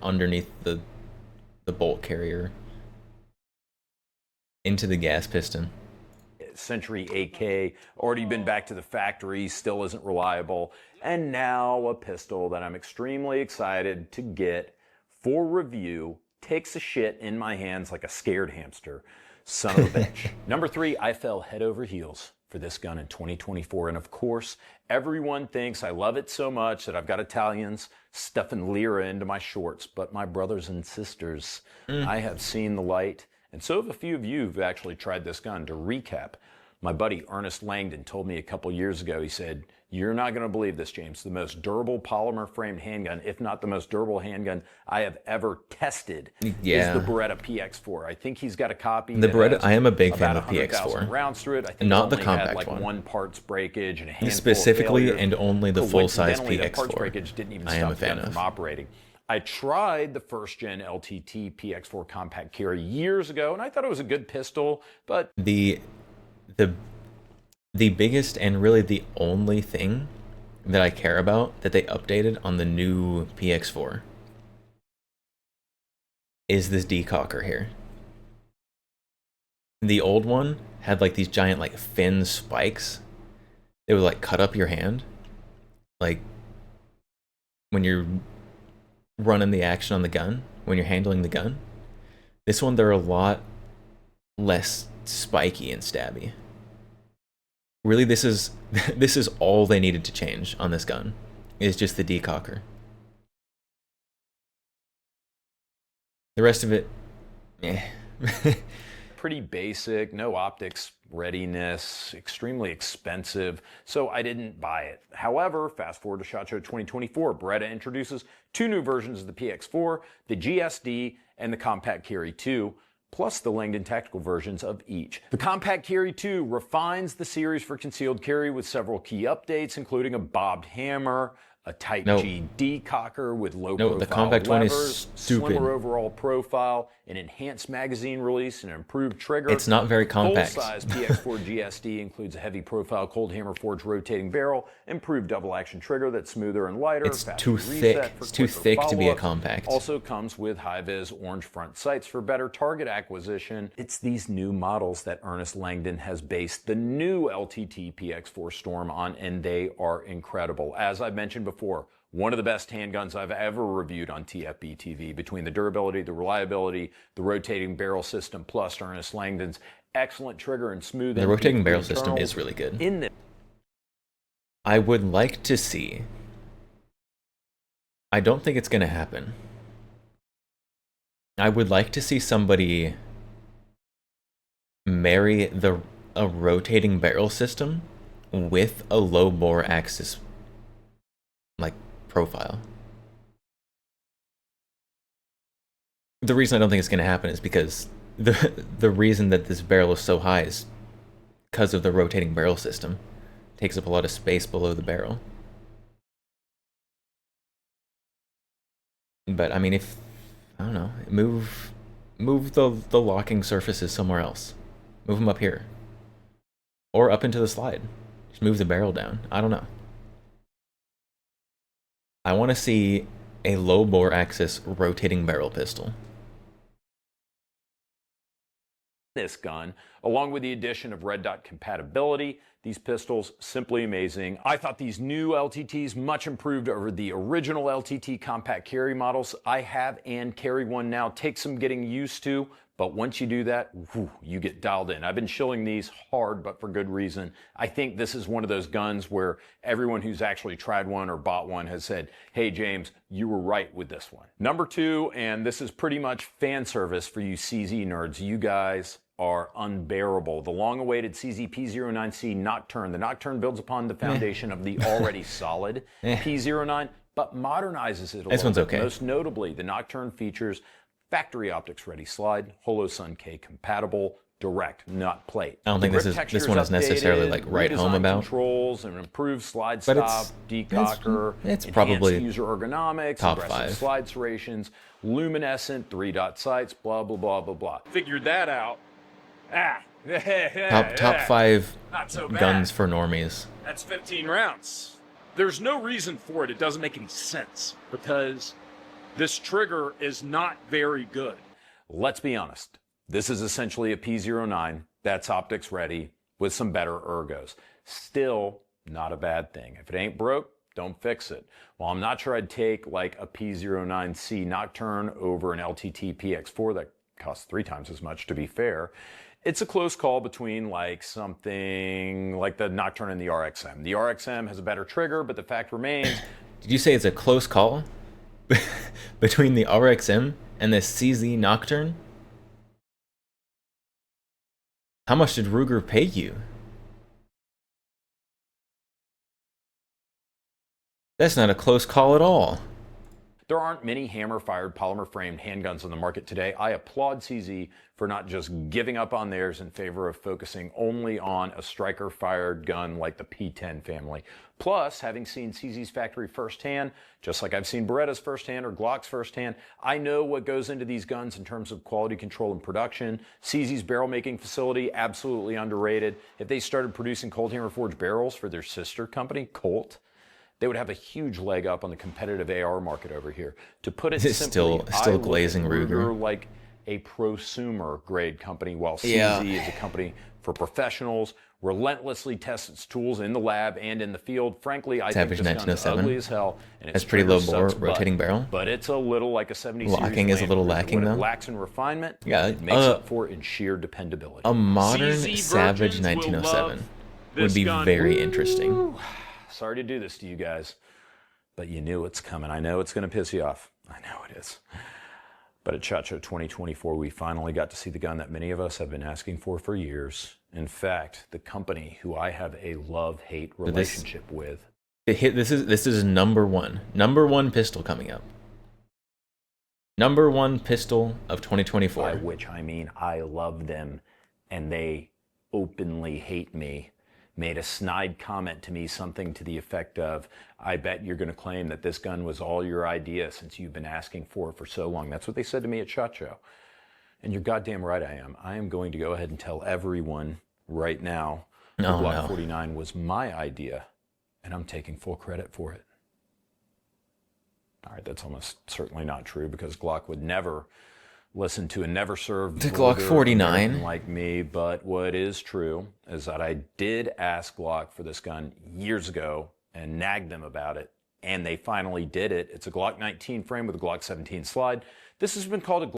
Speaker 1: underneath the bolt carrier into the gas piston.
Speaker 4: Century AK, already been back to the factory, still isn't reliable, and now a pistol that I'm extremely excited to get for review takes a shit in my hands like a scared hamster. Son of a bitch. Number 3, I fell head over heels for this gun in 2024, and of course, everyone thinks I love it so much that I've got Italians stuffing lira into my shorts, but my brothers and sisters, I have seen the light. And so have a few of you who've actually tried this gun. To recap, my buddy Ernest Langdon told me a couple years ago, he said, "You're not going to believe this, James. The most durable polymer framed handgun, if not the most durable handgun I have ever tested, is
Speaker 1: Yeah.
Speaker 4: the Beretta PX4. I think he's got a copy.
Speaker 1: The
Speaker 4: that
Speaker 1: Beretta,
Speaker 4: has
Speaker 1: I am a big fan
Speaker 4: about
Speaker 1: of PX4.
Speaker 4: 100,000 rounds through it. I think
Speaker 1: Not
Speaker 4: it
Speaker 1: the
Speaker 4: only
Speaker 1: compact
Speaker 4: had like
Speaker 1: one.
Speaker 4: parts breakage and a handful
Speaker 1: Specifically
Speaker 4: of failures.
Speaker 1: and only the full-size
Speaker 4: Coincidentally, that parts
Speaker 1: PX4
Speaker 4: breakage didn't even
Speaker 1: I am
Speaker 4: stop
Speaker 1: a
Speaker 4: the
Speaker 1: fan
Speaker 4: gun
Speaker 1: of.
Speaker 4: from operating. I tried the first gen LTT PX4 compact carry years ago, and I thought it was a good pistol, but
Speaker 1: The biggest and really the only thing that I care about that they updated on the new PX4 is this decocker here. The old one had like these giant like fin spikes. They would like cut up your hand. Like when you're running the action on the gun, when you're handling the gun. This one, they're a lot less spiky and stabby. Really, this is all they needed to change on this gun, is just the decocker. The rest of it, eh.
Speaker 4: pretty basic, no optics readiness, extremely expensive, so I didn't buy it. However, fast forward to SHOT Show 2024, Beretta introduces 2 new versions of the PX4, the GSD and the Compact Carry 2, plus the Langdon tactical versions of each. The Compact Carry 2 refines the series for concealed carry with several key updates, including a bobbed hammer, a Type G decocker with low profile
Speaker 1: the Compact one is
Speaker 4: levers,
Speaker 1: stupid.
Speaker 4: slimmer overall profile, an enhanced magazine release, an improved trigger.
Speaker 1: It's not very compact.
Speaker 4: Full-size PX4 GSD includes a heavy profile cold hammer forged rotating barrel, improved double action trigger that's smoother and lighter.
Speaker 1: It's
Speaker 4: faster
Speaker 1: too
Speaker 4: reset
Speaker 1: thick.
Speaker 4: for
Speaker 1: It's too
Speaker 4: quicker
Speaker 1: thick to be a
Speaker 4: follow-ups.
Speaker 1: compact.
Speaker 4: Also comes with high-vis orange front sights for better target acquisition. It's these new models that Ernest Langdon has based the new LTT PX4 Storm on, and they are incredible. As I've mentioned before, one of the best handguns I've ever reviewed on TFB TV. Between the durability, the reliability, the rotating barrel system, plus Ernest Langdon's excellent trigger and smooth.
Speaker 1: The rotating barrel system is really good.
Speaker 4: In the
Speaker 1: I would like to see. I don't think it's going to happen. I would like to see somebody marry a rotating barrel system with a low bore axis like profile. The reason I don't think it's going to happen is because the reason that this barrel is so high is because of the rotating barrel system. It takes up a lot of space below the barrel. But I mean, if I don't know, move the locking surfaces somewhere else. Move them up here, or up into the slide. Just move the barrel down. I don't know. I want to see a low bore axis rotating barrel pistol.
Speaker 4: This gun, along with the addition of red dot compatibility, these pistols simply amazing. I thought these new LTTs much improved over the original LTT compact carry models. I have and carry one now. Takes some getting used to, but once you do that, whew, you get dialed in. I've been shilling these hard, but for good reason. I think this is one of those guns where everyone who's actually tried one or bought one has said, hey James, you were right with this one. Number 2, and this is pretty much fan service for you CZ nerds. You guys are unbearable. The long-awaited CZ P09C Nocturne. The Nocturne builds upon the foundation of the already solid P09, but modernizes it a little bit.
Speaker 1: Okay.
Speaker 4: Most notably, the Nocturne features factory optics-ready slide, Holosun K compatible, direct, not plate.
Speaker 1: I don't think this one is necessarily like right home about.
Speaker 4: Controls and improved slide
Speaker 1: but
Speaker 4: stop, decocker,
Speaker 1: it's probably
Speaker 4: user ergonomics,
Speaker 1: top
Speaker 4: aggressive
Speaker 1: 5
Speaker 4: slide serrations, luminescent 3-dot sights, blah blah blah blah blah. Figured that out.
Speaker 1: Top 5
Speaker 6: Not so bad.
Speaker 1: guns for normies.
Speaker 6: That's 15 rounds. There's no reason for it. It doesn't make any sense because this trigger is not very good.
Speaker 4: Let's be honest. This is essentially a P09 that's optics ready with some better ergos. Still not a bad thing. If it ain't broke, don't fix it. Well, I'm not sure I'd take like a P09C Nocturne over an LTT PX4 that costs 3 times as much, to be fair. It's a close call between like something like the Nocturne and the RXM. The RXM has a better trigger, but the fact remains.
Speaker 1: Did you say it's a close call between the RXM and the CZ Nocturne? How much did Ruger pay you? That's not a close call at all.
Speaker 4: There aren't many hammer-fired, polymer-framed handguns on the market today. I applaud CZ for not just giving up on theirs in favor of focusing only on a striker-fired gun like the P10 family. Plus, having seen CZ's factory firsthand, just like I've seen Beretta's firsthand or Glock's firsthand, I know what goes into these guns in terms of quality control and production. CZ's barrel-making facility, absolutely underrated. If they started producing Colt Hammer Forged barrels for their sister company, Colt, they would have a huge leg up on the competitive AR market over here. To put it simply,
Speaker 1: still glazing Ruger
Speaker 4: like a prosumer grade company, while CZ is a company for professionals, relentlessly tests its tools in the lab and in the field. Frankly, I think this gun is ugly as hell. And it's
Speaker 1: pretty low bore, rotating barrel.
Speaker 4: But it's a little like a 70
Speaker 1: locking
Speaker 4: series
Speaker 1: is a little lacking
Speaker 4: though.
Speaker 1: though.
Speaker 4: It lacks in refinement.
Speaker 1: Yeah,
Speaker 4: it makes up for it in sheer dependability.
Speaker 1: A modern
Speaker 6: CZ
Speaker 1: Savage
Speaker 6: virgins will
Speaker 1: 1907 would
Speaker 6: this
Speaker 1: be
Speaker 6: gun.
Speaker 1: very interesting.
Speaker 4: Sorry to do this to you guys, but you knew it's coming. I know it's going to piss you off. I know it is. But at SHOT Show 2024, we finally got to see the gun that many of us have been asking for years. In fact, the company who I have a love-hate relationship with.
Speaker 1: This is number one pistol coming up. Number 1 pistol of 2024.
Speaker 4: By which I mean I love them, and they openly hate me. Made a snide comment to me, something to the effect of, I bet you're going to claim that this gun was all your idea since you've been asking for it for so long. That's what they said to me at SHOT Show. And you're goddamn right I am. I am going to go ahead and tell everyone right now the Glock 49 was my idea, and I'm taking full credit for it. All right, that's almost certainly not true, because Glock would never listen to and never serve
Speaker 1: the Glock 49
Speaker 4: like me. But what is true is that I did ask Glock for this gun years ago and nagged them about it, and they finally did it. It's a Glock 19 frame with a Glock 17 slide. This has been called a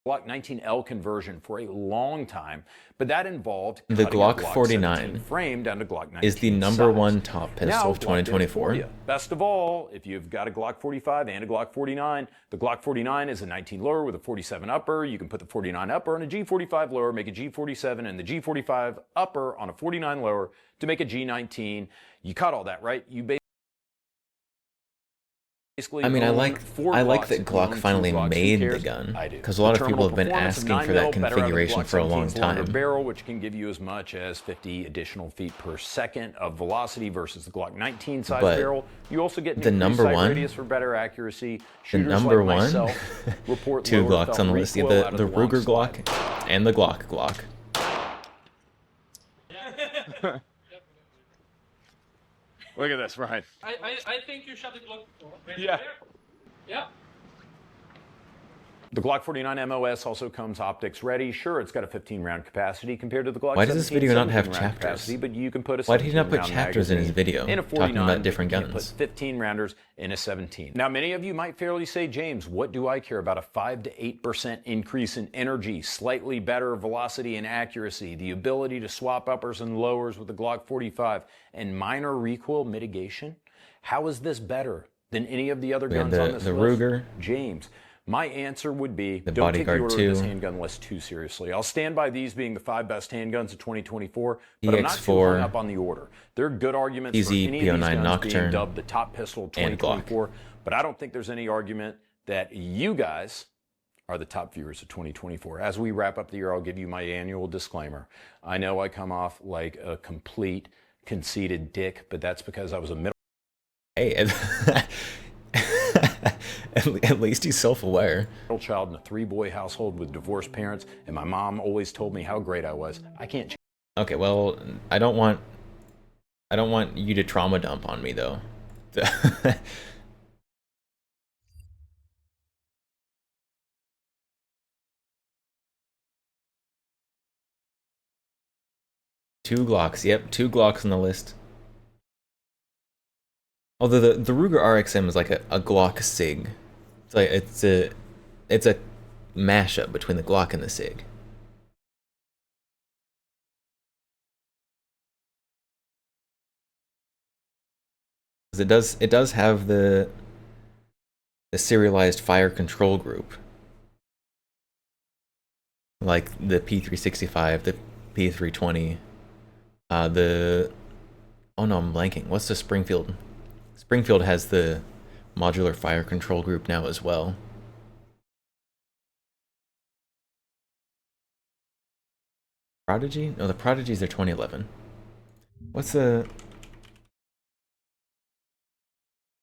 Speaker 4: Glock 19L conversion for a long time, but that involved
Speaker 1: the Glock
Speaker 4: Glock
Speaker 1: 49
Speaker 4: frame down to Glock 19
Speaker 1: is the number
Speaker 4: size.
Speaker 1: 1 top pistol of 2024.
Speaker 4: Best of all, if you've got a Glock 45 and a Glock 49, the Glock 49 is a 19 lower with a 47 upper. You can put the 49 upper on a G45 lower, make a G47, and the G45 upper on a 49 lower to make a G19. You caught all that, right? You basically
Speaker 1: I mean, I
Speaker 4: own
Speaker 1: like
Speaker 4: 4
Speaker 1: I like
Speaker 4: Glocks.
Speaker 1: that
Speaker 4: If you
Speaker 1: Glock
Speaker 4: own 2
Speaker 1: finally
Speaker 4: Glocks, who
Speaker 1: made the
Speaker 4: cares?
Speaker 1: gun,
Speaker 4: I do.
Speaker 1: because a lot of
Speaker 4: Terminal
Speaker 1: people have been
Speaker 4: performance of
Speaker 1: asking
Speaker 4: 9
Speaker 1: for that
Speaker 4: mil, better out of the
Speaker 1: configuration
Speaker 4: Glock
Speaker 1: for a long
Speaker 4: 17's longer
Speaker 1: time.
Speaker 4: barrel, which can give you as much as 50 additional feet per second of velocity versus the Glock 19 size
Speaker 1: But
Speaker 4: barrel. You also get an
Speaker 1: the
Speaker 4: increased
Speaker 1: number
Speaker 4: sight
Speaker 1: one-
Speaker 4: radius for better accuracy.
Speaker 1: The
Speaker 4: Shooters
Speaker 1: number
Speaker 4: like
Speaker 1: one,
Speaker 4: myself report
Speaker 1: 2
Speaker 4: lower
Speaker 1: Glocks
Speaker 4: felt
Speaker 1: on the list. Yeah,
Speaker 4: recoil out
Speaker 1: the
Speaker 4: of long
Speaker 1: Ruger
Speaker 4: slide.
Speaker 1: Glock and the Glock Glock.
Speaker 6: Look at this, Ryan.
Speaker 7: I think you shot the Glock before.
Speaker 6: Yeah.
Speaker 7: Yeah.
Speaker 4: The Glock 49 MOS also comes optics ready. Sure, it's got a 15 round capacity compared to the Glock
Speaker 1: Why does this
Speaker 4: 17,
Speaker 1: video not have
Speaker 4: 17 round
Speaker 1: chapters?
Speaker 4: capacity, but you can put a
Speaker 1: Why did he not put
Speaker 4: 17 round
Speaker 1: chapters in his
Speaker 4: magazine
Speaker 1: video
Speaker 4: in a
Speaker 1: talking
Speaker 4: 49,
Speaker 1: about different
Speaker 4: but you can't
Speaker 1: guns?
Speaker 4: Put 15 rounders in a 17. Now, many of you might fairly say, James, what do I care about a 5 to 8% increase in energy, slightly better velocity and accuracy, the ability to swap uppers and lowers with the Glock 45, and minor recoil mitigation? How is this better than any of the other
Speaker 1: We had
Speaker 4: guns on this
Speaker 1: the
Speaker 4: list?
Speaker 1: Ruger.
Speaker 4: James, my answer would be,
Speaker 1: The
Speaker 4: don't take the
Speaker 1: Bodyguard
Speaker 4: order of this
Speaker 1: 2.
Speaker 4: handgun list too seriously. I'll stand by these being the 5 best handguns of 2024, but I'm not too
Speaker 1: EX4,
Speaker 4: hung up on the order. There are good arguments for
Speaker 1: PZ,
Speaker 4: any of these
Speaker 1: P09
Speaker 4: guns being
Speaker 1: Nocturne,
Speaker 4: dubbed the top pistol of
Speaker 1: and Glock.
Speaker 4: 2024, but I don't think there's any argument that you guys are the top viewers of 2024. As we wrap up the year, I'll give you my annual disclaimer. I know I come off like a complete conceited dick, but that's because I was a middle
Speaker 1: Hey, at least he's self-aware.
Speaker 4: child in a 3-boy household with divorced parents, and my mom always told me how great I was. I can't change.
Speaker 1: Okay, well, I don't want you to trauma dump on me though. Two Glocks, yep, 2 Glocks on the list. Although the Ruger RXM is like a Glock SIG. It's like it's a mashup between the Glock and the SIG. It does have the serialized fire control group, like the P365, the P320, oh no, I'm blanking. What's the Springfield? Springfield has the modular fire control group now as well. Prodigy? No, the Prodigy's are 2011. What's the...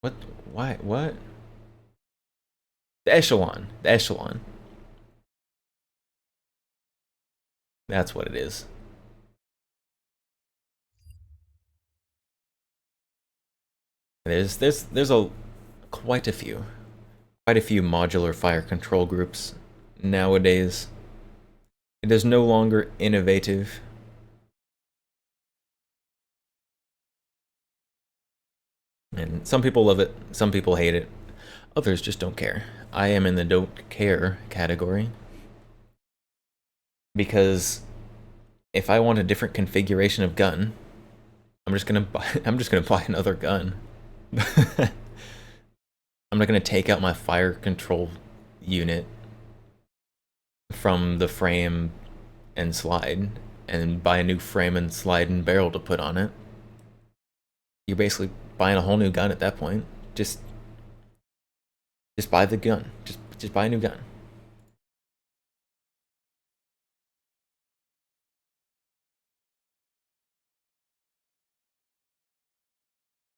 Speaker 1: What? Why? What? The Echelon. The Echelon. That's what it is. There's quite a few modular fire control groups nowadays. It is no longer innovative. And some people love it, some people hate it, others just don't care. I am in the don't care category. Because if I want a different configuration of gun, I'm just gonna buy another gun. I'm not gonna take out my fire control unit from the frame and slide and buy a new frame and slide and barrel to put on it. You're basically buying a whole new gun at that point. Just buy the gun. Just buy a new gun.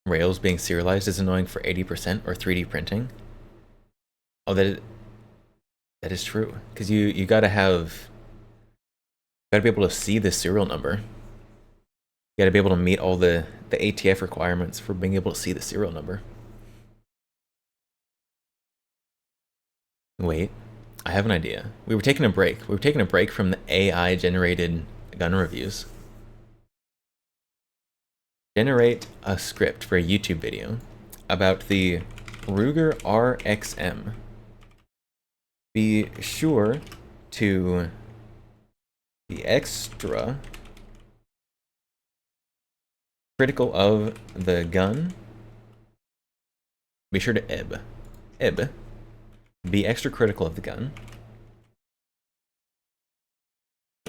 Speaker 1: Rails being serialized is annoying for 80% or 3D printing. Oh, that is true. Because you gotta be able to see the serial number. You gotta be able to meet all the ATF requirements for being able to see the serial number. Wait, I have an idea. We were taking a break. We were taking a break from the AI generated gun reviews. Generate a script for a YouTube video about the Ruger RXM. Be sure to be extra critical of the gun. Be sure to ebb. Be extra critical of the gun.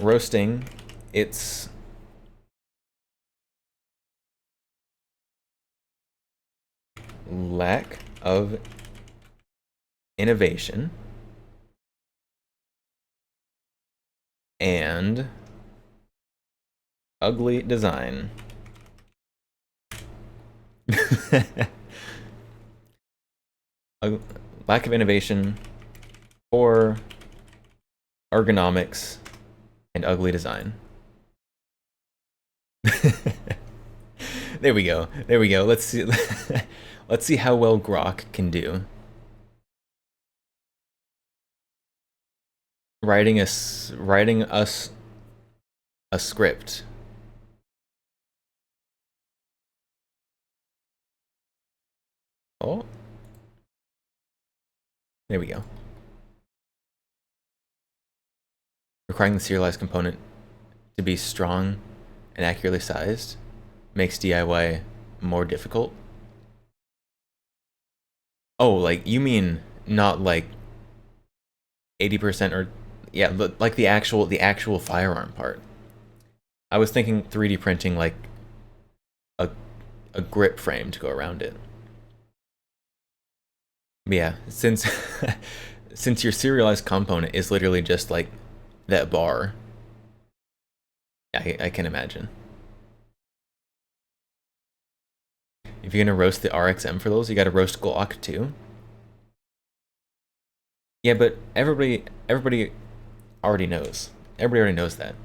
Speaker 1: Roasting its lack of innovation, and ugly design. Lack of innovation, poor ergonomics, and ugly design. There we go. There we go. Let's see. Let's see how well Grok can do. Writing us a script. Oh. There we go. Requiring the serialized component to be strong and accurately sized makes DIY more difficult. Oh, like, you mean not like 80% or, yeah, like the actual firearm part. I was thinking 3D printing like a grip frame to go around it. But yeah, since since your serialized component is literally just like that bar, I can imagine. If you're gonna roast the RXM for those, you gotta roast Glock too. Yeah, but everybody already knows. Everybody already knows that.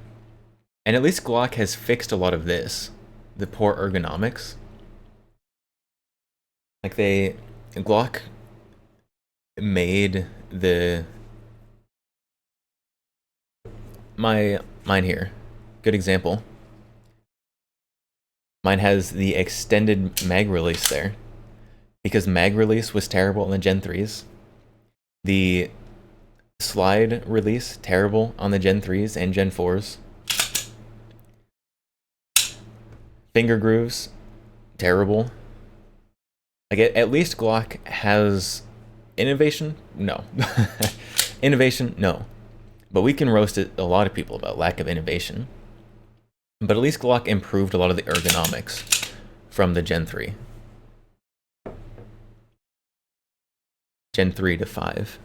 Speaker 1: And at least Glock has fixed a lot of this, the poor ergonomics. Like Glock made mine here. Good example. Mine has the extended mag release there, because mag release was terrible on the Gen 3s. The slide release, terrible on the Gen 3s and Gen 4s. Finger grooves, terrible. Like, at least Glock has innovation? No. Innovation? No. But we can roast a lot of people about lack of innovation. But at least Glock improved a lot of the ergonomics from the Gen 3. Gen 3 to 5.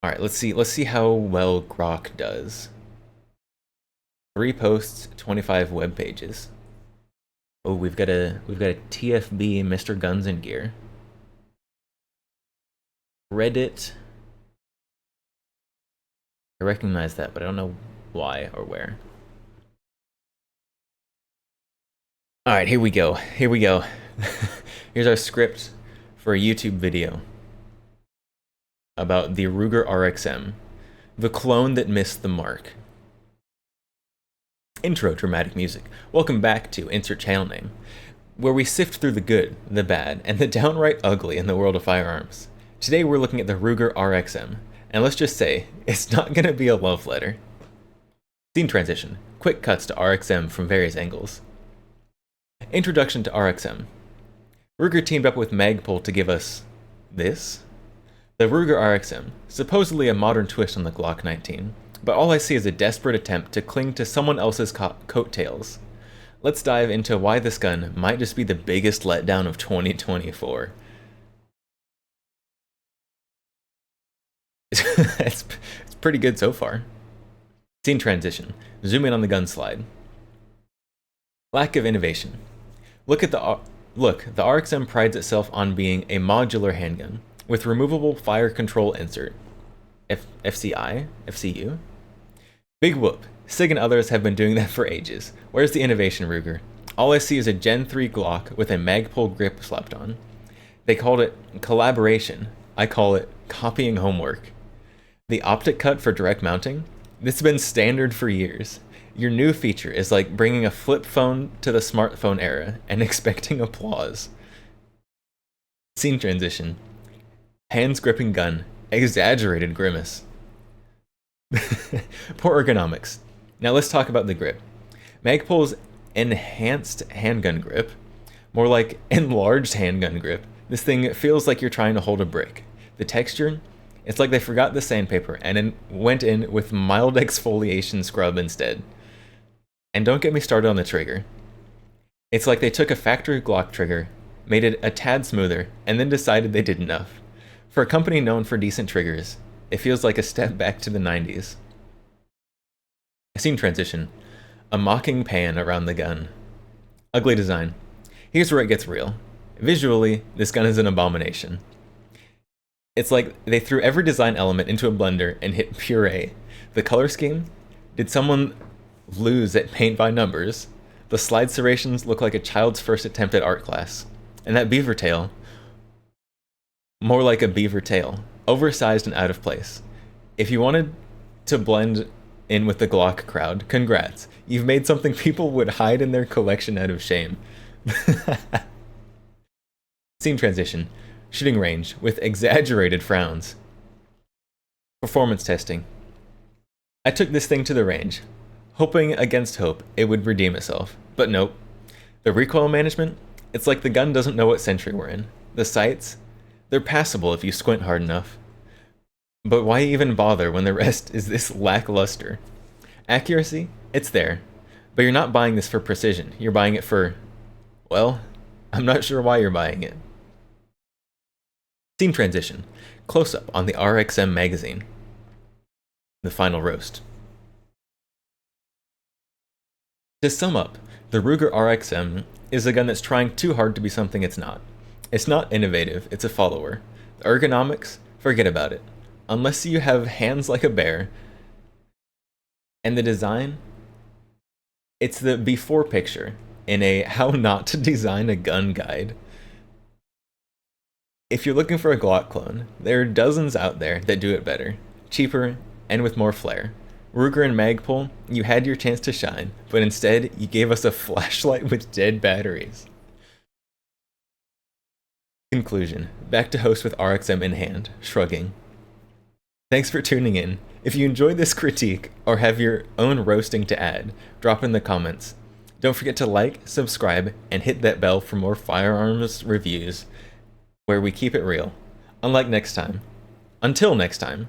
Speaker 1: All right, let's see how well Grok does. 3 posts, 25 web pages. Oh, we've got a TFB Mr. Guns and Gear. Reddit. I recognize that, but I don't know why or where. All right, here we go. Here we go. Here's our script for a YouTube video about the Ruger RXM, the clone that missed the mark. Intro dramatic music. Welcome back to Insert Channel Name, where we sift through the good, the bad, and the downright ugly in the world of firearms. Today we're looking at the Ruger RXM, and let's just say, it's not gonna be a love letter. Scene transition. Quick cuts to RXM from various angles. Introduction to RXM. Ruger teamed up with Magpul to give us this. The Ruger RXM, supposedly a modern twist on the Glock 19, but all I see is a desperate attempt to cling to someone else's coattails. Let's dive into why this gun might just be the biggest letdown of 2024. It's pretty good so far. Scene transition. Zoom in on the gun slide. Lack of innovation. Look, the RXM prides itself on being a modular handgun with removable fire control insert. FCU? Big whoop. Sig and others have been doing that for ages. Where's the innovation, Ruger? All I see is a Gen 3 Glock with a Magpul grip slapped on. They called it collaboration. I call it copying homework. The optic cut for direct mounting? This has been standard for years. Your new feature is like bringing a flip phone to the smartphone era and expecting applause. Scene transition. Hands gripping gun. Exaggerated grimace. Poor ergonomics. Now let's talk about the grip. Magpul's enhanced handgun grip, more like enlarged handgun grip. This thing feels like you're trying to hold a brick. The texture, It's like they forgot the sandpaper and then went in with mild exfoliation scrub instead. And don't get me started on the trigger. It's like they took a factory Glock trigger, made it a tad smoother, and then decided they did enough. For a company known for decent triggers, it feels like a step back to the 90s. Scene transition. A mocking pan around the gun. Ugly design. Here's where it gets real. Visually, this gun is an abomination. It's like they threw every design element into a blender and hit puree. The color scheme? Did someone lose at paint by numbers? The slide serrations look like a child's first attempt at art class. And that beaver tail, more like a beaver tail, oversized and out of place. If you wanted to blend in with the Glock crowd, congrats. You've made something people would hide in their collection out of shame. Scene transition. Shooting range with exaggerated frowns. Performance testing. I took this thing to the range, hoping against hope it would redeem itself, but nope. The recoil management? It's like the gun doesn't know what century we're in. The sights? They're passable if you squint hard enough. But why even bother when the rest is this lackluster? Accuracy? It's there. But you're not buying this for precision. You're buying it for... well, I'm not sure why you're buying it. Scene transition. Close-up on the RXM magazine. The final roast. To sum up, the Ruger RXM is a gun that's trying too hard to be something it's not. It's not innovative, it's a follower. The ergonomics? Forget about it. Unless you have hands like a bear. And the design? It's the before picture in a how not to design a gun guide. If you're looking for a Glock clone, there are dozens out there that do it better, cheaper, and with more flair. Ruger and Magpul, you had your chance to shine, but instead you gave us a flashlight with dead batteries. Conclusion. Back to host with RXM in hand, shrugging. Thanks for tuning in. If you enjoyed this critique or have your own roasting to add, drop in the comments. Don't forget to like, subscribe, and hit that bell for more firearms reviews where we keep it real. Until next time,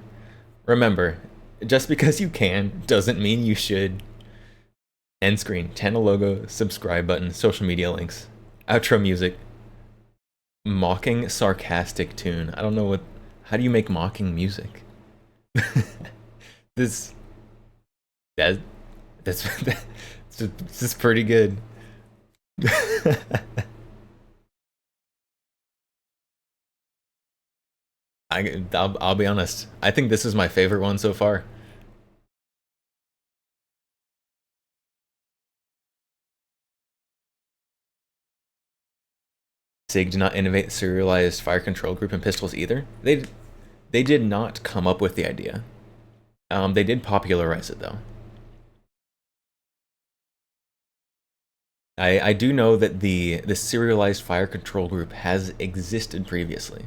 Speaker 1: remember, just because you can doesn't mean you should. End screen, channel logo, subscribe button, social media links, outro music, mocking sarcastic tune. I don't know how do you make mocking music? This is pretty good. I'll be honest. I think this is my favorite one so far. SIG did not innovate the serialized fire control group in pistols either. They did not come up with the idea. They did popularize it though. I do know that the serialized fire control group has existed previously,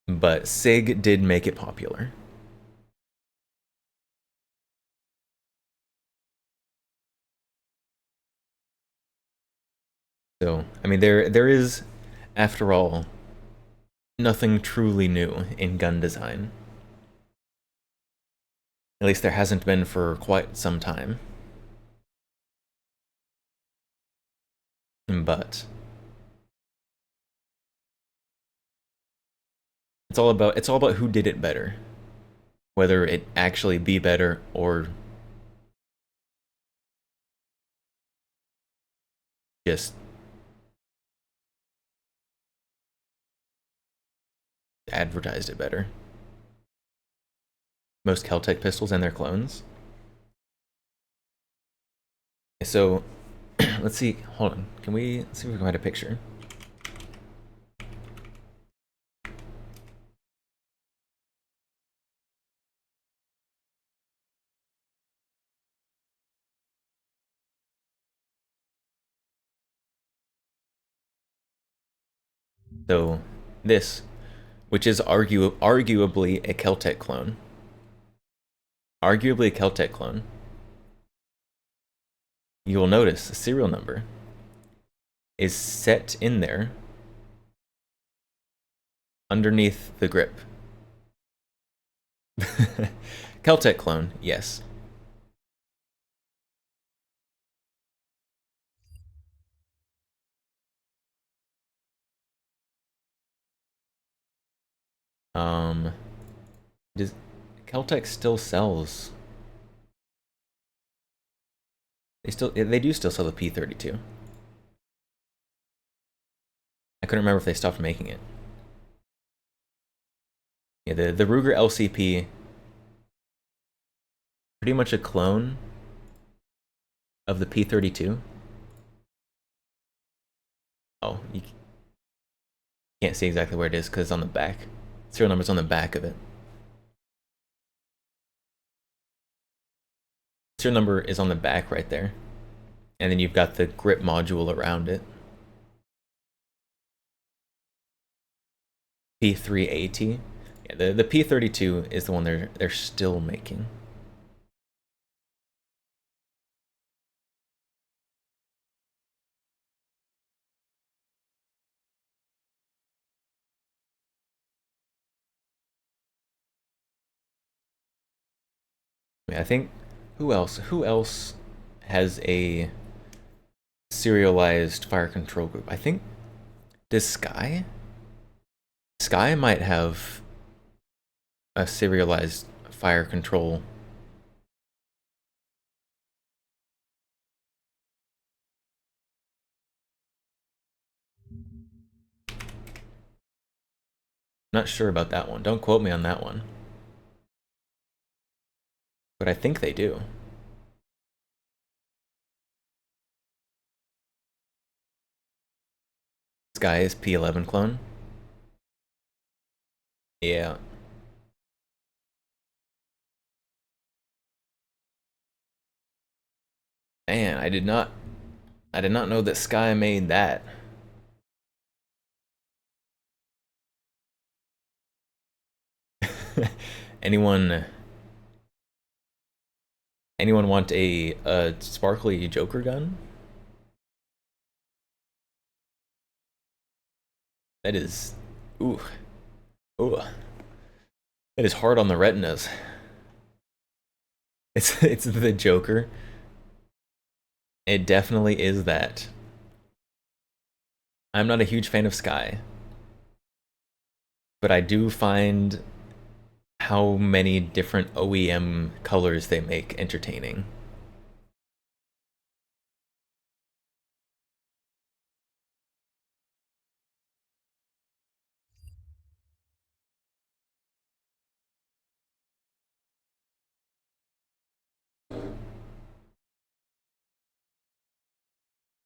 Speaker 1: but SIG did make it popular. So, I mean, there is, after all, nothing truly new in gun design. At least there hasn't been for quite some time. But it's all about who did it better. Whether it actually be better or just advertised it better. Most Keltec pistols and their clones. So let's see, hold on. Let's see if we can find a picture. So this, which is arguably a Keltec clone. Arguably a Keltec clone. You will notice the serial number is set in there underneath the grip. Keltec clone, yes. Does Keltec still sells? They do still sell the P32. I couldn't remember if they stopped making it. Yeah, the Ruger LCP, pretty much a clone of the P32. Oh, you can't see exactly where it is because it's on the back. Serial number's on the back of it. Serial number is on the back right there. And then you've got the grip module around it. P3AT. Yeah, the P32 is the one they're still making. I think who else has a serialized fire control group? I think does Sky might have a serialized fire control. Not sure about that one. Don't quote me on that one. But I think they do. Sky is P11 clone. Yeah. Man, I did not know that Sky made that. Anyone want a sparkly Joker gun? That is, ooh. That is hard on the retinas. It's the Joker. It definitely is that. I'm not a huge fan of Sky, but I do find how many different OEM colors they make entertaining.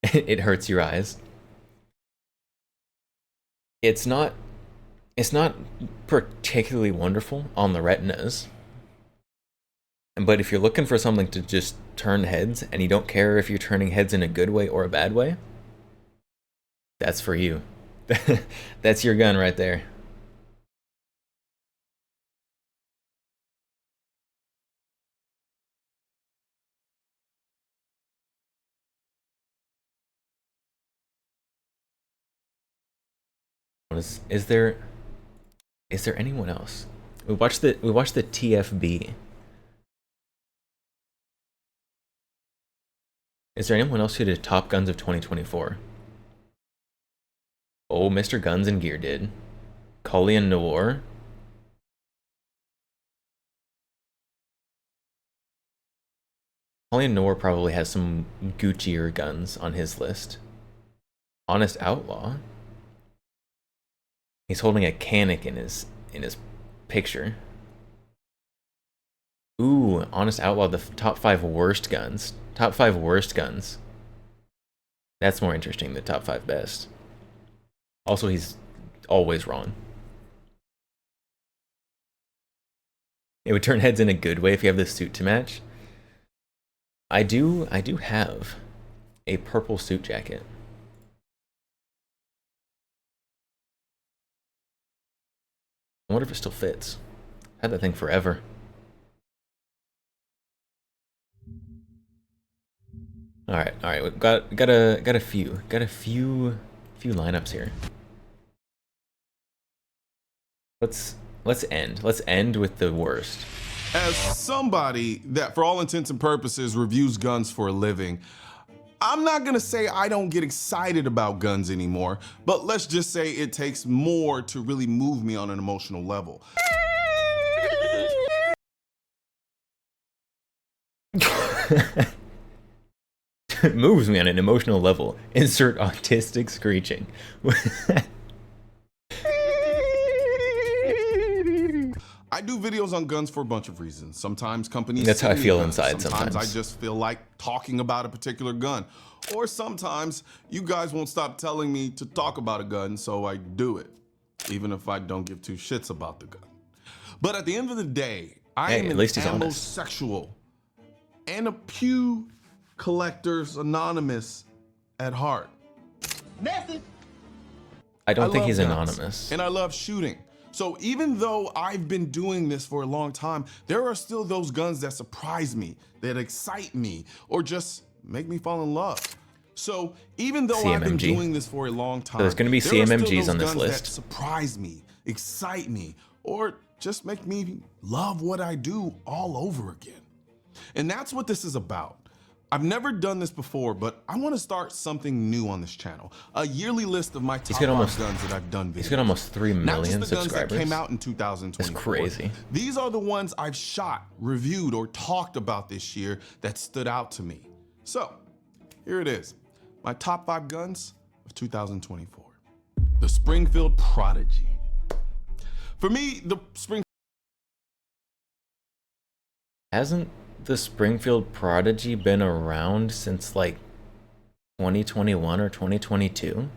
Speaker 1: It hurts your eyes. It's not particularly wonderful on the retinas. But if you're looking for something to just turn heads, and you don't care if you're turning heads in a good way or a bad way, that's for you. That's your gun right there. Is there anyone else? We watched the TFB. Is there anyone else who did Top Guns of 2024? Oh, Mr. Guns and Gear did. Collian Noir. Collian Noir probably has some Guccier guns on his list. Honest Outlaw. He's holding a Canic in his picture. Ooh, Honest Outlaw, the top 5 worst guns. Top 5 worst guns. That's more interesting than top 5 best. Also, he's always wrong. It would turn heads in a good way if you have the suit to match. I do have a purple suit jacket. I wonder if it still fits. I've had that thing forever. All right. We've got a few lineups here. Let's end. Let's end with the worst.
Speaker 8: As somebody that, for all intents and purposes, reviews guns for a living, I'm not gonna say I don't get excited about guns anymore, but let's just say it takes more to really move me on an emotional level.
Speaker 1: It moves me on an emotional level. Insert autistic screeching.
Speaker 8: I do videos on guns for a bunch of reasons. Sometimes companies.
Speaker 1: That's how I
Speaker 8: send me
Speaker 1: feel
Speaker 8: guns.
Speaker 1: inside
Speaker 8: Sometimes I
Speaker 1: sometimes.
Speaker 8: just feel like talking about a particular gun. Or sometimes you guys won't stop telling me to talk about a gun, so I do it, even if I don't give two shits about the gun. But at the end of the day, I am
Speaker 1: at
Speaker 8: an
Speaker 1: least he's
Speaker 8: ammo
Speaker 1: honest.
Speaker 8: sexual and a Pew Collectors Anonymous at heart.
Speaker 1: I don't think
Speaker 8: love
Speaker 1: he's
Speaker 8: guns,
Speaker 1: anonymous.
Speaker 8: and I love shooting. So even though I've been doing this for a long time, there are still those guns that surprise me, that excite me, or just make me fall in love. So even though I've been
Speaker 1: CMMG.
Speaker 8: doing this for a long time,
Speaker 1: there's gonna be
Speaker 8: there are still
Speaker 1: CMMGs
Speaker 8: those
Speaker 1: on this
Speaker 8: guns
Speaker 1: list.
Speaker 8: that surprise me, excite me, or just make me love what I do all over again. And that's what this is about. I've never done this before, but I want to start something new on this channel. A yearly list of my top
Speaker 1: got
Speaker 8: 5
Speaker 1: almost-
Speaker 8: guns that I've done videos.
Speaker 1: He's got almost 3
Speaker 8: Not
Speaker 1: million
Speaker 8: just the guns that
Speaker 1: subscribers.
Speaker 8: came out in 2024.
Speaker 1: That's crazy.
Speaker 8: These are the ones I've shot, reviewed, or talked about this year that stood out to me. So, here it is. My top 5 guns of 2024. The Springfield Prodigy. For me, the
Speaker 1: Hasn't the Springfield Prodigy been around since like 2021 or 2022?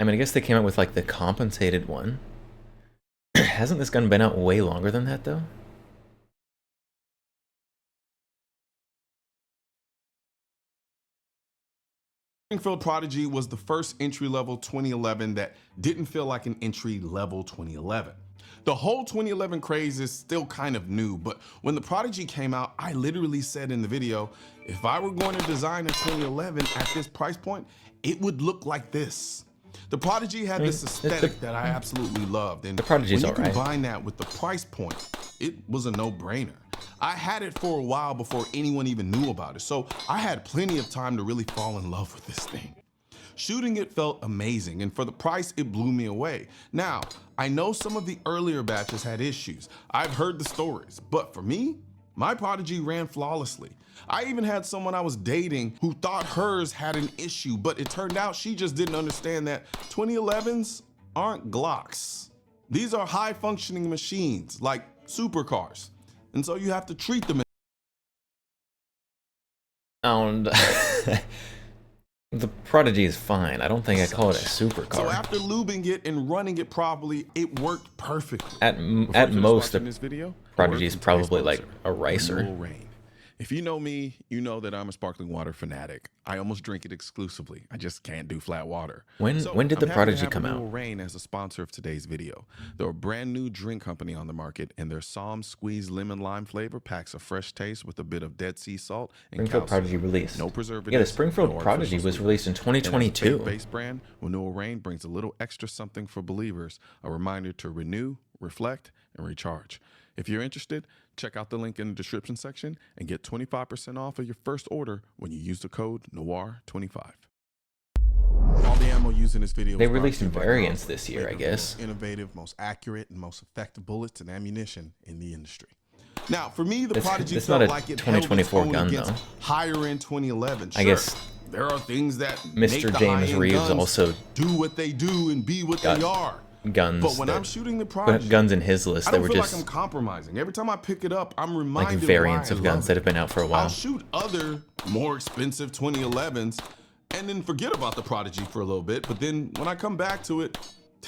Speaker 1: I mean, I guess they came out with like the compensated one. Hasn't this gun been out way longer than that though?
Speaker 8: Springfield Prodigy was the first entry-level 2011 that didn't feel like an entry-level 2011. The whole 2011 craze is still kind of new, but when the Prodigy came out, I literally said in the video, if I were going to design a 2011 at this price point, it would look like this. The Prodigy had this aesthetic that I absolutely loved, and
Speaker 1: The Prodigy's
Speaker 8: when you
Speaker 1: alright.
Speaker 8: combine that with the price point, it was a no-brainer. I had it for a while before anyone even knew about it, so I had plenty of time to really fall in love with this thing. Shooting it felt amazing, and for the price, it blew me away. Now, I know some of the earlier batches had issues. I've heard the stories, but for me, my Prodigy ran flawlessly. I even had someone I was dating who thought hers had an issue, but it turned out she just didn't understand that 2011s aren't Glocks. These are high-functioning machines, like supercars, and so you have to treat them.
Speaker 1: And the Prodigy is fine. I don't think I call it a supercar.
Speaker 8: So after lubing it and running it properly, it worked perfectly.
Speaker 1: At most, the Prodigy is probably like a racer.
Speaker 8: Renewal Rain. If you know me, you know that I'm a sparkling water fanatic. I almost drink it exclusively. I just can't do flat water.
Speaker 1: When did the
Speaker 8: I'm happy to
Speaker 1: Prodigy
Speaker 8: have
Speaker 1: come
Speaker 8: Renewal
Speaker 1: out?
Speaker 8: Rain as a sponsor of today's video. They're a brand new drink company on the market, and their Psalm Squeeze Lemon Lime flavor packs a fresh taste with a bit of Dead Sea salt and
Speaker 1: Springfield
Speaker 8: calcium.
Speaker 1: Prodigy released.
Speaker 8: No preservatives.
Speaker 1: Yeah, the Springfield
Speaker 8: no
Speaker 1: Prodigy
Speaker 8: artificial
Speaker 1: was released in
Speaker 8: sweeteners. And as a
Speaker 1: 2022.
Speaker 8: faith-based brand, Renewal Rain brings a little extra something for believers, a reminder to renew, reflect, and recharge. If you're interested, check out the link in the description section and get 25% off of your first order when you use the code NOIR25. All the ammo used in this video
Speaker 1: They
Speaker 8: was brought
Speaker 1: released
Speaker 8: to you by
Speaker 1: variants
Speaker 8: Northrop,
Speaker 1: this year, I
Speaker 8: maker of the
Speaker 1: guess.
Speaker 8: most innovative, most accurate, and most effective bullets and ammunition in the industry. Now, for me, the Prodigy
Speaker 1: it's
Speaker 8: felt
Speaker 1: not a
Speaker 8: like it
Speaker 1: 2024
Speaker 8: held its own
Speaker 1: gun,
Speaker 8: against
Speaker 1: though.
Speaker 8: higher-end 2011.
Speaker 1: I
Speaker 8: Sure,
Speaker 1: guess
Speaker 8: there are things that
Speaker 1: Mr.
Speaker 8: make the
Speaker 1: James
Speaker 8: high-end
Speaker 1: Reeves
Speaker 8: guns
Speaker 1: also
Speaker 8: do what they do and be what
Speaker 1: got
Speaker 8: they are.
Speaker 1: guns.
Speaker 8: But when
Speaker 1: that-
Speaker 8: I'm shooting the Prodigy,
Speaker 1: guns in his list
Speaker 8: I
Speaker 1: that
Speaker 8: don't
Speaker 1: were
Speaker 8: feel
Speaker 1: just
Speaker 8: like I'm compromising. Every time I pick it up, I'm
Speaker 1: like
Speaker 8: reminded
Speaker 1: variants
Speaker 8: why I
Speaker 1: of guns
Speaker 8: love
Speaker 1: that have been out for a
Speaker 8: I'll
Speaker 1: while.
Speaker 8: shoot other more expensive 2011s and then forget about the Prodigy for a little bit. But then when I come back to it,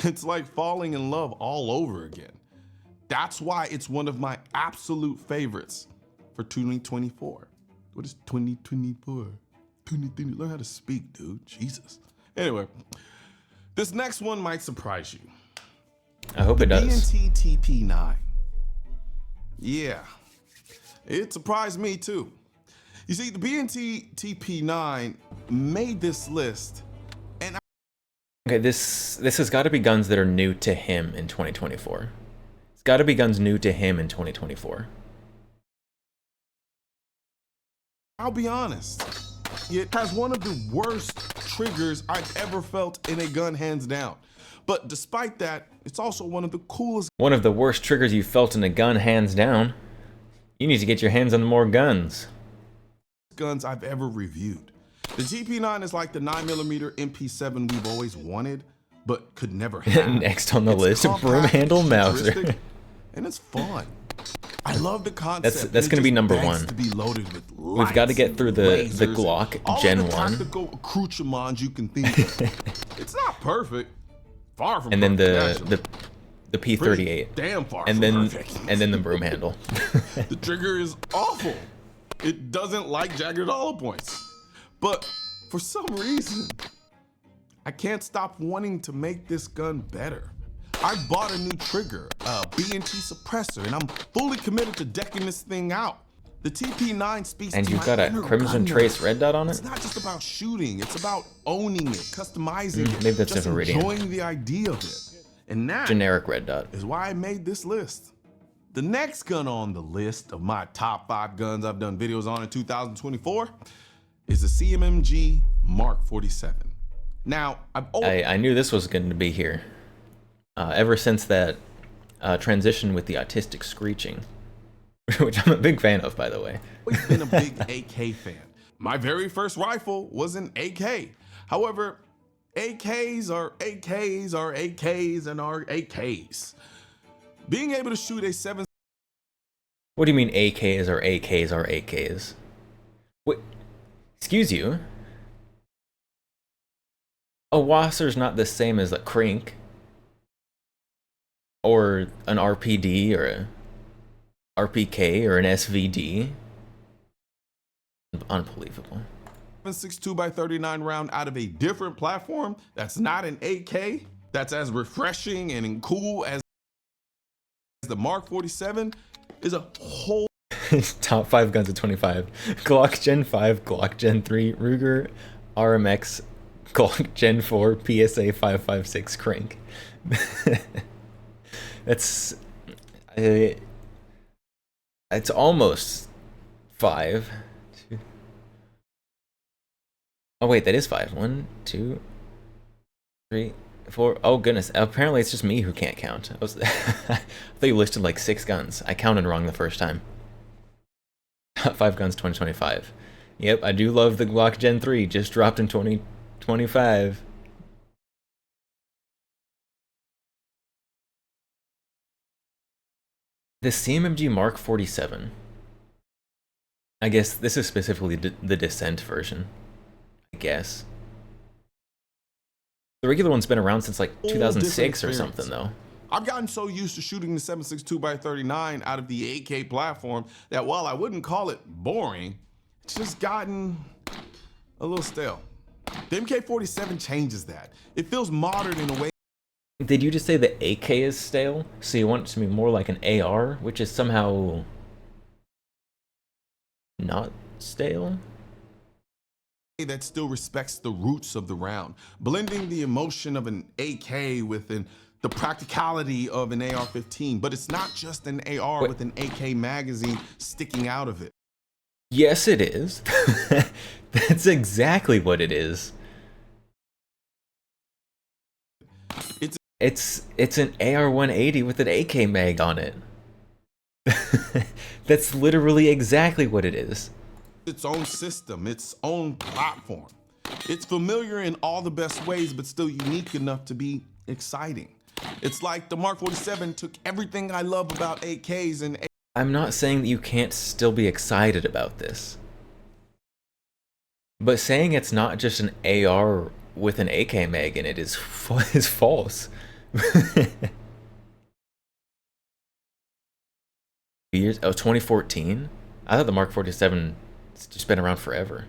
Speaker 8: it's like falling in love all over again. That's why it's one of my absolute favorites for 2024. What is 2024? 2020. Learn how to speak, dude. Jesus. Anyway, this next one might surprise you.
Speaker 1: I hope it does.
Speaker 8: BNT TP9. Yeah, it surprised me too. You see, the BNT TP9 made this list, and
Speaker 1: Okay, this has got to be guns that are new to him in 2024. It's got to be guns new to him in 2024.
Speaker 8: I'll be honest, it has one of the worst triggers I've ever felt in a gun, hands down. But despite that, it's also one of the coolest
Speaker 1: One of the worst triggers you felt in a gun, hands down. You need to get your hands on more guns.
Speaker 8: guns I've ever reviewed. The GP9 is like the 9mm MP7 we've always wanted, but could never have.
Speaker 1: Next on the
Speaker 8: It's
Speaker 1: list,
Speaker 8: compact,
Speaker 1: broom handle Mauser.
Speaker 8: futuristic, and it's fun. I love the concept.
Speaker 1: That's
Speaker 8: and it
Speaker 1: gonna be
Speaker 8: just
Speaker 1: number
Speaker 8: begs
Speaker 1: one.
Speaker 8: To be loaded with
Speaker 1: We've got to
Speaker 8: lights
Speaker 1: get through
Speaker 8: and
Speaker 1: the
Speaker 8: lasers,
Speaker 1: Glock
Speaker 8: all
Speaker 1: Gen
Speaker 8: of the
Speaker 1: 1.
Speaker 8: tactical accoutrements you can think of. It's not perfect, far from
Speaker 1: And then
Speaker 8: perfect, actually.
Speaker 1: the
Speaker 8: Pretty
Speaker 1: P38.
Speaker 8: damn far
Speaker 1: And
Speaker 8: from
Speaker 1: then
Speaker 8: perfect.
Speaker 1: and then the broom handle.
Speaker 8: The trigger is awful. It doesn't like jagged hollow points. But for some reason, I can't stop wanting to make this gun better. I bought a new trigger, a B&T suppressor, and I'm fully committed to decking this thing out. The TP9 speaks
Speaker 1: And
Speaker 8: to
Speaker 1: you've
Speaker 8: my
Speaker 1: got a
Speaker 8: inner
Speaker 1: Crimson
Speaker 8: gunner.
Speaker 1: Trace red dot on
Speaker 8: It's
Speaker 1: it?
Speaker 8: not just about shooting, it's about owning it, customizing it,
Speaker 1: maybe that's
Speaker 8: just
Speaker 1: a Viridian.
Speaker 8: enjoying the idea of it. And that
Speaker 1: Generic red dot.
Speaker 8: is why I made this list. The next gun on the list of my top 5 guns I've done videos on in 2024 is the CMMG Mark 47. Now,
Speaker 1: I knew this was going to be here. Ever since that transition with the autistic screeching, which I'm a big fan of, by the way.
Speaker 8: always been a big AK fan. My very first rifle was an AK. However, AKs are AKs are AKs and are AKs. Being able to shoot a 7.
Speaker 1: What do you mean AKs are AKs are AKs? Wait, excuse you? A Wasser's not the same as a Krink. Or an RPD or a RPK or an SVD. Unbelievable.
Speaker 8: 7.62x39 round out of a different platform that's not an AK, that's as refreshing and cool as the Mark 47 is a whole
Speaker 1: Top 5 guns of 25. Glock Gen 5, Glock Gen 3, Ruger RMX, Glock Gen 4, PSA 556 Crank. That's it's almost 5. Oh wait, that is 5. 1, 2, 3, 4. Oh goodness! Apparently it's just me who can't count. I thought you listed like 6 guns. I counted wrong the first time. 5 guns 2025. Yep, I do love the Glock Gen 3. Just dropped in 2025. The CMMG Mark 47. I guess this is specifically the Descent version. I guess. The regular one's been around since like 2006 or something, though.
Speaker 8: I've gotten so used to shooting the 7.62x39 out of the AK platform that while I wouldn't call it boring, it's just gotten a little stale. The MK47 changes that. It feels modern in a way.
Speaker 1: Did you just say the AK is stale? So you want it to be more like an AR, which is somehow not stale?
Speaker 8: That still respects the roots of the round, blending the emotion of an AK with the practicality of an AR-15, but it's not just an AR with an AK magazine sticking out of it.
Speaker 1: Yes, it is. That's exactly what it is. It's an AR-180 with an AK mag on it. That's literally exactly what it is.
Speaker 8: Its own system, its own platform. It's familiar in all the best ways, but still unique enough to be exciting. It's like the Mark 47 took everything I love about AKs and
Speaker 1: I'm not saying that you can't still be excited about this. But saying it's not just an AR with an AK mag in it is false. Years? Oh, 2014? I thought the Mark 47 has just been around forever.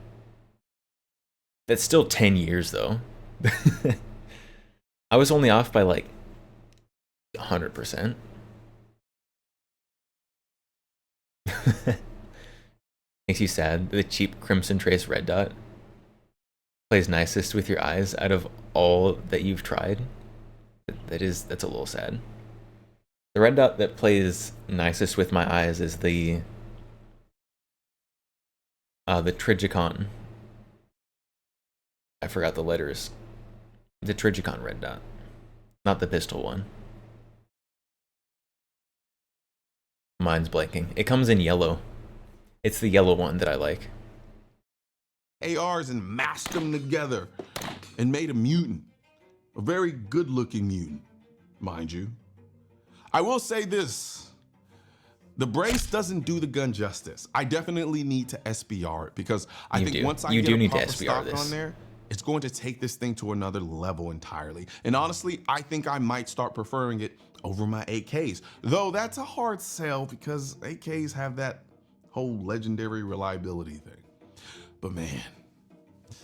Speaker 1: That's still 10 years though. I was only off by like 100%. Makes you sad, the cheap Crimson Trace red dot. plays nicest with your eyes out of all that you've tried, that's a little sad. The red dot that plays nicest with my eyes is the Trijicon. I forgot the letters. The Trijicon red dot, not the pistol one. Mine's blanking. It comes in yellow. It's the yellow one that I like.
Speaker 8: ARs and mashed them together and made a mutant. A very good looking mutant, mind you. I will say this, the brace doesn't do the gun justice. I definitely need to SBR it because I think once I get a proper stock on there, it's going to take this thing to another level entirely. And honestly, I think I might start preferring it over my AKs, though that's a hard sell because AKs have that whole legendary reliability thing. But man, the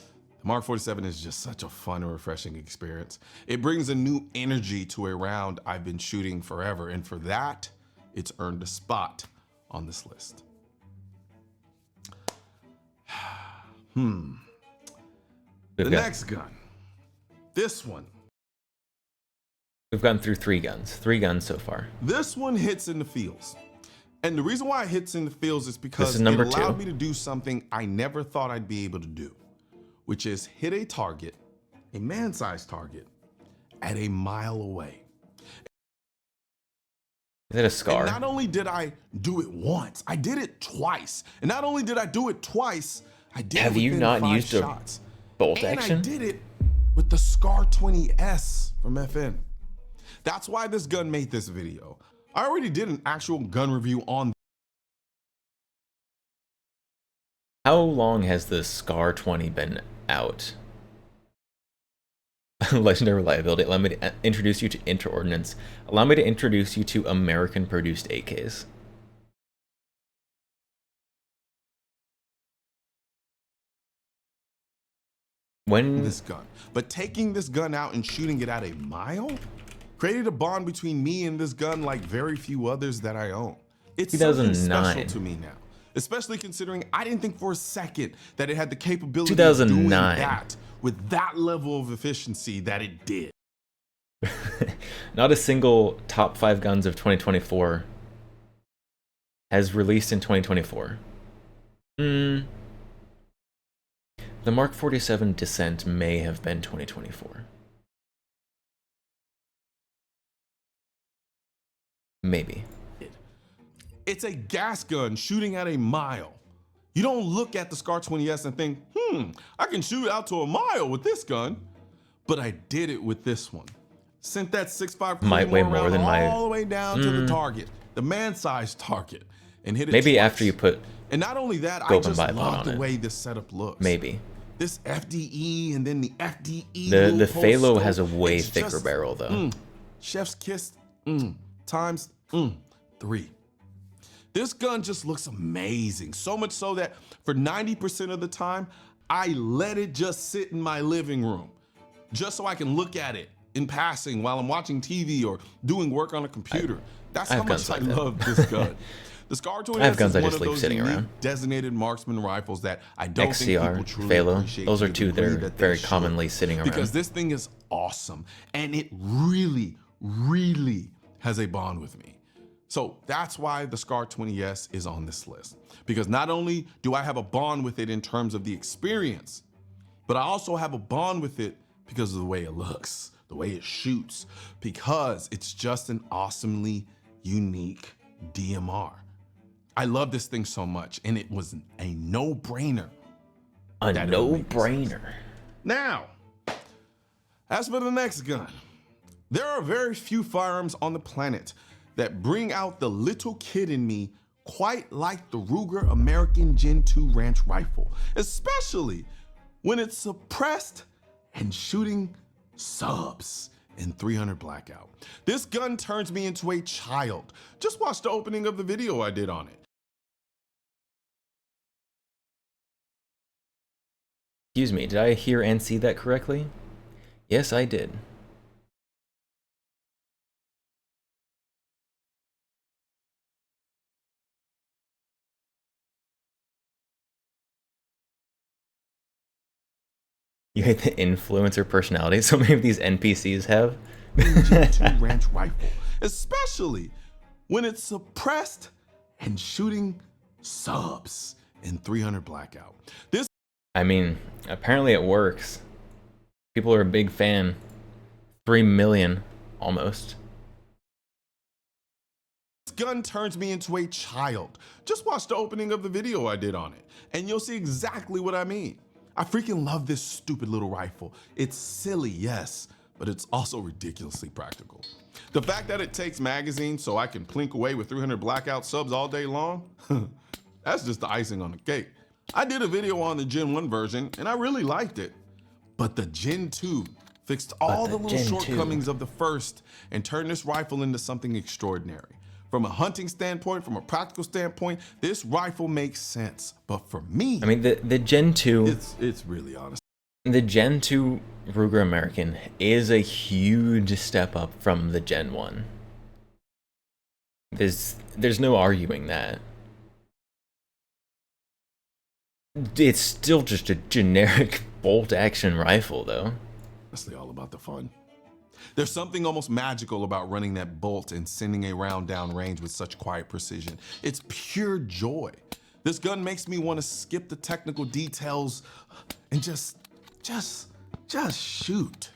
Speaker 8: Mark 47 is just such a fun and refreshing experience. It brings a new energy to a round I've been shooting forever, and for that, it's earned a spot on this list. The next gun, this one.
Speaker 1: We've gone through 3 guns so far.
Speaker 8: This one hits in the feels. And the reason why it hits in the feels is because it allowed me to do something I never thought I'd be able to do, which is hit a target, a man-sized target, at a mile away.
Speaker 1: Is that a SCAR?
Speaker 8: And not only did I do it once, I did it twice. And not only did I do it twice, I did it within 5 shots.
Speaker 1: Bolt action?
Speaker 8: And I did it with the SCAR 20S from FN. That's why this gun made this video. I already did an actual gun review on.
Speaker 1: How long has the SCAR 20 been out? Legendary reliability. Allow me to introduce you to Interordnance. Allow me to introduce you to American-produced AKs. When
Speaker 8: this gun, but taking this gun out and shooting it at a mile created a bond between me and this gun like very few others that I own. It's something special to me now, especially considering I didn't think for a second that it had the capability of doing that with that level of efficiency that it did.
Speaker 1: Not a single top 5 guns of 2024 has released in 2024. The Mark 47 Descent may have been 2024. Maybe.
Speaker 8: It's a gas gun shooting at a mile. You don't look at the SCAR 20S and think, I can shoot out to a mile with this gun. But I did it with this one. Sent that 6.5
Speaker 1: might weigh more than
Speaker 8: all the way down to the target, the man-sized target, and hit it
Speaker 1: maybe
Speaker 8: twice.
Speaker 1: After you put
Speaker 8: and not only that, I just love the way this setup looks.
Speaker 1: Maybe.
Speaker 8: This FDE and then the FDE.
Speaker 1: The Phalo has a way thicker barrel though.
Speaker 8: Chef's kiss times 3. This gun just looks amazing. So much so that for 90% of the time, I let it just sit in my living room just so I can look at it in passing while I'm watching TV or doing work on a computer. That's how much I love this gun. The SCAR 20S is one of those unique designated marksman rifles that I don't think people truly appreciate.
Speaker 1: Those are 2 that are very commonly sitting around.
Speaker 8: Because this thing is awesome and it really, really has a bond with me. So that's why the SCAR 20S is on this list. Because not only do I have a bond with it in terms of the experience, but I also have a bond with it because of the way it looks, the way it shoots, because it's just an awesomely unique DMR. I love this thing so much, and it was a no-brainer.
Speaker 1: A no-brainer.
Speaker 8: Now, as for the next gun, there are very few firearms on the planet that bring out the little kid in me quite like the Ruger American Gen 2 Ranch Rifle, especially when it's suppressed and shooting subs in 300 Blackout. This gun turns me into a child. Just watch the opening of the video I did on it.
Speaker 1: Excuse me, did I hear and see that correctly? Yes, I did. You hate the influencer personality so many of these NPCs have.
Speaker 8: Gen 2 ranch rifle, especially when it's suppressed and shooting subs in 300 blackout. This
Speaker 1: I mean, apparently it works. People are a big fan. 3 million, almost.
Speaker 8: gun turns me into a child. Just watch the opening of the video I did on it, and you'll see exactly what I mean. I freaking love this stupid little rifle. It's silly, yes, but it's also ridiculously practical. The fact that it takes magazines so I can plink away with 300 blackout subs all day long, that's just the icing on the cake. I did a video on the Gen 1 version, and I really liked it. But the Gen 2 fixed all the little shortcomings of the first and turned this rifle into something extraordinary. From a hunting standpoint, from a practical standpoint, this rifle makes sense. But for me,
Speaker 1: I mean, the Gen 2...
Speaker 8: It's really honest.
Speaker 1: The Gen 2 Ruger American is a huge step up from the Gen 1. There's no arguing that. It's still just a generic bolt-action rifle, though.
Speaker 8: Honestly, all about the fun. There's something almost magical about running that bolt and sending a round down range with such quiet precision. It's pure joy. This gun makes me want to skip the technical details and just shoot.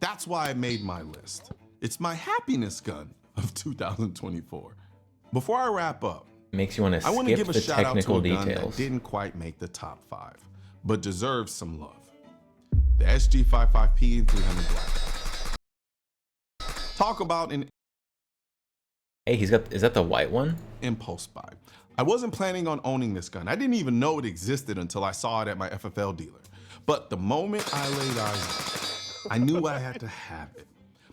Speaker 8: That's why I made my list. It's my happiness gun of 2024. Before I wrap up,
Speaker 1: makes you want to skip
Speaker 8: give a
Speaker 1: the
Speaker 8: shout
Speaker 1: technical
Speaker 8: out to a
Speaker 1: details.
Speaker 8: gun that didn't quite make the top 5, but deserves some love. The SG55P and 300 Black. Talk about an
Speaker 1: Hey, is that the white one?
Speaker 8: impulse buy. I wasn't planning on owning this gun. I didn't even know it existed until I saw it at my FFL dealer. But the moment I laid eyes on it, I knew I had to have it.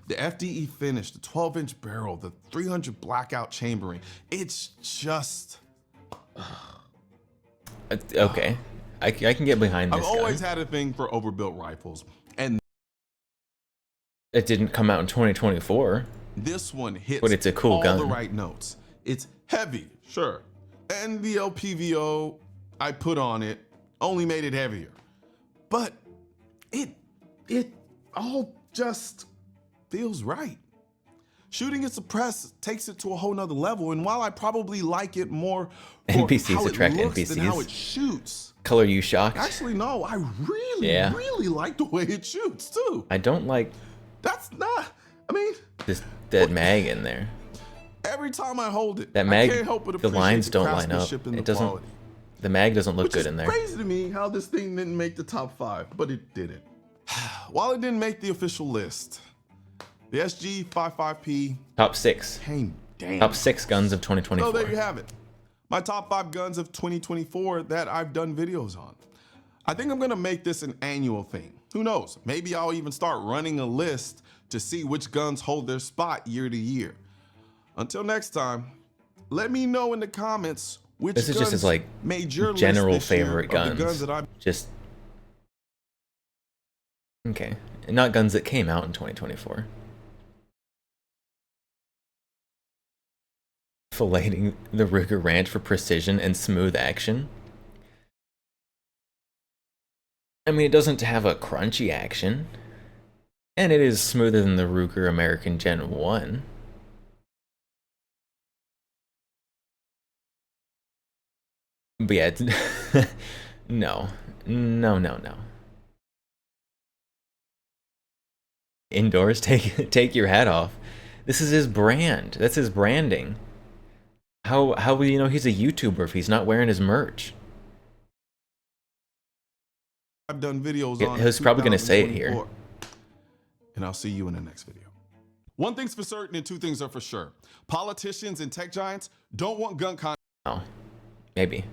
Speaker 8: The FDE finish, the 12-inch barrel, the 300 blackout chambering, it's just...
Speaker 1: Okay, I can get behind this
Speaker 8: I've always
Speaker 1: gun.
Speaker 8: had a thing for overbuilt rifles, and
Speaker 1: It didn't come out in 2024.
Speaker 8: this one hits
Speaker 1: But it's a cool
Speaker 8: all
Speaker 1: gun.
Speaker 8: the right notes. It's heavy, sure. And the LPVO I put on it only made it heavier. But it all just feels right. Shooting it suppressed takes it to a whole nother level, and while I probably like it more for
Speaker 1: NPCs
Speaker 8: how it
Speaker 1: attract
Speaker 8: looks than how
Speaker 1: NPCs.
Speaker 8: it shoots,
Speaker 1: Color you shocked?
Speaker 8: actually no, I really,
Speaker 1: Yeah.
Speaker 8: really like the way it shoots too.
Speaker 1: I don't like
Speaker 8: That's not, I mean,
Speaker 1: this dead mag in there.
Speaker 8: every time I hold it,
Speaker 1: That mag,
Speaker 8: I can't help but
Speaker 1: the
Speaker 8: appreciate
Speaker 1: lines don't line up.
Speaker 8: craftsmanship and
Speaker 1: It
Speaker 8: the
Speaker 1: doesn't.
Speaker 8: quality.
Speaker 1: The mag doesn't look
Speaker 8: Which
Speaker 1: good
Speaker 8: is
Speaker 1: in there.
Speaker 8: crazy to me how this thing didn't make the top 5, but it didn't. While it didn't make the official list, the SG55P
Speaker 1: Top 6.
Speaker 8: came damn.
Speaker 1: Top 6 guns of
Speaker 8: So
Speaker 1: 2024.
Speaker 8: there you have it. My top 5 guns of 2024 that I've done videos on. I think I'm gonna make this an annual thing. Who knows? Maybe I'll even start running a list to see which guns hold their spot year to year. Until next time, let me know in the comments which
Speaker 1: This is
Speaker 8: guns
Speaker 1: just his like
Speaker 8: made your
Speaker 1: general
Speaker 8: list this year
Speaker 1: favorite
Speaker 8: of
Speaker 1: guns.
Speaker 8: the guns that I
Speaker 1: Just okay, and not guns that came out in 2024. Filleting the Ruger Ranch for precision and smooth action. I mean, it doesn't have a crunchy action, and it is smoother than the Ruger American Gen 1. But yeah, it's no. Indoors, take your hat off. This is his brand. That's his branding. How will you know he's a YouTuber if he's not wearing his merch?
Speaker 8: I've done videos
Speaker 1: Yeah,
Speaker 8: on.
Speaker 1: he was probably gonna say it here.
Speaker 8: 2024. And I'll see you in the next video. One thing's for certain and two things are for sure. Politicians and tech giants don't want gun
Speaker 1: Oh, maybe.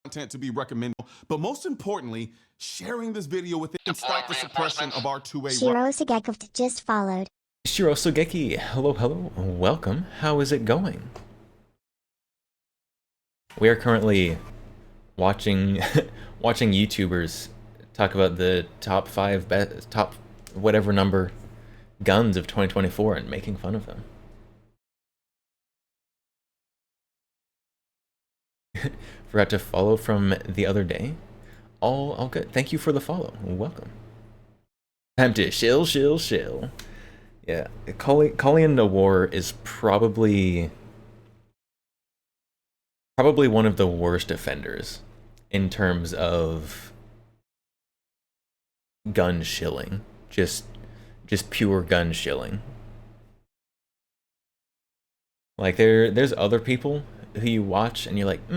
Speaker 8: content to be recommended, but most importantly, sharing this video with it and stop the suppression of our two-way
Speaker 9: Shiro Sugekov just followed.
Speaker 1: Shiro Sogeki, hello, welcome. How is it going? We are currently watching watching YouTubers talk about the top 5 top whatever number guns of 2024 and making fun of them. Forgot to follow from the other day. All good. Thank you for the follow. Welcome. Time to shill. Yeah, Colleen Noir is probably one of the worst offenders in terms of gun shilling. Just pure gun shilling. Like there's other people who you watch and you're like,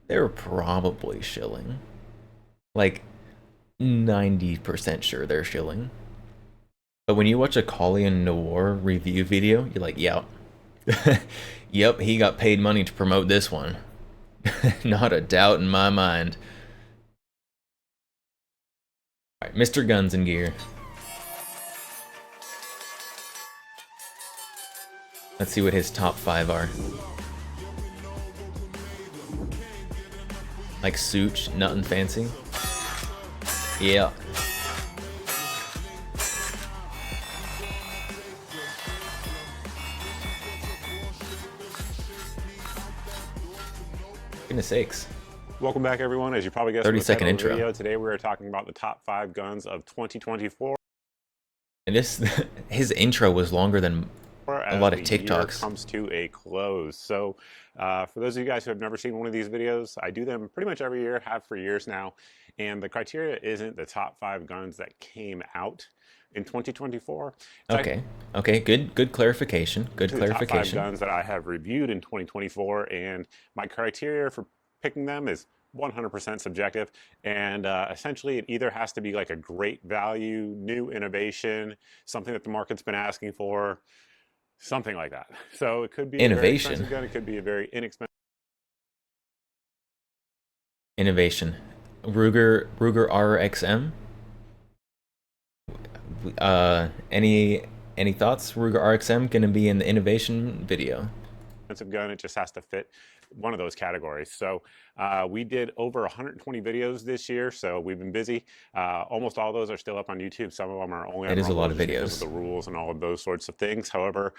Speaker 1: they're probably shilling. Like 90% sure they're shilling. But when you watch a Colleen Noir review video, you're like, yep. Yep, he got paid money to promote this one. Not a doubt in my mind. Alright, Mr. Guns and Gear. Let's see what his top 5 are. Like Such, nothing fancy. Yeah. Goodness sakes.
Speaker 10: Welcome back, everyone. As you probably guessed,
Speaker 1: 30-second intro.
Speaker 10: Video, today we are talking about the top 5 guns of 2024.
Speaker 1: And his intro was longer than a lot of TikToks.
Speaker 10: Year comes to a close. So for those of you guys who have never seen one of these videos, I do them pretty much every year, have for years now. And the criteria isn't the top 5 guns that came out in 2024.
Speaker 1: Okay. Good clarification. Good clarification.
Speaker 10: The top 5 guns that I have reviewed in 2024, and my criteria for picking them is 100% subjective, and essentially it either has to be like a great value, new innovation, something that the market's been asking for, something like that. So it could be
Speaker 1: innovation.
Speaker 10: A very expensive gun, it could be a very inexpensive.
Speaker 1: Innovation. Ruger RXM. Any thoughts? Ruger RXM gonna be in the innovation video.
Speaker 10: Expensive gun, it just has to fit one of those categories. So we did over 120 videos this year, so we've been busy. Almost all of those are still up on YouTube. Some of them are only on
Speaker 1: It is a lot of
Speaker 10: because
Speaker 1: videos.
Speaker 10: of the rules and all of those sorts of things. However,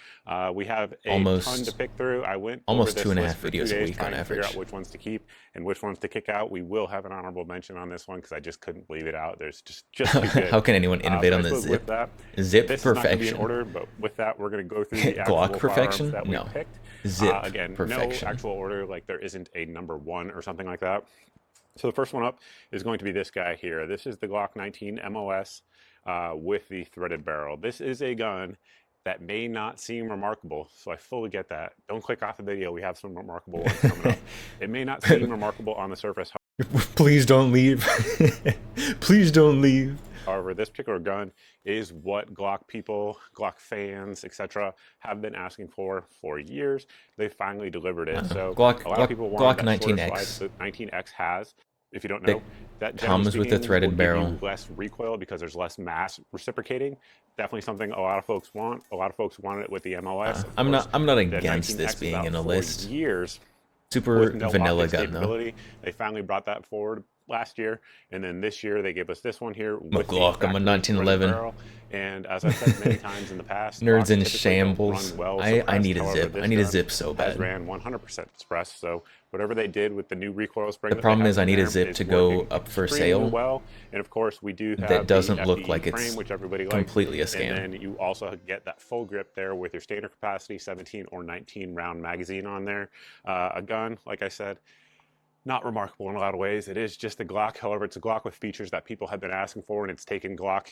Speaker 10: we have a
Speaker 1: almost
Speaker 10: ton to pick through. I went
Speaker 1: almost
Speaker 10: over this
Speaker 1: 2.5 videos a week on
Speaker 10: trying to figure
Speaker 1: average.
Speaker 10: out which ones to keep and which ones to kick out. We will have an honorable mention on this one because I just couldn't leave it out. There's just too good.
Speaker 1: How can anyone innovate on the Zip?
Speaker 10: This
Speaker 1: Zip perfection.
Speaker 10: is not going to be in order, but with that, we're going to go through the actual
Speaker 1: Glock perfection?
Speaker 10: firearms that we
Speaker 1: No.
Speaker 10: picked.
Speaker 1: Zip
Speaker 10: again,
Speaker 1: perfection.
Speaker 10: no actual order, like there isn't a number 1 or something like that. So the first one up is going to be this guy here. This is the Glock 19 MOS with the threaded barrel. This is a gun that may not seem remarkable, so I fully get that. Don't click off the video, we have some remarkable ones coming up. It may not seem remarkable on the surface.
Speaker 1: Please don't leave. Please don't leave.
Speaker 10: However, this particular gun is what Glock people, Glock fans, etc., have been asking for years. They finally delivered it. So
Speaker 1: Glock,
Speaker 10: a lot of people want
Speaker 1: Glock
Speaker 10: that
Speaker 1: 19X.
Speaker 10: sort of slide that 19X has. If you don't know, that
Speaker 1: comes with the threaded barrel.
Speaker 10: will give you less recoil because there's less mass reciprocating. Definitely something a lot of folks want. A lot of folks wanted it with the MOS.
Speaker 1: I'm not against this being in a list.
Speaker 10: Years.
Speaker 1: Super vanilla gun though.
Speaker 10: They finally brought that forward last year, and then this year they gave us this one here with
Speaker 1: Glock. I'm a 1911.
Speaker 10: And as I've said many times in the past,
Speaker 1: nerds in
Speaker 10: typically
Speaker 1: shambles.
Speaker 10: Well
Speaker 1: I need a
Speaker 10: However,
Speaker 1: Zip.
Speaker 10: this
Speaker 1: I need a
Speaker 10: gun
Speaker 1: Zip so bad.
Speaker 10: has ran 100% express. So whatever they did with the new recoil spring,
Speaker 1: The problem is I need a
Speaker 10: there
Speaker 1: Zip
Speaker 10: is
Speaker 1: to go
Speaker 10: working
Speaker 1: up for
Speaker 10: extremely
Speaker 1: sale.
Speaker 10: well, and of course we do have
Speaker 1: That doesn't
Speaker 10: the
Speaker 1: look
Speaker 10: FDE
Speaker 1: like it's
Speaker 10: frame, which everybody
Speaker 1: completely
Speaker 10: likes.
Speaker 1: a scam.
Speaker 10: And then you also get that full grip there with your standard capacity 17 or 19 round magazine on there. A gun, like I said, not remarkable in a lot of ways. It is just a Glock. However, it's a Glock with features that people have been asking for, and it's taken Glock,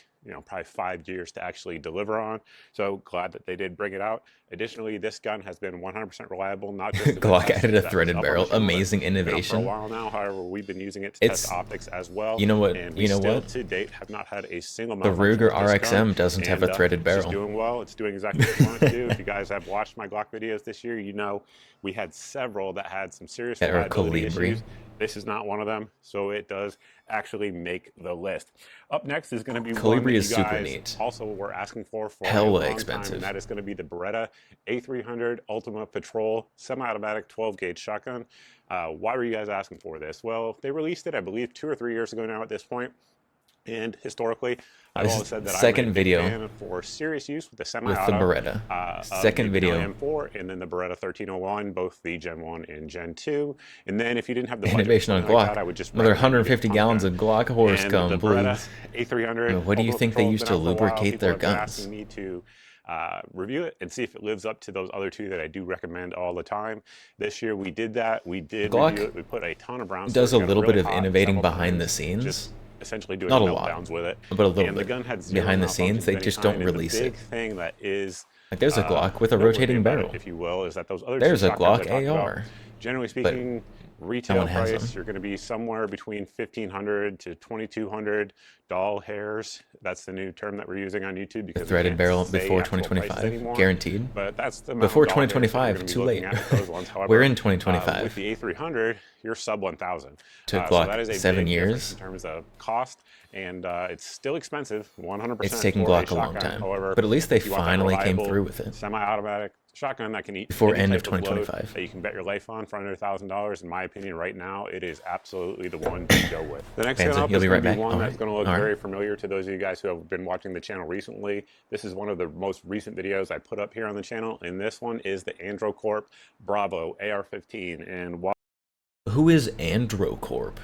Speaker 10: probably 5 years to actually deliver on. So glad that they did bring it out. Additionally, this gun has been 100% reliable, not just
Speaker 1: Glock added a threaded barrel. Amazing innovation.
Speaker 10: For a while now, however, we've been using it to test optics as well.
Speaker 1: You know what?
Speaker 10: And we still, to date, have not had a single
Speaker 1: The Ruger RXM doesn't have a threaded barrel.
Speaker 10: It's doing well. It's doing exactly what you want it to do. If you guys have watched my Glock videos this year, you know we had several that had some serious reliability issues. This is not one of them, so it does actually make the list. Up next is going to be one that you
Speaker 1: is super
Speaker 10: guys
Speaker 1: neat.
Speaker 10: also were asking for a
Speaker 1: hella
Speaker 10: long
Speaker 1: expensive.
Speaker 10: time, and that is going to be the Beretta A300 Ultima Patrol semi-automatic 12-gauge shotgun. Why were you guys asking for this? Well, they released it, I believe, 2 or 3 years ago now at this point. And historically, I've
Speaker 1: This
Speaker 10: always
Speaker 1: is
Speaker 10: said that
Speaker 1: second
Speaker 10: I'm a
Speaker 1: video
Speaker 10: big fan for serious use with the
Speaker 1: with
Speaker 10: semi-auto.
Speaker 1: the Beretta. Second video.
Speaker 10: M4 and then the Beretta 1301, both the Gen 1 and Gen 2. And then if you didn't have the budget
Speaker 1: Innovation on
Speaker 10: for something like
Speaker 1: Glock.
Speaker 10: that, I would just
Speaker 1: Another
Speaker 10: recommend getting
Speaker 1: 150
Speaker 10: Pump
Speaker 1: gallons
Speaker 10: Gun.
Speaker 1: of Glock horse
Speaker 10: And
Speaker 1: cum,
Speaker 10: the Beretta
Speaker 1: please.
Speaker 10: A300.
Speaker 1: What do you
Speaker 10: Ultimate
Speaker 1: think they
Speaker 10: Patrol's
Speaker 1: use
Speaker 10: been
Speaker 1: to
Speaker 10: out for a while.
Speaker 1: lubricate
Speaker 10: People
Speaker 1: their
Speaker 10: have been
Speaker 1: guns?
Speaker 10: asking me to review it and see if it lives up to those other two that I do recommend all the time. This year we did that. We did
Speaker 1: Glock
Speaker 10: review it. We put a ton of brown.
Speaker 1: does a
Speaker 10: got
Speaker 1: little
Speaker 10: really
Speaker 1: bit of
Speaker 10: hot
Speaker 1: innovating
Speaker 10: several
Speaker 1: behind the
Speaker 10: times,
Speaker 1: scenes.
Speaker 10: Just essentially doing
Speaker 1: Not a
Speaker 10: meltdowns
Speaker 1: lot,
Speaker 10: with it.
Speaker 1: but a little
Speaker 10: And the
Speaker 1: bit.
Speaker 10: gun had zero
Speaker 1: Behind the scenes,
Speaker 10: malfunctions
Speaker 1: they
Speaker 10: of
Speaker 1: just
Speaker 10: any
Speaker 1: don't
Speaker 10: kind. And
Speaker 1: release
Speaker 10: the big
Speaker 1: it.
Speaker 10: thing that is
Speaker 1: Like there's a Glock with a
Speaker 10: noteworthy
Speaker 1: rotating
Speaker 10: about it,
Speaker 1: barrel.
Speaker 10: if you will, is that those other
Speaker 1: There's
Speaker 10: two
Speaker 1: a
Speaker 10: shotguns I
Speaker 1: Glock
Speaker 10: talked about,
Speaker 1: AR.
Speaker 10: generally
Speaker 1: But
Speaker 10: speaking, retail
Speaker 1: one has
Speaker 10: price,
Speaker 1: them.
Speaker 10: you're going to be somewhere between $1,500 to $2,200 doll hairs. That's the new term that we're using on YouTube
Speaker 1: The
Speaker 10: because we
Speaker 1: threaded
Speaker 10: can't
Speaker 1: barrel
Speaker 10: say
Speaker 1: before
Speaker 10: actual prices
Speaker 1: 2025,
Speaker 10: anymore.
Speaker 1: guaranteed.
Speaker 10: But that's the amount
Speaker 1: Before
Speaker 10: of doll hairs that you're
Speaker 1: 2025,
Speaker 10: gonna be
Speaker 1: too
Speaker 10: looking
Speaker 1: late.
Speaker 10: at with those ones. However,
Speaker 1: We're in
Speaker 10: with
Speaker 1: 2025.
Speaker 10: the A300, you're sub 1,000.
Speaker 1: Took
Speaker 10: So
Speaker 1: Glock
Speaker 10: that is a
Speaker 1: 7
Speaker 10: big difference
Speaker 1: years.
Speaker 10: in terms of cost, and it's still expensive, 100%.
Speaker 1: It's taken
Speaker 10: for
Speaker 1: Glock a long
Speaker 10: shotgun.
Speaker 1: time,
Speaker 10: However,
Speaker 1: but at least they
Speaker 10: if you want that
Speaker 1: finally came
Speaker 10: reliable,
Speaker 1: through with it.
Speaker 10: Semi-automatic shotgun that can eat
Speaker 1: Before
Speaker 10: any
Speaker 1: end of
Speaker 10: type load
Speaker 1: 2025.
Speaker 10: that you can bet your life on for under $1,000. In my opinion, right now, it is absolutely the one to go with. The next gun
Speaker 1: Banzo,
Speaker 10: up
Speaker 1: you'll
Speaker 10: is
Speaker 1: be
Speaker 10: going
Speaker 1: right
Speaker 10: to be
Speaker 1: back?
Speaker 10: one
Speaker 1: All
Speaker 10: that's
Speaker 1: right.
Speaker 10: going to look
Speaker 1: All right.
Speaker 10: very familiar to those of you guys who have been watching the channel recently. This is one of the most recent videos I put up here on the channel, and this one is the Androcorp Bravo AR-15. And while
Speaker 1: Who is Androcorp?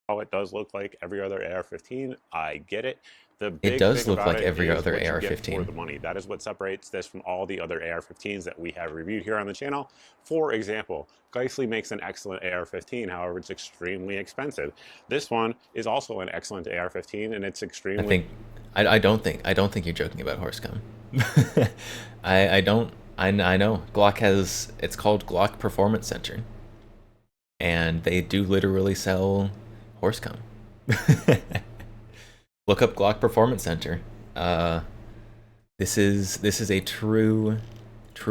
Speaker 10: it does look like every other AR-15, I get it. The big
Speaker 1: It does
Speaker 10: thing
Speaker 1: look
Speaker 10: about
Speaker 1: like
Speaker 10: it
Speaker 1: every
Speaker 10: is
Speaker 1: other
Speaker 10: what you get
Speaker 1: AR-15.
Speaker 10: for the money. That is what separates this from all the other AR-15s that we have reviewed here on the channel. For example, Geissele makes an excellent AR-15, however, it's extremely expensive. This one is also an excellent AR-15, and it's extremely...
Speaker 1: I don't think you're joking about Horsecom. I don't. I know Glock has. It's called Glock Performance Center, and they do literally sell Horsecom. Look up Glock Performance Center. This is a true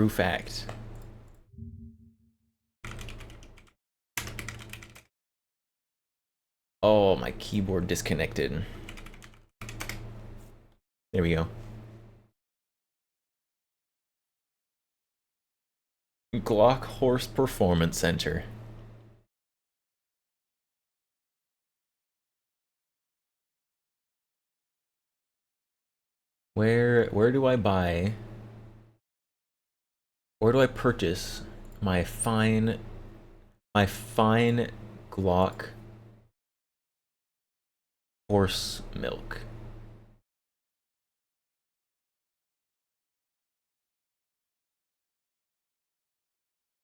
Speaker 1: fact. Oh, my keyboard disconnected. There we go. Glock Horse Performance Center. Where do I buy? Where do I purchase my fine Glock horse milk?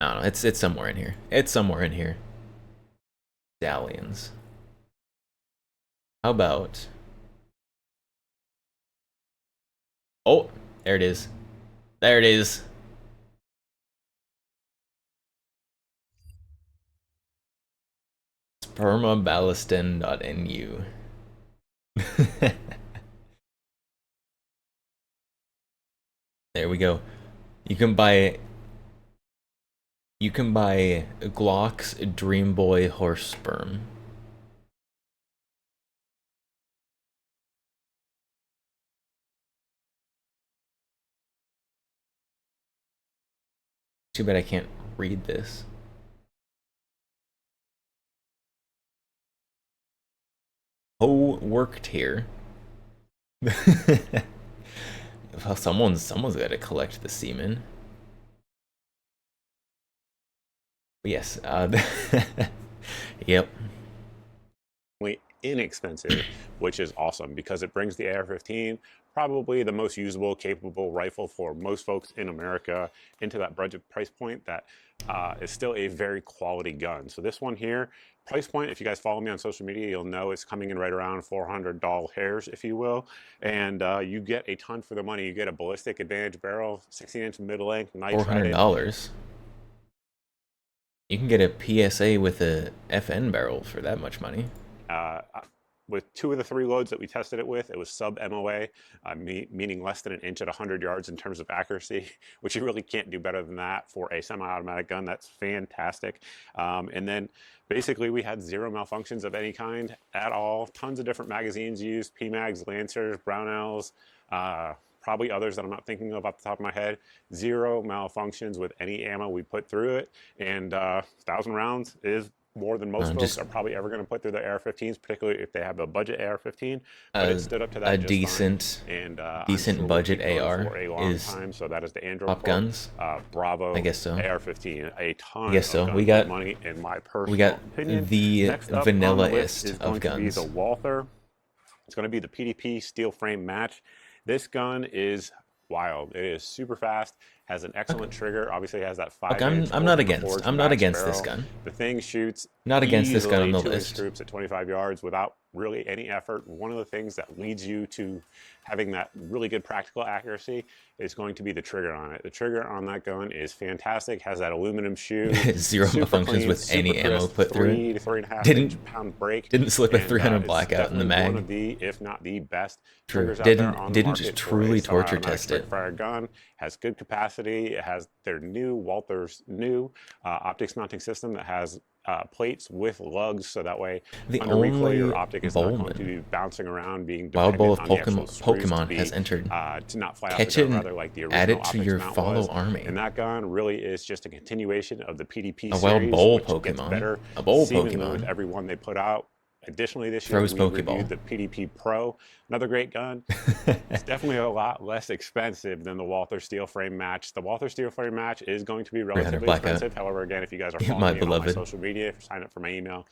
Speaker 1: I don't know. It's somewhere in here. It's somewhere in here. Stallions. How about? Oh, there it is. There it is. Spermaballastin.nu. There we go. You can buy Glock's Dream Boy horse sperm. Too bad I can't read this. Oh, worked here. Well, someone's got to collect the semen. But yes, yep.
Speaker 10: Inexpensive, which is awesome because it brings the AR-15, probably the most usable, capable rifle for most folks in America, into that budget price point that is still a very quality gun. So this one here, price point, if you guys follow me on social media, you'll know it's coming in right around $400 hairs, if you will. And you get a ton for the money. You get a ballistic advantage barrel, 16-inch middle length, nitride.
Speaker 1: $400. You can get a PSA with a FN barrel for that much money.
Speaker 10: With 2 of the 3 loads that we tested it with, it was sub MOA, meaning less than an inch at 100 yards in terms of accuracy, which you really can't do better than that for a semi-automatic gun. That's fantastic. And then basically we had 0 malfunctions of any kind at all. Tons of different magazines used, PMags, Lancers, Brownells, probably others that I'm not thinking of off the top of my head. 0 malfunctions with any ammo we put through it, and 1,000 rounds is more than most folks
Speaker 1: just
Speaker 10: are probably ever going to put through the AR-15s, particularly if they have a budget AR-15. But it stood up to that
Speaker 1: a
Speaker 10: just
Speaker 1: decent,
Speaker 10: fine. And
Speaker 1: decent
Speaker 10: I'm sure
Speaker 1: budget
Speaker 10: we'll keep those
Speaker 1: AR
Speaker 10: for a long
Speaker 1: is
Speaker 10: time. So that is the Andro
Speaker 1: Top Guns.
Speaker 10: Bravo.
Speaker 1: I guess so.
Speaker 10: AR-15. A ton
Speaker 1: I guess so.
Speaker 10: of
Speaker 1: We
Speaker 10: guns
Speaker 1: got
Speaker 10: money in my personal
Speaker 1: we got
Speaker 10: opinion.
Speaker 1: the
Speaker 10: Next up on the list
Speaker 1: vanilla-ist
Speaker 10: is going
Speaker 1: of
Speaker 10: to be
Speaker 1: guns.
Speaker 10: the Walther. It's going to be the PDP steel frame match. This gun is wild. It is super fast, has an excellent trigger. Obviously, it has that 5-inch.
Speaker 1: I'm not against this gun.
Speaker 10: The thing shoots
Speaker 1: Not against this gun on the
Speaker 10: easily 2-inch
Speaker 1: list.
Speaker 10: troops at 25 yards without really any effort. One of the things that leads you to having that really good practical accuracy is going to be the trigger on it. The trigger on that gun is fantastic. Has that aluminum shoe.
Speaker 1: Zero
Speaker 10: super
Speaker 1: malfunctions
Speaker 10: clean,
Speaker 1: with
Speaker 10: super
Speaker 1: any
Speaker 10: crisp,
Speaker 1: ammo put through
Speaker 10: 3
Speaker 1: it.
Speaker 10: to 3.5
Speaker 1: Didn't-
Speaker 10: inch pound brake.
Speaker 1: Didn't slip a
Speaker 10: And,
Speaker 1: 300
Speaker 10: it's
Speaker 1: blackout in the
Speaker 10: definitely
Speaker 1: mag.
Speaker 10: one of the, if not the best
Speaker 1: True.
Speaker 10: triggers out there on the
Speaker 1: Didn't
Speaker 10: market
Speaker 1: just
Speaker 10: for
Speaker 1: truly
Speaker 10: a
Speaker 1: torture
Speaker 10: semi-automatic
Speaker 1: test it.
Speaker 10: fire gun. Has good capacity. It has their new Walther's new optics mounting system that has plates with lugs, so that way
Speaker 1: The
Speaker 10: under recoil
Speaker 1: only
Speaker 10: your optic is not going to
Speaker 1: Bowman
Speaker 10: be bouncing around, being
Speaker 1: Wild Bowl of
Speaker 10: dependent on the actual screws to
Speaker 1: Pokemon
Speaker 10: be,
Speaker 1: has entered.
Speaker 10: to not fly
Speaker 1: Catch
Speaker 10: off the
Speaker 1: it
Speaker 10: gun,
Speaker 1: and
Speaker 10: rather like the
Speaker 1: add
Speaker 10: original
Speaker 1: it to
Speaker 10: optics
Speaker 1: your
Speaker 10: mount
Speaker 1: follow
Speaker 10: was.
Speaker 1: army.
Speaker 10: And that gun really is just a continuation of the PDP
Speaker 1: A Wild
Speaker 10: series,
Speaker 1: Bowl
Speaker 10: which gets
Speaker 1: Pokemon.
Speaker 10: better
Speaker 1: A Bowl
Speaker 10: seemingly
Speaker 1: Pokemon.
Speaker 10: with every one they put out. Additionally, this year
Speaker 1: Throws
Speaker 10: we
Speaker 1: Pokeball.
Speaker 10: reviewed the PDP Pro, another great gun. It's definitely a lot less expensive than the Walther steel frame match. The Walther steel frame match is going to be relatively
Speaker 1: blackout.
Speaker 10: expensive. However, again, if you guys are
Speaker 1: My
Speaker 10: following me on my
Speaker 1: beloved.
Speaker 10: social media, if you sign up for my email,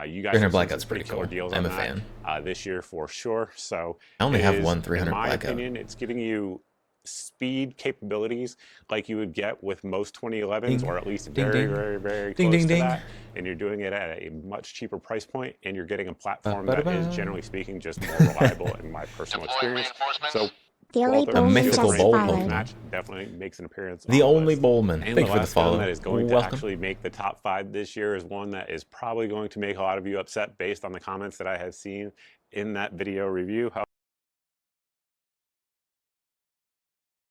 Speaker 10: you
Speaker 1: 300
Speaker 10: guys have seen
Speaker 1: blackout's
Speaker 10: some
Speaker 1: pretty
Speaker 10: killer
Speaker 1: cool.
Speaker 10: deals
Speaker 1: I'm
Speaker 10: on
Speaker 1: a
Speaker 10: that
Speaker 1: fan.
Speaker 10: this year for sure. So
Speaker 1: I only
Speaker 10: it
Speaker 1: have
Speaker 10: is,
Speaker 1: one 300
Speaker 10: in my
Speaker 1: blackout.
Speaker 10: opinion, it's giving you speed capabilities like you would get with most 2011s,
Speaker 1: Ding.
Speaker 10: or at least
Speaker 1: Ding,
Speaker 10: very,
Speaker 1: ding.
Speaker 10: very, very
Speaker 1: Ding,
Speaker 10: close
Speaker 1: ding,
Speaker 10: to
Speaker 1: ding.
Speaker 10: that. And you're doing it at a much cheaper price point, and you're getting a platform that is, generally speaking, just more reliable in my personal experience. So
Speaker 9: The only
Speaker 10: Walther
Speaker 9: Bowman
Speaker 1: mythical
Speaker 9: just
Speaker 1: bowl
Speaker 9: followed.
Speaker 1: Pokemon.
Speaker 10: match definitely makes an appearance.
Speaker 1: The
Speaker 10: on
Speaker 1: only
Speaker 10: list.
Speaker 1: Bowman.
Speaker 10: And
Speaker 1: Thank you
Speaker 10: the
Speaker 1: for the
Speaker 10: last gun
Speaker 1: follow.
Speaker 10: that is going to
Speaker 1: Welcome.
Speaker 10: actually make the top 5 this year is one that is probably going to make a lot of you upset based on the comments that I have seen in that video review.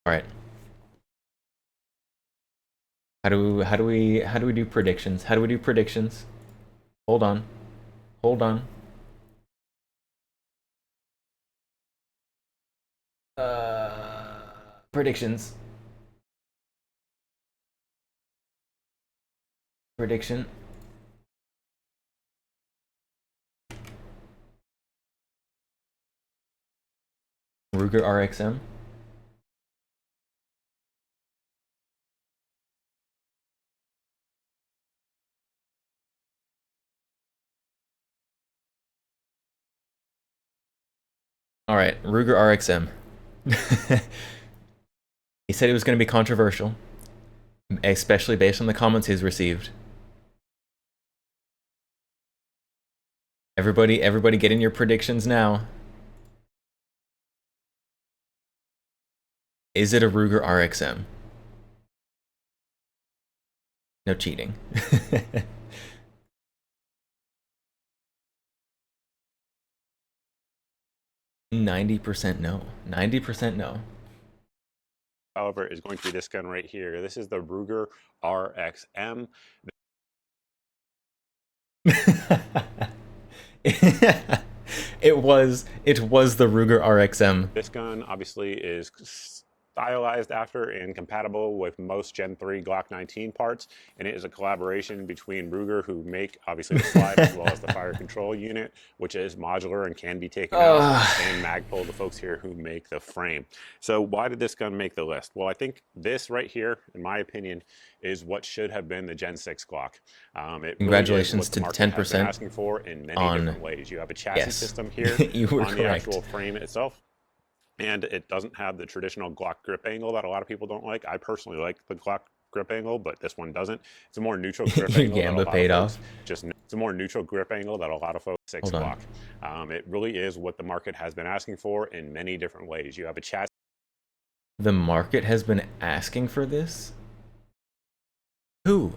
Speaker 1: All right. How do we do predictions? How do we do predictions? Hold on. Hold on. Predictions. Prediction. Ruger RXM. All right, Ruger RXM. He said it was going to be controversial, especially based on the comments he's received. Everybody get in your predictions now. Is it a Ruger RXM? No cheating. 90% no. 90% no.
Speaker 10: However, is going to be this gun right here. This is the Ruger RXM.
Speaker 1: It was the Ruger RXM.
Speaker 10: This gun obviously is stylized after and compatible with most Gen 3 Glock 19 parts, and it is a collaboration between Ruger, who make obviously the slide as well as the fire control unit, which is modular and can be taken out, and Magpul, the folks here who make the frame. So why did this gun make the list? Well, I think this right here, in my opinion, is what should have been the Gen 6 Glock.
Speaker 1: Congratulations to
Speaker 10: the
Speaker 1: 10%
Speaker 10: asking for in many
Speaker 1: on-
Speaker 10: different ways. You have a chassis
Speaker 1: Yes.
Speaker 10: system here
Speaker 1: You were
Speaker 10: on the
Speaker 1: correct.
Speaker 10: actual frame itself. And it doesn't have the traditional Glock grip angle that a lot of people don't like. I personally like the Glock grip angle, but this one doesn't. It's a more neutral grip
Speaker 1: Your
Speaker 10: angle. that a
Speaker 1: Gamba
Speaker 10: lot
Speaker 1: paid
Speaker 10: of folks
Speaker 1: off.
Speaker 10: it's a more neutral grip angle that a lot of folks
Speaker 1: Hold on.
Speaker 10: Glock. It really is what the market has been asking for in many different ways. You have a chassis.
Speaker 1: The market has been asking for this? Who?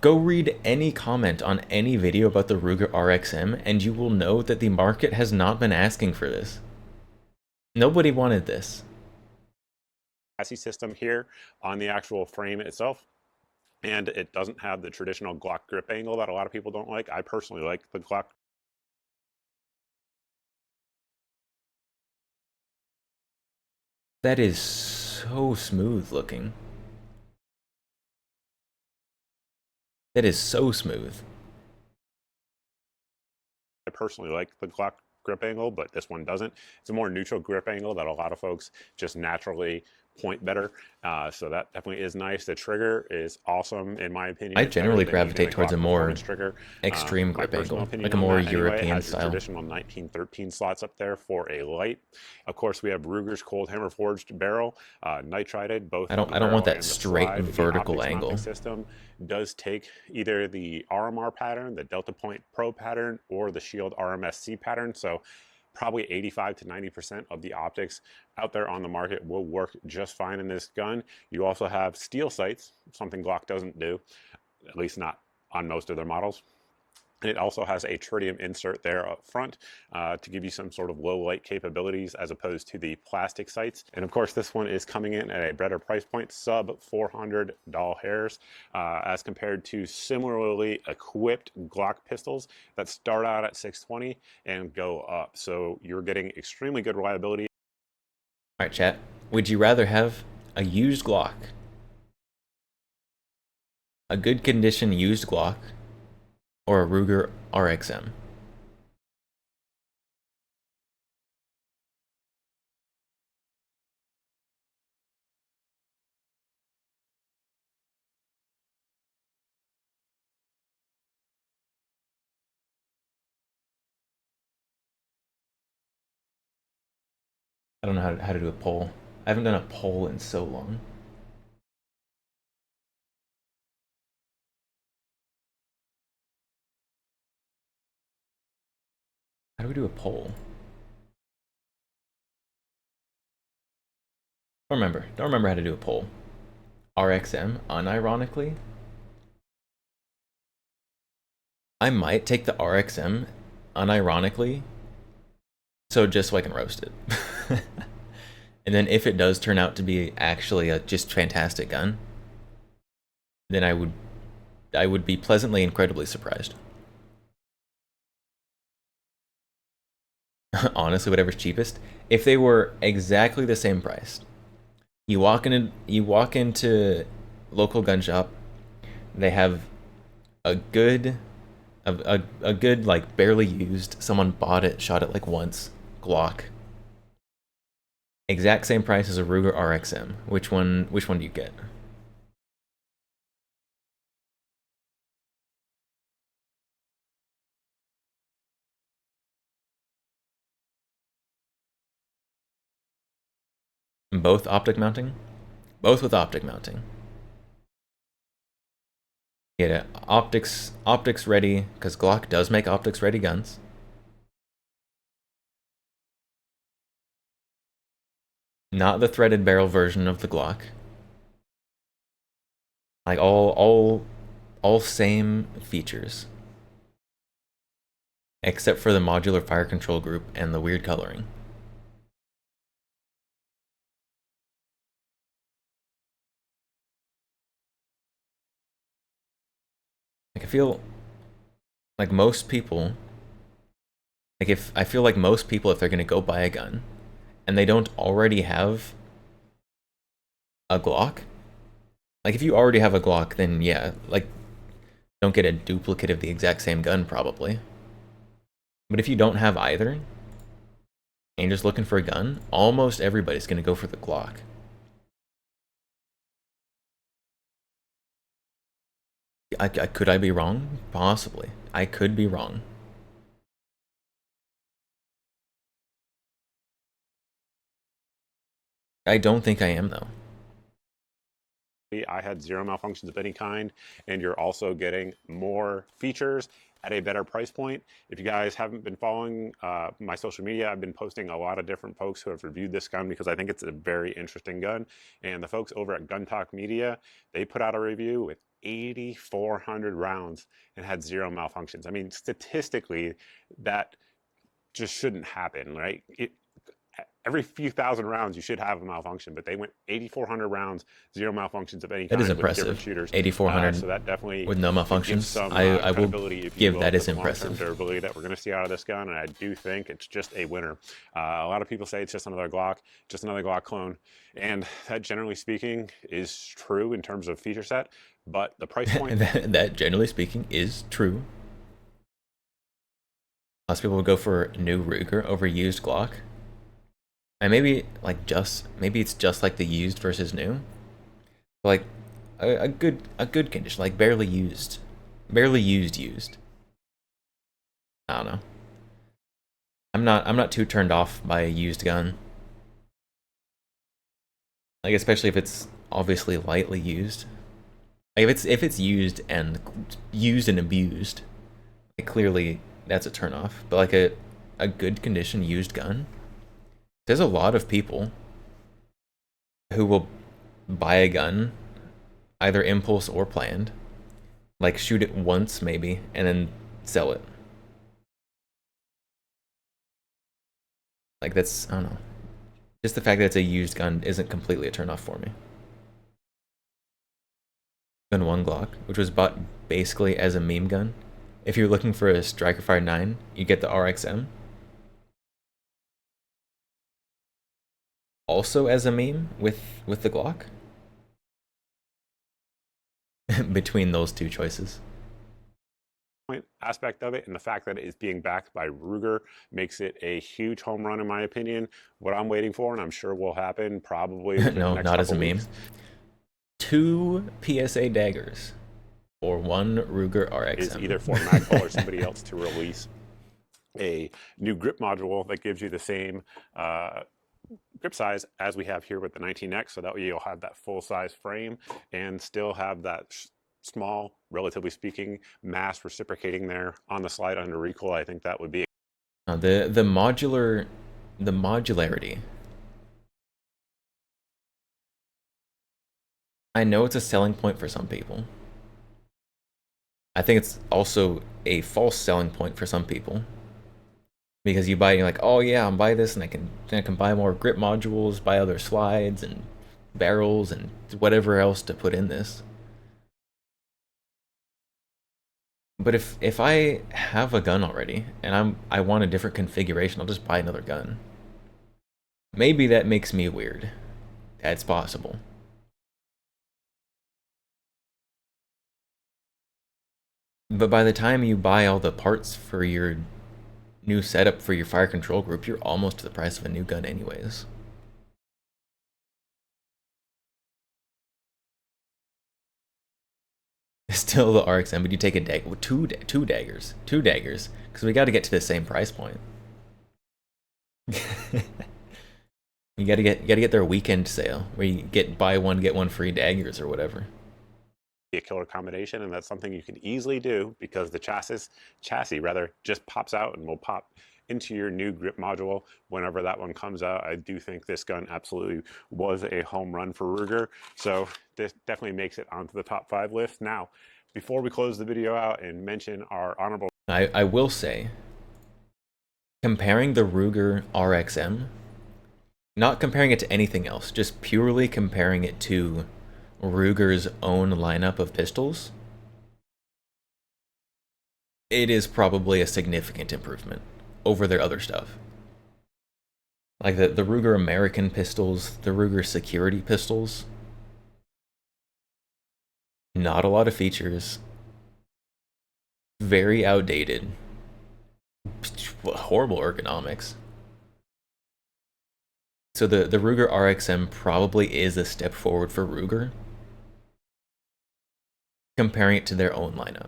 Speaker 1: Go read any comment on any video about the Ruger RXM and you will know that the market has not been asking for this. Nobody wanted this.
Speaker 10: Chassis system here on the actual frame itself, and it doesn't have the traditional Glock grip angle that a lot of people don't like. I personally like the Glock.
Speaker 1: That is so smooth looking. That is so smooth.
Speaker 10: I personally like the Glock grip angle, but this one doesn't. It's a more neutral grip angle that a lot of folks just naturally point better. So that definitely is nice. The trigger is awesome, in my opinion.
Speaker 1: I
Speaker 10: It's better
Speaker 1: generally
Speaker 10: than
Speaker 1: gravitate
Speaker 10: even
Speaker 1: towards a
Speaker 10: Glock
Speaker 1: more
Speaker 10: performance trigger.
Speaker 1: extreme
Speaker 10: My
Speaker 1: grip
Speaker 10: personal
Speaker 1: angle,
Speaker 10: opinion
Speaker 1: like a
Speaker 10: on
Speaker 1: more
Speaker 10: that anyway,
Speaker 1: European
Speaker 10: has the
Speaker 1: style.
Speaker 10: traditional 1913 slots up there for a light. Of course, we have Ruger's cold hammer forged barrel, nitrided, both
Speaker 1: I
Speaker 10: on
Speaker 1: don't
Speaker 10: the
Speaker 1: want
Speaker 10: barrel
Speaker 1: that
Speaker 10: and the
Speaker 1: straight
Speaker 10: slide. The
Speaker 1: vertical
Speaker 10: optics mounting
Speaker 1: angle.
Speaker 10: system does take either the RMR pattern, the Delta Point Pro pattern, or the Shield RMSC pattern. So probably 85 to 90% of the optics out there on the market will work just fine in this gun. You also have steel sights, something Glock doesn't do, at least not on most of their models. And it also has a tritium insert there up front to give you some sort of low light capabilities as opposed to the plastic sights. And of course, this one is coming in at a better price point, sub $400 as compared to similarly equipped Glock pistols that start out at 620 and go up. So you're getting extremely good reliability.
Speaker 1: All right, chat. Would you rather have a used Glock, a good condition used Glock, or a Ruger RXM? I don't know how to do a poll. I haven't done a poll in so long. How do we do a poll? Don't remember how to do a poll. RXM, unironically. I might take the RXM, unironically, just so I can roast it. And then if it does turn out to be actually a just fantastic gun, then I would be pleasantly, incredibly surprised. Honestly, whatever's cheapest. If they were exactly the same price, you walk into local gun shop, they have a good like barely used, someone bought it, shot it like once, Glock. Exact same price as a Ruger RXM. Which one do you get? Both optic mounting? Both with optic mounting. Yeah, optics ready, because Glock does make optics ready guns. Not the threaded barrel version of the Glock. Like all same features. Except for the modular fire control group and the weird coloring. Like I feel like most people, I feel like most people, if they're gonna go buy a gun and they don't already have a Glock, like if you already have a Glock, then yeah, like don't get a duplicate of the exact same gun probably. But if you don't have either and you're just looking for a gun, almost everybody's gonna go for the Glock. Could I be wrong? Possibly. I could be wrong. I don't think I am, though.
Speaker 10: I had zero malfunctions of any kind, and you're also getting more features at a better price point. If you guys haven't been following my social media, I've been posting a lot of different folks who have reviewed this gun because I think it's a very interesting gun. And the folks over at Gun Talk Media, they put out a review with 8,400 rounds and had zero malfunctions. I mean, statistically, that just shouldn't happen, right? every few thousand rounds you should have a malfunction, but they went 8,400 rounds, 0 malfunctions of any
Speaker 1: That
Speaker 10: kind
Speaker 1: is
Speaker 10: with different
Speaker 1: impressive.
Speaker 10: shooters.
Speaker 1: 8,400
Speaker 10: so that definitely
Speaker 1: with no
Speaker 10: gives
Speaker 1: malfunctions.
Speaker 10: some
Speaker 1: I will
Speaker 10: credibility, if you
Speaker 1: give
Speaker 10: will,
Speaker 1: that
Speaker 10: to
Speaker 1: is
Speaker 10: the long-term
Speaker 1: impressive.
Speaker 10: durability that we're going to see out of this gun, and I do think it's just a winner. A lot of people say it's just another Glock, just another Glock clone, and that, generally speaking, is true in terms of feature set, but the price point...
Speaker 1: that, generally speaking, is true. Most people would go for new Ruger over used Glock. And maybe it's just like the used versus new. Like a good condition, like barely used. I don't know. I'm not too turned off by a used gun. Like, especially if it's obviously lightly used. Like if it's used and abused, like clearly that's a turnoff. But like a good condition used gun, there's a lot of people who will buy a gun, either impulse or planned, like shoot it once maybe, and then sell it. Like that's, I don't know. Just the fact that it's a used gun isn't completely a turnoff for me. Gun 1 Glock, which was bought basically as a meme gun. If you're looking for a Striker Fire 9, you get the RXM. Also as a meme with the Glock. Between those two choices.
Speaker 10: Aspect of it, and the fact that it is being backed by Ruger makes it a huge home run, in my opinion. What I'm waiting for, and I'm sure will happen probably
Speaker 1: no, not as a meme. 2 PSA daggers or 1 Ruger RXM.
Speaker 10: Is either for Magpul or somebody else to release a new grip module that gives you the same grip size as we have here with the 19X, so that way you'll have that full size frame and still have that small, relatively speaking, mass reciprocating there on the slide under recoil. I think that would be
Speaker 1: the modularity. I know it's a selling point for some people. I think it's also a false selling point for some people. Because you buy, you're like, oh yeah, I'm buy this, and I can buy more grip modules, buy other slides and barrels and whatever else to put in this. But if I have a gun already and I want a different configuration, I'll just buy another gun. Maybe that makes me weird. That's possible. But by the time you buy all the parts for your new setup for your fire control group, you're almost to the price of a new gun anyways. Still the RXM, but you take a dagger, two daggers, because we got to get to the same price point. You gotta get their weekend sale where you buy one get one free daggers or whatever.
Speaker 10: a killer combination, and that's something you can easily do because the chassis rather just pops out and will pop into your new grip module whenever that one comes out. I do think this gun absolutely was a home run for Ruger, so this definitely makes it onto the top 5 list. Now, before we close the video out and mention our honorable...
Speaker 1: I will say, comparing the Ruger RXM, not comparing it to anything else, just purely comparing it to Ruger's own lineup of pistols, it is probably a significant improvement over their other stuff. Like the Ruger American pistols, the Ruger security pistols, not a lot of features, very outdated, horrible ergonomics. So the Ruger RXM probably is a step forward for Ruger, comparing it to their own lineup.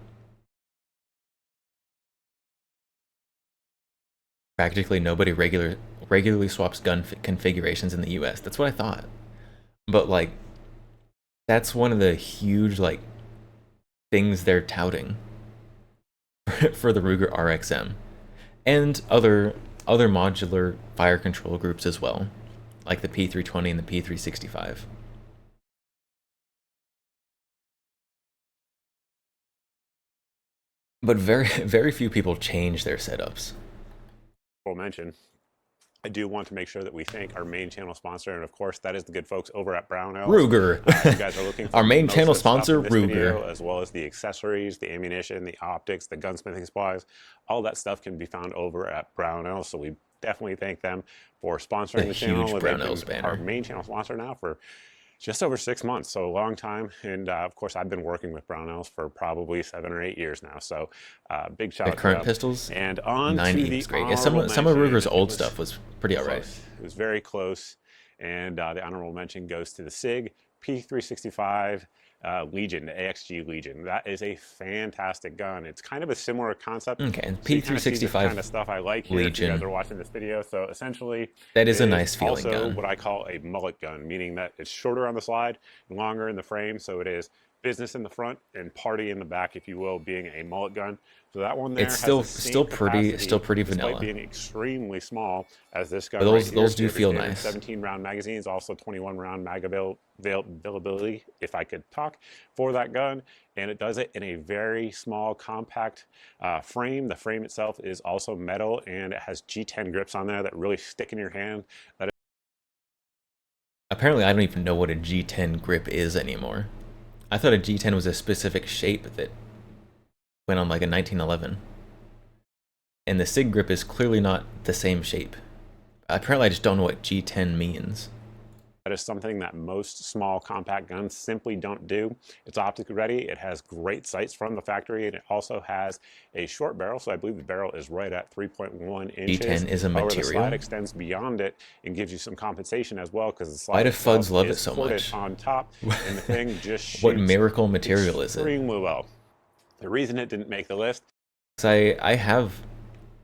Speaker 1: Practically nobody regularly swaps gun configurations in the US. That's what I thought. But like, that's one of the huge like things they're touting for the Ruger RXM and other modular fire control groups as well, like the P320 and the P365. But very few people change their setups.
Speaker 10: mention I do want to make sure that we thank our main channel sponsor, and of course, that is the good folks over at Brownells.
Speaker 1: Ruger.
Speaker 10: If you guys are looking for
Speaker 1: Our main
Speaker 10: most
Speaker 1: channel
Speaker 10: of the stuff
Speaker 1: sponsor,
Speaker 10: in this
Speaker 1: Ruger.
Speaker 10: video, as well as the accessories, the ammunition, the optics, the gunsmithing supplies, all that stuff can be found over at Brownells. So we definitely thank them for sponsoring
Speaker 1: A
Speaker 10: the channel.
Speaker 1: huge
Speaker 10: They've
Speaker 1: Brownells
Speaker 10: been
Speaker 1: banner.
Speaker 10: our main channel sponsor now for just over 6 months, so a long time. And of course, I've been working with Brownells for probably 7 or 8 years now. So big shout
Speaker 1: The
Speaker 10: out to
Speaker 1: current
Speaker 10: them.
Speaker 1: pistols,
Speaker 10: And on
Speaker 1: 90
Speaker 10: to the
Speaker 1: was great. Yeah, some of
Speaker 10: honorable
Speaker 1: Ruger's
Speaker 10: mention.
Speaker 1: old
Speaker 10: It was
Speaker 1: stuff was pretty alright.
Speaker 10: close. It was very close. And the honorable mention goes to the SIG P365 Legion, the AXG Legion. That is a fantastic gun. It's kind of a similar concept.
Speaker 1: Okay, and
Speaker 10: So you kinda see the
Speaker 1: P365
Speaker 10: kind of stuff I like here if you
Speaker 1: Legion.
Speaker 10: guys are watching this video. So essentially,
Speaker 1: That is a
Speaker 10: it
Speaker 1: nice feeling
Speaker 10: also
Speaker 1: gun.
Speaker 10: what I call a mullet gun, meaning that it's shorter on the slide and longer in the frame. So it is business in the front and party in the back, if you will, being a mullet gun. So that one there
Speaker 1: It's
Speaker 10: has
Speaker 1: still
Speaker 10: the same
Speaker 1: still pretty
Speaker 10: capacity, despite
Speaker 1: vanilla.
Speaker 10: being extremely small as this gun.
Speaker 1: But those-
Speaker 10: right here.
Speaker 1: those do
Speaker 10: You have a
Speaker 1: feel
Speaker 10: standard
Speaker 1: nice.
Speaker 10: 17 round magazines, also 21 round mag availability, if I could talk, for that gun. And it does it in a very small, compact frame. The frame itself is also metal, and it has G10 grips on there that really stick in your hand. That
Speaker 1: Apparently, I don't even know what a G10 grip is anymore. I thought a G10 was a specific shape that went on like a 1911. And the SIG grip is clearly not the same shape. Apparently, I just don't know what G10 means.
Speaker 10: That is something that most small compact guns simply don't do. It's optic ready. It has great sights from the factory, and it also has a short barrel. So I believe the barrel is right at 3.1 inches.
Speaker 1: G10 is a
Speaker 10: However, the
Speaker 1: material.
Speaker 10: slide extends beyond it and gives you some compensation as well, because the slide
Speaker 1: Why do
Speaker 10: itself
Speaker 1: Fuds love it
Speaker 10: is
Speaker 1: so
Speaker 10: ported
Speaker 1: much?
Speaker 10: on top, and the thing just shoots
Speaker 1: What miracle material is it?
Speaker 10: extremely well. The reason it didn't make the list,
Speaker 1: 'Cause I have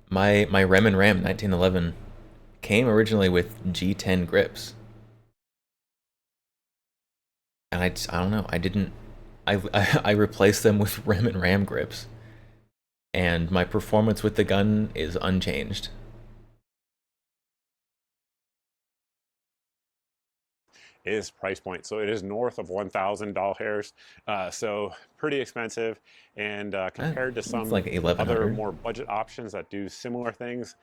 Speaker 1: my Rem and Ram 1911 came originally with G10 grips. And I don't know, I replaced them with Rem and Ram grips. And my performance with the gun is unchanged.
Speaker 10: is price point. So it is north of $1,000. So pretty expensive. And compared to
Speaker 1: It's
Speaker 10: some
Speaker 1: like
Speaker 10: other
Speaker 1: 1100.
Speaker 10: more budget options that do similar things,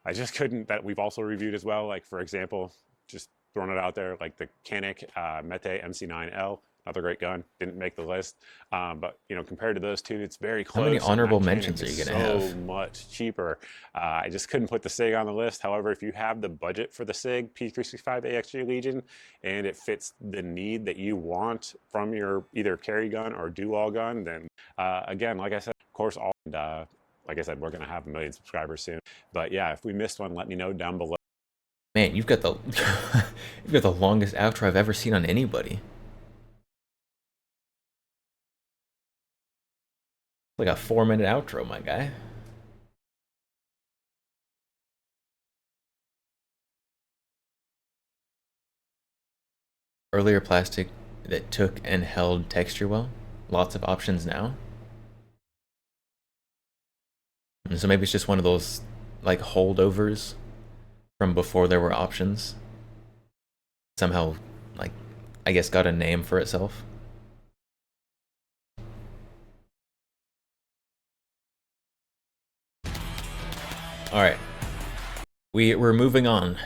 Speaker 10: I just couldn't, that we've also reviewed as well. Like, for example, just throwing it out there, like the Canik Mete MC9L, another great gun, didn't make the list. But, you know, compared to those two, it's very close.
Speaker 1: How many
Speaker 10: and
Speaker 1: honorable
Speaker 10: that Canik
Speaker 1: mentions are
Speaker 10: is
Speaker 1: you gonna have?
Speaker 10: So much cheaper. I just couldn't put the SIG on the list. However, if you have the budget for the SIG P365 AXG Legion and it fits the need that you want from your either carry gun or do-all gun, then again, like I said, of course, all like I said, we're going to have 1 million subscribers soon. But yeah, if we missed one, let me know down below.
Speaker 1: Man, you've got the you've got the longest outro I've ever seen on anybody. Like a 4-minute outro, my guy. Earlier plastic that took and held texture well. Lots of options now. And so maybe it's just one of those like holdovers from before there were options. Somehow, like, I guess got a name for itself. Alright. We're moving on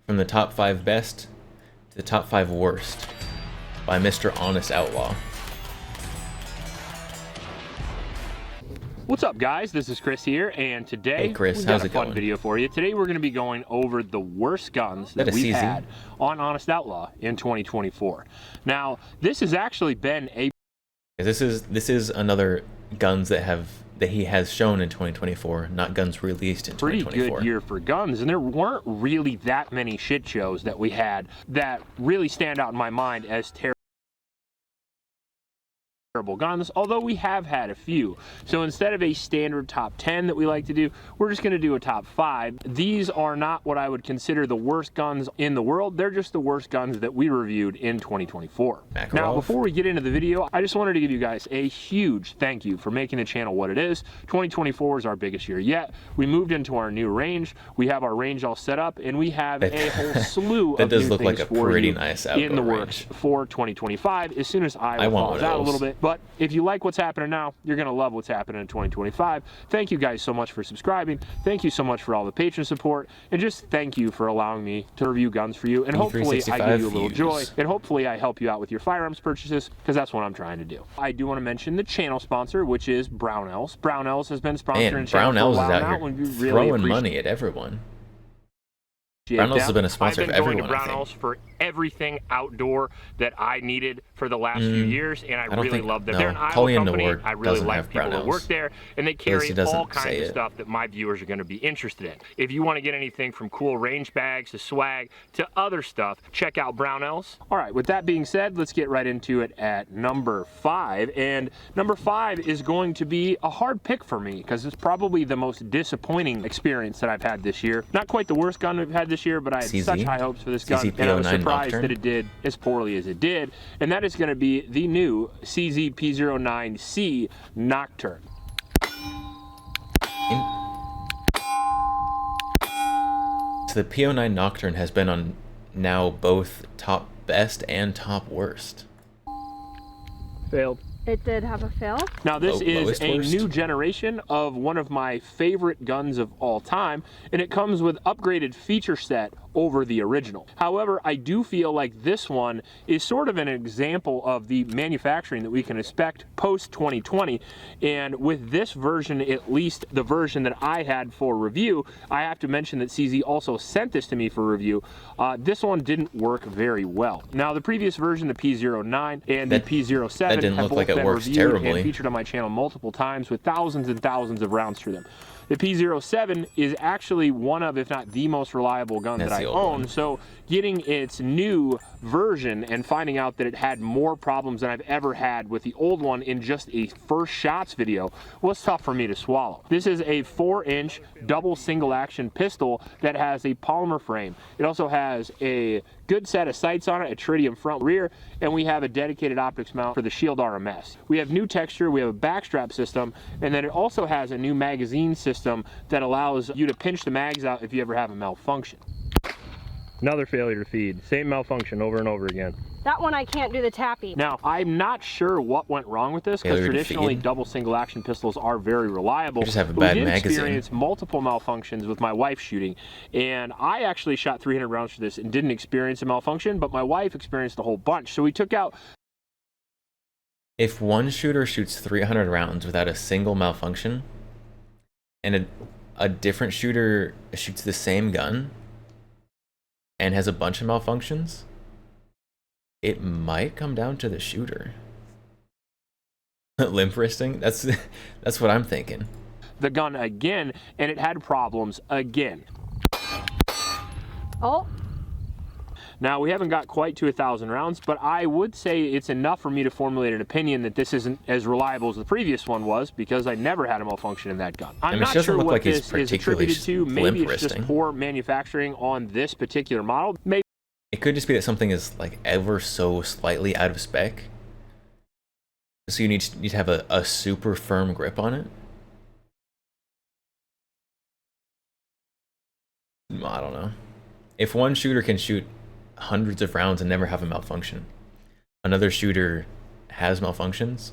Speaker 1: from the top 5 best to the top 5 worst by Mr. Honest Outlaw.
Speaker 11: What's up, guys? This is Chris here, and today
Speaker 1: Hey, Chris,
Speaker 11: we've got
Speaker 1: how's
Speaker 11: a
Speaker 1: it
Speaker 11: fun
Speaker 1: going?
Speaker 11: video for you. Today we're going to be going over the worst guns
Speaker 1: That
Speaker 11: that
Speaker 1: a
Speaker 11: we've
Speaker 1: CZ?
Speaker 11: had on Honest Outlaw in 2024. Now, this has actually been a
Speaker 1: This is another guns that he has shown in 2024, not guns released in
Speaker 11: pretty
Speaker 1: 2024.
Speaker 11: good year for guns, and there weren't really that many shit shows that we had that really stand out in my mind as terrible guns, although we have had a few. So instead of a standard top 10 that we like to do, we're just going to do a top 5. These are not what I would consider the worst guns in the world. They're just the worst guns that we reviewed in 2024.
Speaker 1: Makarov.
Speaker 11: Now, before we get into the video, I just wanted to give you guys a huge thank you for making the channel what it is. 2024 is our biggest year yet. We moved into our new range. We have our range all set up, and we have a whole slew
Speaker 1: That
Speaker 11: of
Speaker 1: does
Speaker 11: new
Speaker 1: look like
Speaker 11: things
Speaker 1: a
Speaker 11: for
Speaker 1: pretty
Speaker 11: you
Speaker 1: nice
Speaker 11: in the
Speaker 1: outdoor
Speaker 11: works
Speaker 1: range.
Speaker 11: for 2025 as soon as
Speaker 1: I
Speaker 11: Iowa
Speaker 1: want
Speaker 11: falls
Speaker 1: one of
Speaker 11: out a
Speaker 1: those.
Speaker 11: little bit. But But if you like what's happening now, you're going to love what's happening in 2025. Thank you guys so much for subscribing. Thank you so much for all the patron support. And just thank you for allowing me to review guns for you. And hopefully I give you a little joy. And hopefully I help you out with your firearms purchases, because that's what I'm trying to do. I do want to mention the channel sponsor, which is Brownells. Brownells has been sponsoring the channel for a while now.
Speaker 1: Brownells is out here throwing money at everyone. Brownells has been a sponsor of everyone.
Speaker 11: I've been going to Brownells for everything outdoor that I needed for the last few years, and I really love them. They're an Iowa company. I really like people that work there, and they carry all kinds of stuff that my viewers are going to be interested in. If you want to get anything from cool range bags to swag to other stuff, check out Brownells. All right, with that being said, let's get right into it at number 5. And number 5 is going to be a hard pick for me because it's probably the most disappointing experience that I've had this year. Not quite the worst gun we've had this year, but I had such high hopes for this gun, and I was surprised that it did as poorly as it did. And that is going to be the new CZ P09C Nocturne.
Speaker 1: So the P09 Nocturne has been on now both top best and top worst.
Speaker 11: Failed.
Speaker 12: It did have a fail.
Speaker 11: Now this is a new generation of one of my favorite guns of all time, and it comes with upgraded feature set over the original. However, I do feel like this one is sort of an example of the manufacturing that we can expect post 2020, and with this version, at least the version that I had for review, I have to mention that CZ also sent this to me for review. This one didn't work very well. Now the previous version, the P09 and the P07 have both been reviewed and featured on my channel multiple times with thousands and thousands of rounds through them. The P07 is actually one of, if not the most reliable gun that I own, so getting its new version and finding out that it had more problems than I've ever had with the old one in just a first shots video was tough for me to swallow. This is a 4-inch double single action pistol that has a polymer frame. It also has a good set of sights on it, a tritium front rear, and we have a dedicated optics mount for the Shield RMS. We have new texture, we have a backstrap system, and then it also has a new magazine system that allows you to pinch the mags out if you ever have a malfunction. Another failure to feed. Same malfunction over and over again.
Speaker 12: That one I can't do the tapping.
Speaker 11: Now, I'm not sure what went wrong with this, because traditionally double single action pistols are very reliable.
Speaker 1: You just have a bad magazine.
Speaker 11: We did experience multiple malfunctions with my wife shooting, and I actually shot 300 rounds for this and didn't experience a malfunction, but my wife experienced a whole bunch. So we took out...
Speaker 1: If one shooter shoots 300 rounds without a single malfunction, and a different shooter shoots the same gun and has a bunch of malfunctions, it might come down to the shooter. Limp wristing? That's what I'm thinking.
Speaker 11: The gun again, and it had problems again.
Speaker 12: Oh.
Speaker 11: Now, we haven't got quite to 1,000 rounds, but I would say it's enough for me to formulate an opinion that this isn't as reliable as the previous one was, because I never had a malfunction in that gun. I'm not sure what this is attributed to. Maybe it's just poor manufacturing on this particular model. Maybe
Speaker 1: it could just be that something is like ever so slightly out of spec, so you need to have a super firm grip on it. I don't know. If one shooter can shoot hundreds of rounds and never have a malfunction, another shooter has malfunctions,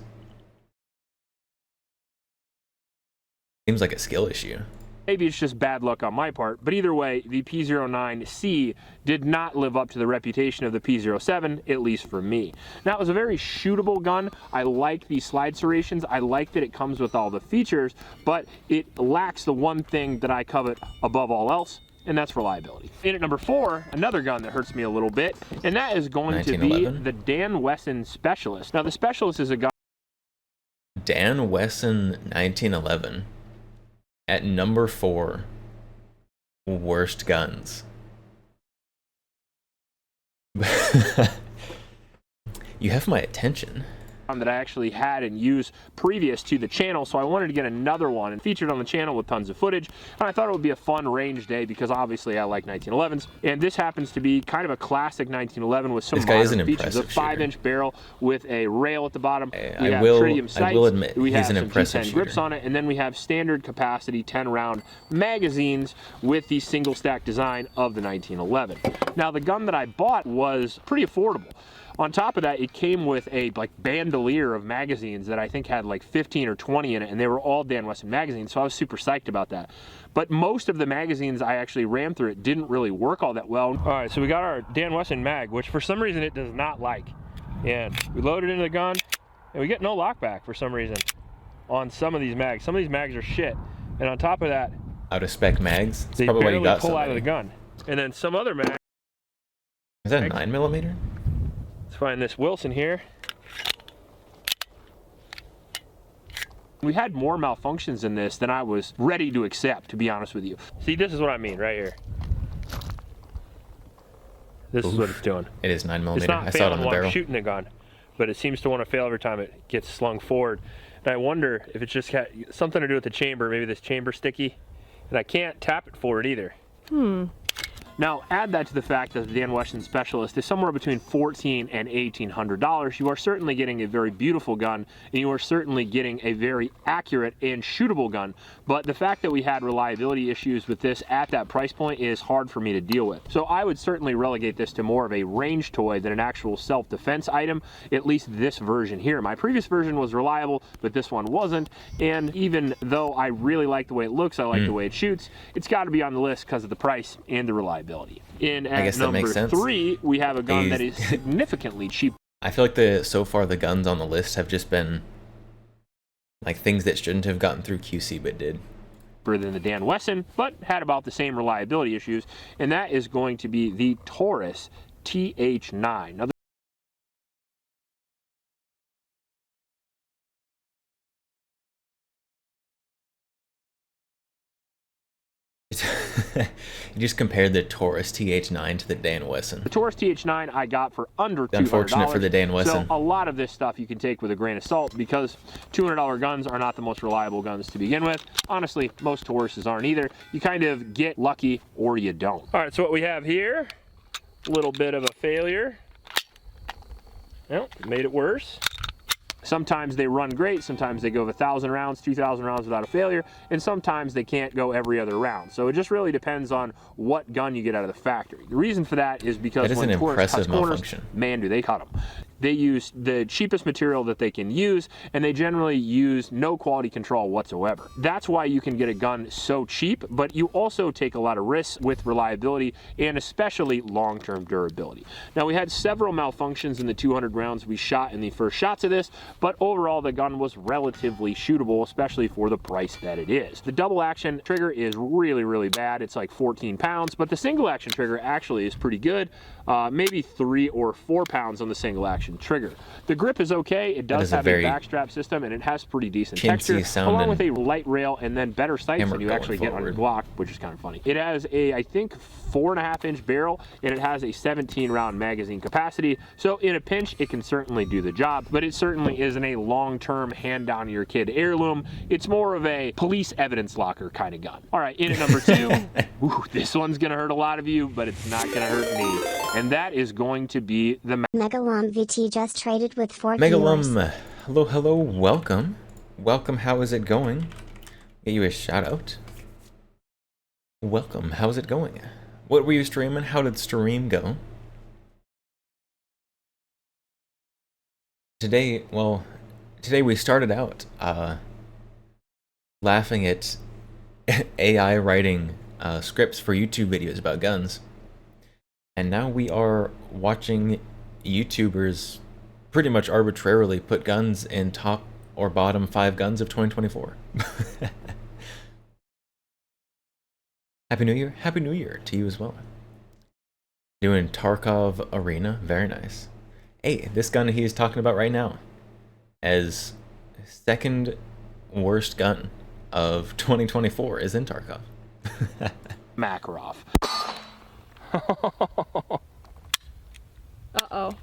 Speaker 1: seems like a skill issue.
Speaker 11: Maybe it's just bad luck on my part, but either way, the P09C did not live up to the reputation of the P07, at least for me. Now, it was a very shootable gun. I like the slide serrations. I like that it comes with all the features, but it lacks the one thing that I covet above all else, and that's reliability. In at number 4, another gun that hurts me a little bit, and that is going to be the Dan Wesson Specialist. Now, the Specialist is a gun...
Speaker 1: Dan Wesson 1911. At number 4, worst guns. You have my attention.
Speaker 11: That I actually had and used previous to the channel, so I wanted to get another one and featured on the channel with tons of footage, and I thought it would be a fun range day because obviously I like 1911s, and this happens to be kind of a classic 1911 with some modern features. A 5-inch barrel with a rail at the bottom. We have tritium sights.
Speaker 1: I will admit,
Speaker 11: we have
Speaker 1: he's an impressive
Speaker 11: G10 grips on it, and then we have standard capacity 10-round magazines with the single stack design of the 1911. Now, the gun that I bought was pretty affordable. On top of that, it came with a like bandolier of magazines that I think had like 15 or 20 in it, and they were all Dan Wesson magazines, so I was super psyched about that. But most of the magazines I actually ran through it didn't really work all that well. All right, so we got our Dan Wesson mag, which for some reason it does not like. And we load it into the gun, and we get no lockback for some reason on some of these mags. Some of these mags are shit. And on top of that,
Speaker 1: out of spec mags. That's
Speaker 11: they
Speaker 1: probably why you
Speaker 11: barely
Speaker 1: got
Speaker 11: pull
Speaker 1: so
Speaker 11: out of
Speaker 1: many.
Speaker 11: the gun. And then some other mag.
Speaker 1: Is that a 9mm?
Speaker 11: Let's find this Wilson here. We had more malfunctions in this than I was ready to accept, to be honest with you. See, this is what I mean right here. This is what it's doing.
Speaker 1: It is 9mm.
Speaker 11: It's not
Speaker 1: I saw it
Speaker 11: failing
Speaker 1: on the
Speaker 11: while I'm
Speaker 1: barrel.
Speaker 11: shooting the gun, but it seems to want to fail every time it gets slung forward. And I wonder if it's just got something to do with the chamber, maybe this chamber sticky. And I can't tap it forward either. Now, add that to the fact that the Dan Wesson Specialist is somewhere between $1,400 and $1,800. You are certainly getting a very beautiful gun, and you are certainly getting a very accurate and shootable gun. But the fact that we had reliability issues with this at that price point is hard for me to deal with. So I would certainly relegate this to more of a range toy than an actual self-defense item, at least this version here. My previous version was reliable, but this one wasn't. And even though I really like the way it looks, I like the way it shoots, it's got to be on the list because of the price and the reliability. And at number 3, we have a gun that is significantly cheaper.
Speaker 1: I feel like so far the guns on the list have just been like things that shouldn't have gotten through QC but did.
Speaker 11: Than the Dan Wesson, but had about the same reliability issues, and that is going to be the Taurus TH9. Now,
Speaker 1: You just compared the Taurus TH9 to the Dan Wesson.
Speaker 11: The Taurus TH9 I got for under $200.
Speaker 1: Unfortunate for the Dan Wesson.
Speaker 11: So a lot of this stuff you can take with a grain of salt because $200 guns are not the most reliable guns to begin with. Honestly, most Tauruses aren't either. You kind of get lucky or you don't. All right, so what we have here, a little bit of a failure. Well, made it worse. Sometimes they run great, sometimes they go 1,000 rounds, 2,000 rounds without a failure, and sometimes they can't go every other round. So it just really depends on what gun you get out of the factory. The reason for that is because when Taurus cuts corners, man, do they cut them. They use the cheapest material that they can use, and they generally use no quality control whatsoever. That's why you can get a gun so cheap, but you also take a lot of risks with reliability and especially long-term durability. Now, we had several malfunctions in the 200 rounds we shot in the first shots of this, but overall the gun was relatively shootable, especially for the price that it is. The double action trigger is really, really bad. It's like 14 pounds, but the single action trigger actually is pretty good. Maybe 3 or 4 pounds on the single action trigger. The grip is okay. It does have a backstrap system, and it has pretty decent texture, along with a light rail and then better sights than you actually get on your Glock, which is kind of funny. It has a, I think, 4.5-inch barrel, and it has a 17-round magazine capacity, so in a pinch, it can certainly do the job, but it certainly isn't a long-term hand-down to your kid heirloom. It's more of a police evidence locker kind of gun. All right, in at number 2, ooh, this one's going to hurt a lot of you, but it's not going to hurt me, and that is going to be the
Speaker 9: Megalum VT just traded with 4 viewers.
Speaker 1: Megalum, hello, hello, welcome. Welcome, how is it going? Get you a shout out. Welcome, how's it going? What were you streaming? How did stream go? Today we started out laughing at AI writing scripts for YouTube videos about guns. And now we are watching YouTubers pretty much arbitrarily put guns in top or bottom 5 guns of 2024. Happy New Year. Happy New Year to you as well. Doing Tarkov Arena. Very nice. Hey, this gun he's talking about right now as second worst gun of 2024 is in Tarkov.
Speaker 11: Makarov.
Speaker 12: Uh-oh.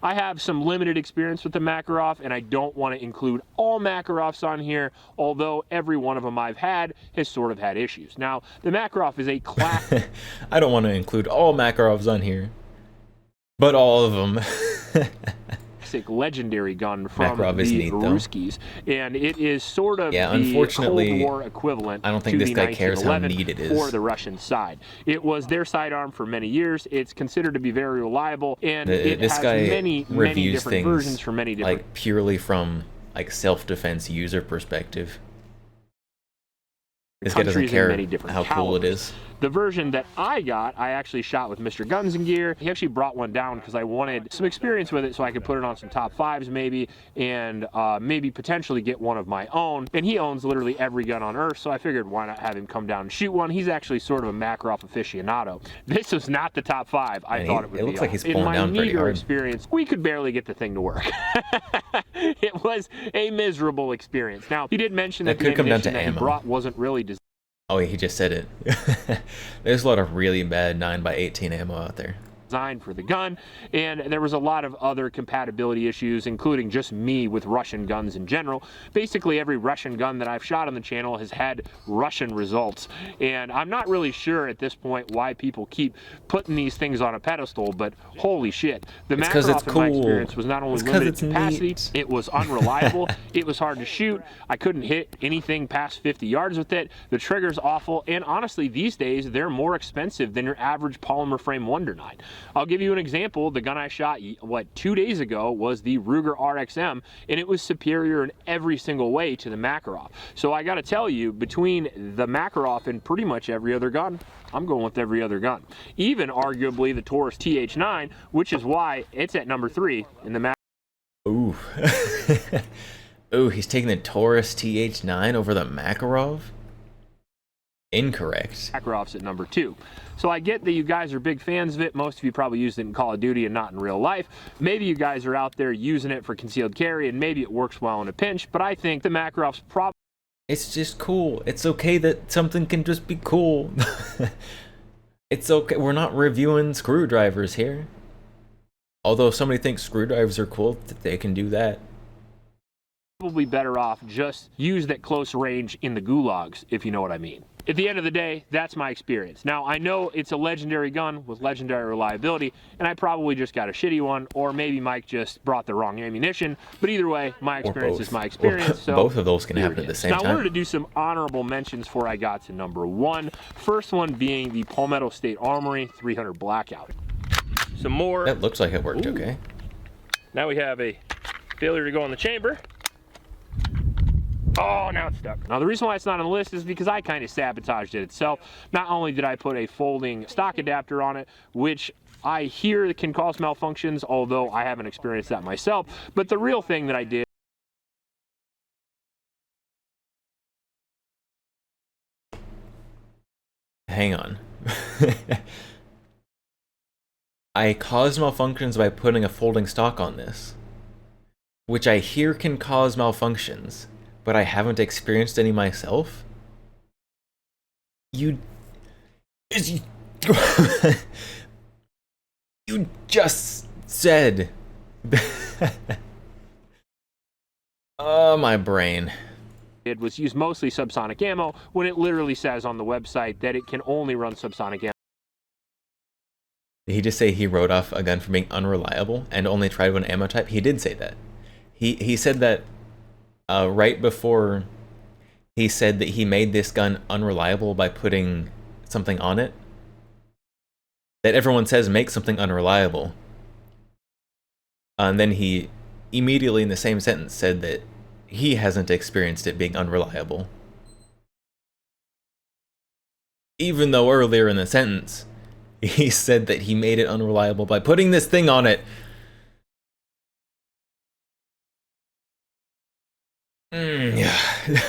Speaker 11: I have some limited experience with the Makarov, and I don't want to include all Makarovs on here, although every one of them I've had has sort of had issues. Now, the Makarov is a class...
Speaker 1: I don't want to include all Makarovs on here, but all of them.
Speaker 11: toxic legendary gun from
Speaker 1: Makarov is
Speaker 11: the
Speaker 1: neat, though.
Speaker 11: Ruskies, and it is sort of
Speaker 1: Yeah,
Speaker 11: the
Speaker 1: unfortunately,
Speaker 11: Cold War equivalent
Speaker 1: I don't think
Speaker 11: to
Speaker 1: this
Speaker 11: the
Speaker 1: guy cares how
Speaker 11: 1911
Speaker 1: neat it is.
Speaker 11: for the Russian side. It was their sidearm for many years. It's considered to be very reliable, and it
Speaker 1: This
Speaker 11: has
Speaker 1: guy
Speaker 11: many
Speaker 1: reviews
Speaker 11: different
Speaker 1: things
Speaker 11: versions for many different.
Speaker 1: like purely from like self-defense user perspective. This guy doesn't
Speaker 11: countries and
Speaker 1: care
Speaker 11: many different
Speaker 1: how cool it
Speaker 11: calibers.
Speaker 1: is.
Speaker 11: The version that I got, I actually shot with Mr. Guns and Gear. He actually brought one down because I wanted some experience with it so I could put it on some top 5s maybe, and maybe potentially get one of my own. And he owns literally every gun on earth, so I figured why not have him come down and shoot one. He's actually sort of a Makarov aficionado. This was not the top 5 I thought it would be.
Speaker 1: It looks like he's
Speaker 11: In
Speaker 1: pulling
Speaker 11: my
Speaker 1: down pretty
Speaker 11: meager
Speaker 1: hard.
Speaker 11: experience, we could barely get the thing to work. It was a miserable experience. Now, he did mention that
Speaker 1: That
Speaker 11: the
Speaker 1: could come down to
Speaker 11: ammunition that he
Speaker 1: ammo.
Speaker 11: brought wasn't really designed.
Speaker 1: Oh, he just said it. There's a lot of really bad 9x18 ammo out there.
Speaker 11: Designed for the gun, and there was a lot of other compatibility issues, including just me with Russian guns in general. Basically, every Russian gun that I've shot on the channel has had Russian results, and I'm not really sure at this point why people keep putting these things on a pedestal, but holy shit. The
Speaker 1: It's 'cause it's
Speaker 11: Makarov, in my
Speaker 1: cool.
Speaker 11: experience, was not only
Speaker 1: It's 'cause
Speaker 11: limited
Speaker 1: it's
Speaker 11: capacity,
Speaker 1: neat.
Speaker 11: it was unreliable, it was hard to shoot, I couldn't hit anything past 50 yards with it, the trigger's awful, and honestly, these days, they're more expensive than your average polymer frame Wonder 9. I'll give you an example. The gun I shot, 2 days ago was the Ruger RXM, and it was superior in every single way to the Makarov. So I gotta tell you, between the Makarov and pretty much every other gun, I'm going with every other gun. Even arguably the Taurus TH9, which is why it's at number 3 in the
Speaker 1: Ooh. Ooh, he's taking the Taurus TH9 over the Makarov? Incorrect.
Speaker 11: Makarov's at number 2. So I get that you guys are big fans of it. Most of you probably used it in Call of Duty and not in real life. Maybe you guys are out there using it for concealed carry, and maybe it works well in a pinch, but I think the Makarov's probably...
Speaker 1: It's just cool. It's okay that something can just be cool. It's okay. We're not reviewing screwdrivers here. Although if somebody thinks screwdrivers are cool, they can do that.
Speaker 11: Probably better off just used at close range in the gulags, if you know what I mean. At the end of the day, that's my experience. Now, I know it's a legendary gun with legendary reliability, and I probably just got a shitty one, or maybe Mike just brought the wrong ammunition, but either way, my experience is my experience. So
Speaker 1: both of those can happen at the same
Speaker 11: now,
Speaker 1: time.
Speaker 11: I wanted to do some honorable mentions before I got to number 1. First one being the Palmetto State Armory 300 Blackout. Some more.
Speaker 1: That looks like it worked
Speaker 11: Ooh.
Speaker 1: okay.
Speaker 11: Now we have a failure to go in the chamber. Oh, now it's stuck. Now, the reason why it's not on the list is because I kind of sabotaged it itself. Not only did I put a folding stock adapter on it, which I hear can cause malfunctions, although I haven't experienced that myself, but the real thing that I did...
Speaker 1: Hang on. I caused malfunctions by putting a folding stock on this, which I hear can cause malfunctions, but I haven't experienced any myself? You just said... Oh, my brain.
Speaker 11: It was used mostly subsonic ammo, when it literally says on the website that it can only run subsonic ammo.
Speaker 1: Did he just say he wrote off a gun for being unreliable and only tried one ammo type? He did say that. He said that right before he said that he made this gun unreliable by putting something on it. That everyone says makes something unreliable. And then he immediately in the same sentence said that he hasn't experienced it being unreliable. Even though earlier in the sentence, he said that he made it unreliable by putting this thing on it.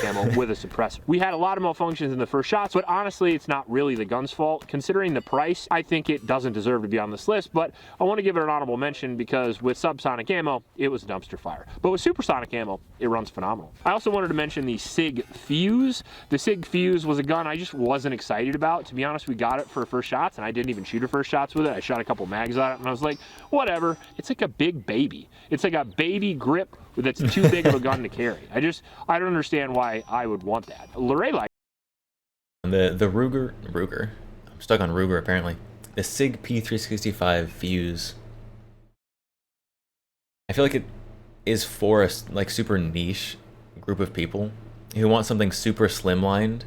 Speaker 11: Ammo with a suppressor. We had a lot of malfunctions in the first shots, but honestly, it's not really the gun's fault. Considering the price, I think it doesn't deserve to be on this list, but I want to give it an honorable mention because with subsonic ammo, it was a dumpster fire. But with supersonic ammo, it runs phenomenal. I also wanted to mention the SIG Fuse. The SIG Fuse was a gun I just wasn't excited about. To be honest, we got it for first shots, and I didn't even shoot her first shots with it. I shot a couple mags on it, and I was like, whatever. It's like a big baby. It's like a baby grip that's too big of a gun to carry. I don't understand why I would want that. Luray like
Speaker 1: the Ruger. I'm stuck on Ruger apparently. The SIG P365 Fuse I feel like it is for a like super niche group of people who want something super slimlined,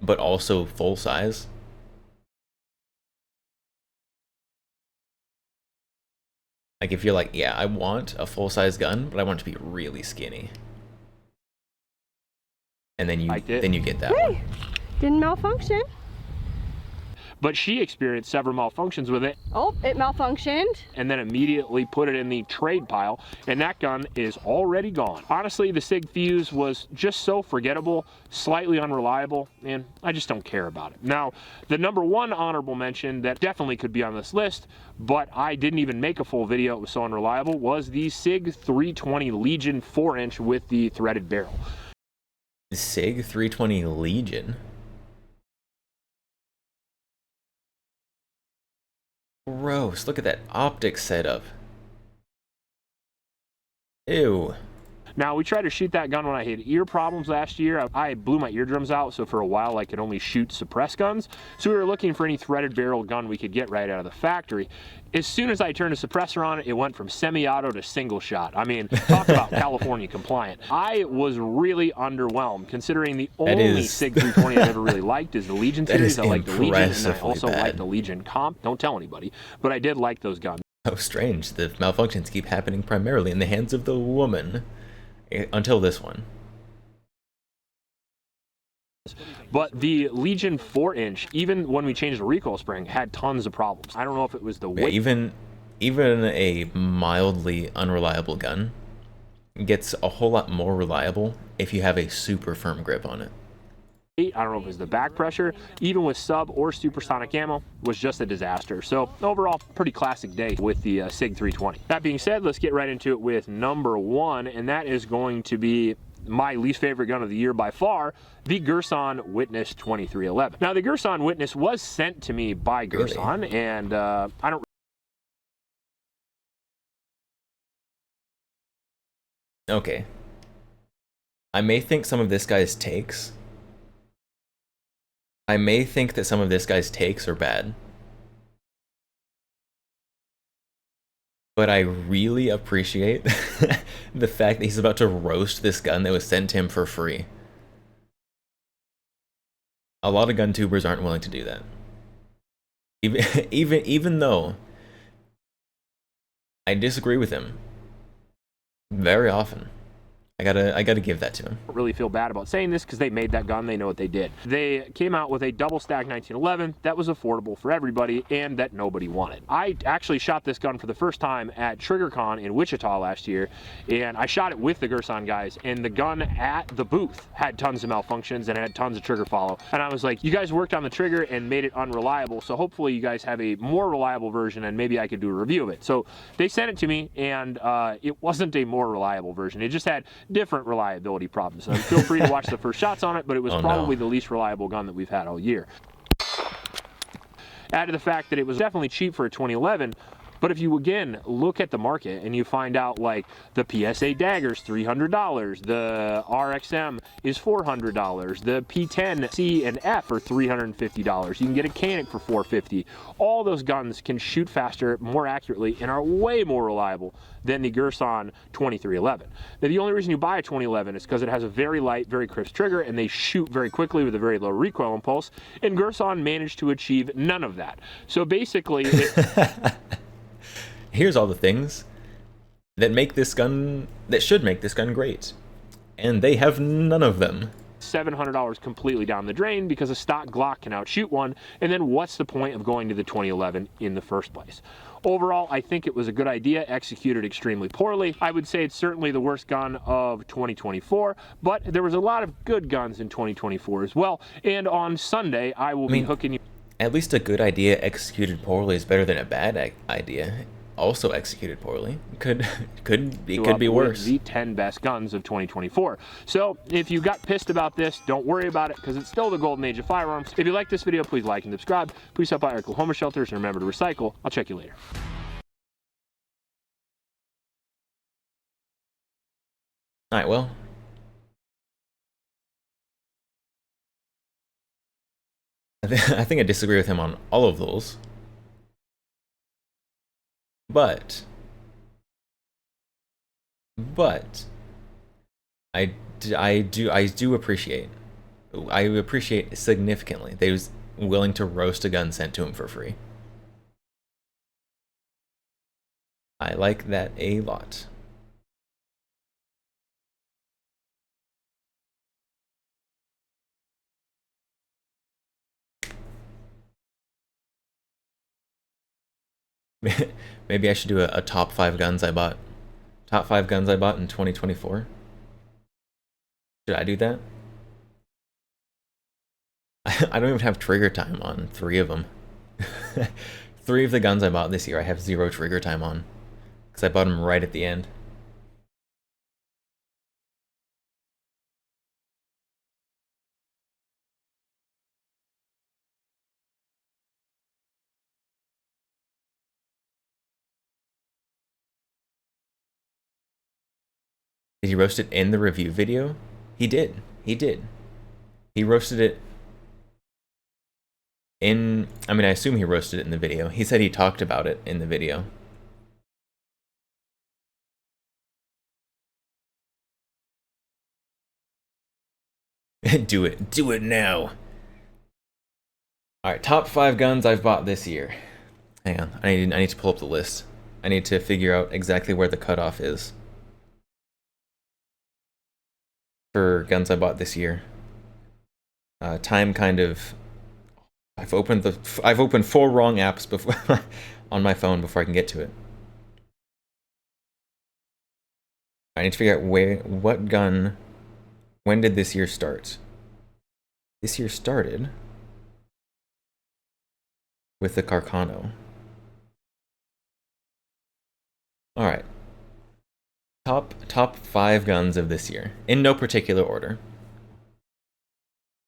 Speaker 1: but also full size. Like if you're like, yeah, I want a full size gun, but I want it to be really skinny. And then you get that one.
Speaker 12: Didn't malfunction.
Speaker 11: But she experienced several malfunctions with it.
Speaker 12: Oh, it malfunctioned.
Speaker 11: And then immediately put it in the trade pile, and that gun is already gone. Honestly, the SIG Fuse was just so forgettable, slightly unreliable, and I just don't care about it. Now, the number one honorable mention that definitely could be on this list, but I didn't even make a full video, it was so unreliable, was the SIG 320 Legion 4-inch with the threaded barrel.
Speaker 1: SIG 320 Legion? Gross, look at that optic setup. Ew.
Speaker 11: Now, we tried to shoot that gun when I had ear problems last year. I blew my eardrums out, so for a while I could only shoot suppressed guns. So we were looking for any threaded barrel gun we could get right out of the factory. As soon as I turned a suppressor on it, it went from semi-auto to single shot. I mean, talk about California compliant. I was really underwhelmed, considering the only SIG 320 I've ever really liked is the Legion series. I like the Legion, and I also like the Legion Comp. Don't tell anybody, but I did like those guns.
Speaker 1: How strange. The malfunctions keep happening primarily in the hands of the woman. Until this one.
Speaker 11: But the Legion 4-inch, even when we changed the recoil spring, had tons of problems. I don't know if it was the weight.
Speaker 1: Even a mildly unreliable gun gets a whole lot more reliable if you have a super firm grip on it.
Speaker 11: I don't know if it was the back pressure, even with sub or supersonic ammo, was just a disaster. So overall, pretty classic day with the SIG 320. That being said, let's get right into it with number one, and that is going to be my least favorite gun of the year by far, the Girsan Witness 2311. Now, the Girsan Witness was sent to me by Girsan, really? And I don't.
Speaker 1: Okay. I may think some of this guy's takes. I may think that some of this guy's takes are bad. But I really appreciate the fact that he's about to roast this gun that was sent to him for free. A lot of gun tubers aren't willing to do that. Even though I disagree with him very often. I gotta give that to him.
Speaker 11: I don't really feel bad about saying this because they made that gun, they know what they did. They came out with a double stack 1911 that was affordable for everybody and that nobody wanted. I actually shot this gun for the first time at TriggerCon in Wichita last year, and I shot it with the Girsan guys, and the gun at the booth had tons of malfunctions and had tons of trigger follow. And I was like, you guys worked on the trigger and made it unreliable, so hopefully you guys have a more reliable version and maybe I could do a review of it. So they sent it to me, and it wasn't a more reliable version. It just had different reliability problems. So feel free to watch the first shots on it, but it was probably the least reliable gun that we've had all year. Add to the fact that it was definitely cheap for a 2011, but if you again look at the market and you find out like the PSA Dagger's $300, the RXM is $400, the P10C and F are $350. You can get a Canik for $450. All those guns can shoot faster, more accurately, and are way more reliable than the Girsan 2311. Now, the only reason you buy a 2011 is because it has a very light, very crisp trigger, and they shoot very quickly with a very low recoil impulse, and Girsan managed to achieve none of that. So basically,
Speaker 1: here's all the things that make this gun, that should make this gun great, and they have none of them.
Speaker 11: $700 completely down the drain because a stock Glock can outshoot one, and then what's the point of going to the 2011 in the first place? Overall, I think it was a good idea, executed extremely poorly. I would say it's certainly the worst gun of 2024, but there was a lot of good guns in 2024 as well, and on Sunday, I will be hooking you.
Speaker 1: At least a good idea executed poorly is better than a bad idea also executed poorly. It could be worse.
Speaker 11: The 10 best guns of 2024. So if you got pissed about this, don't worry about it because it's still the golden age of firearms. If you like this video, please like and subscribe. Please help out our Oklahoma shelters and remember to recycle. I'll check you later.
Speaker 1: All right, well, I think I disagree with him on all of those. But But I do appreciate significantly they was willing to roast a gun sent to him for free. I like that a lot. Maybe I should do a top 5 guns I bought. Top 5 guns I bought in 2024. Should I do that? I don't even have trigger time on 3 of them. 3 of the guns I bought this year I have 0 trigger time on. Because I bought them right at the end. Did he roast it in the review video? He did. He did. He roasted it in... I mean, I assume he roasted it in the video. He said he talked about it in the video. Do it. Do it now. Alright, top 5 guns I've bought this year. Hang on. I need to pull up the list. I need to figure out exactly where the cutoff is for guns I bought this year. Time kind of... I've opened 4 wrong apps before on my phone before I can get to it. I need to figure out what gun... When did this year start? This year started with the Carcano. All right. Top 5 guns of this year in no particular order.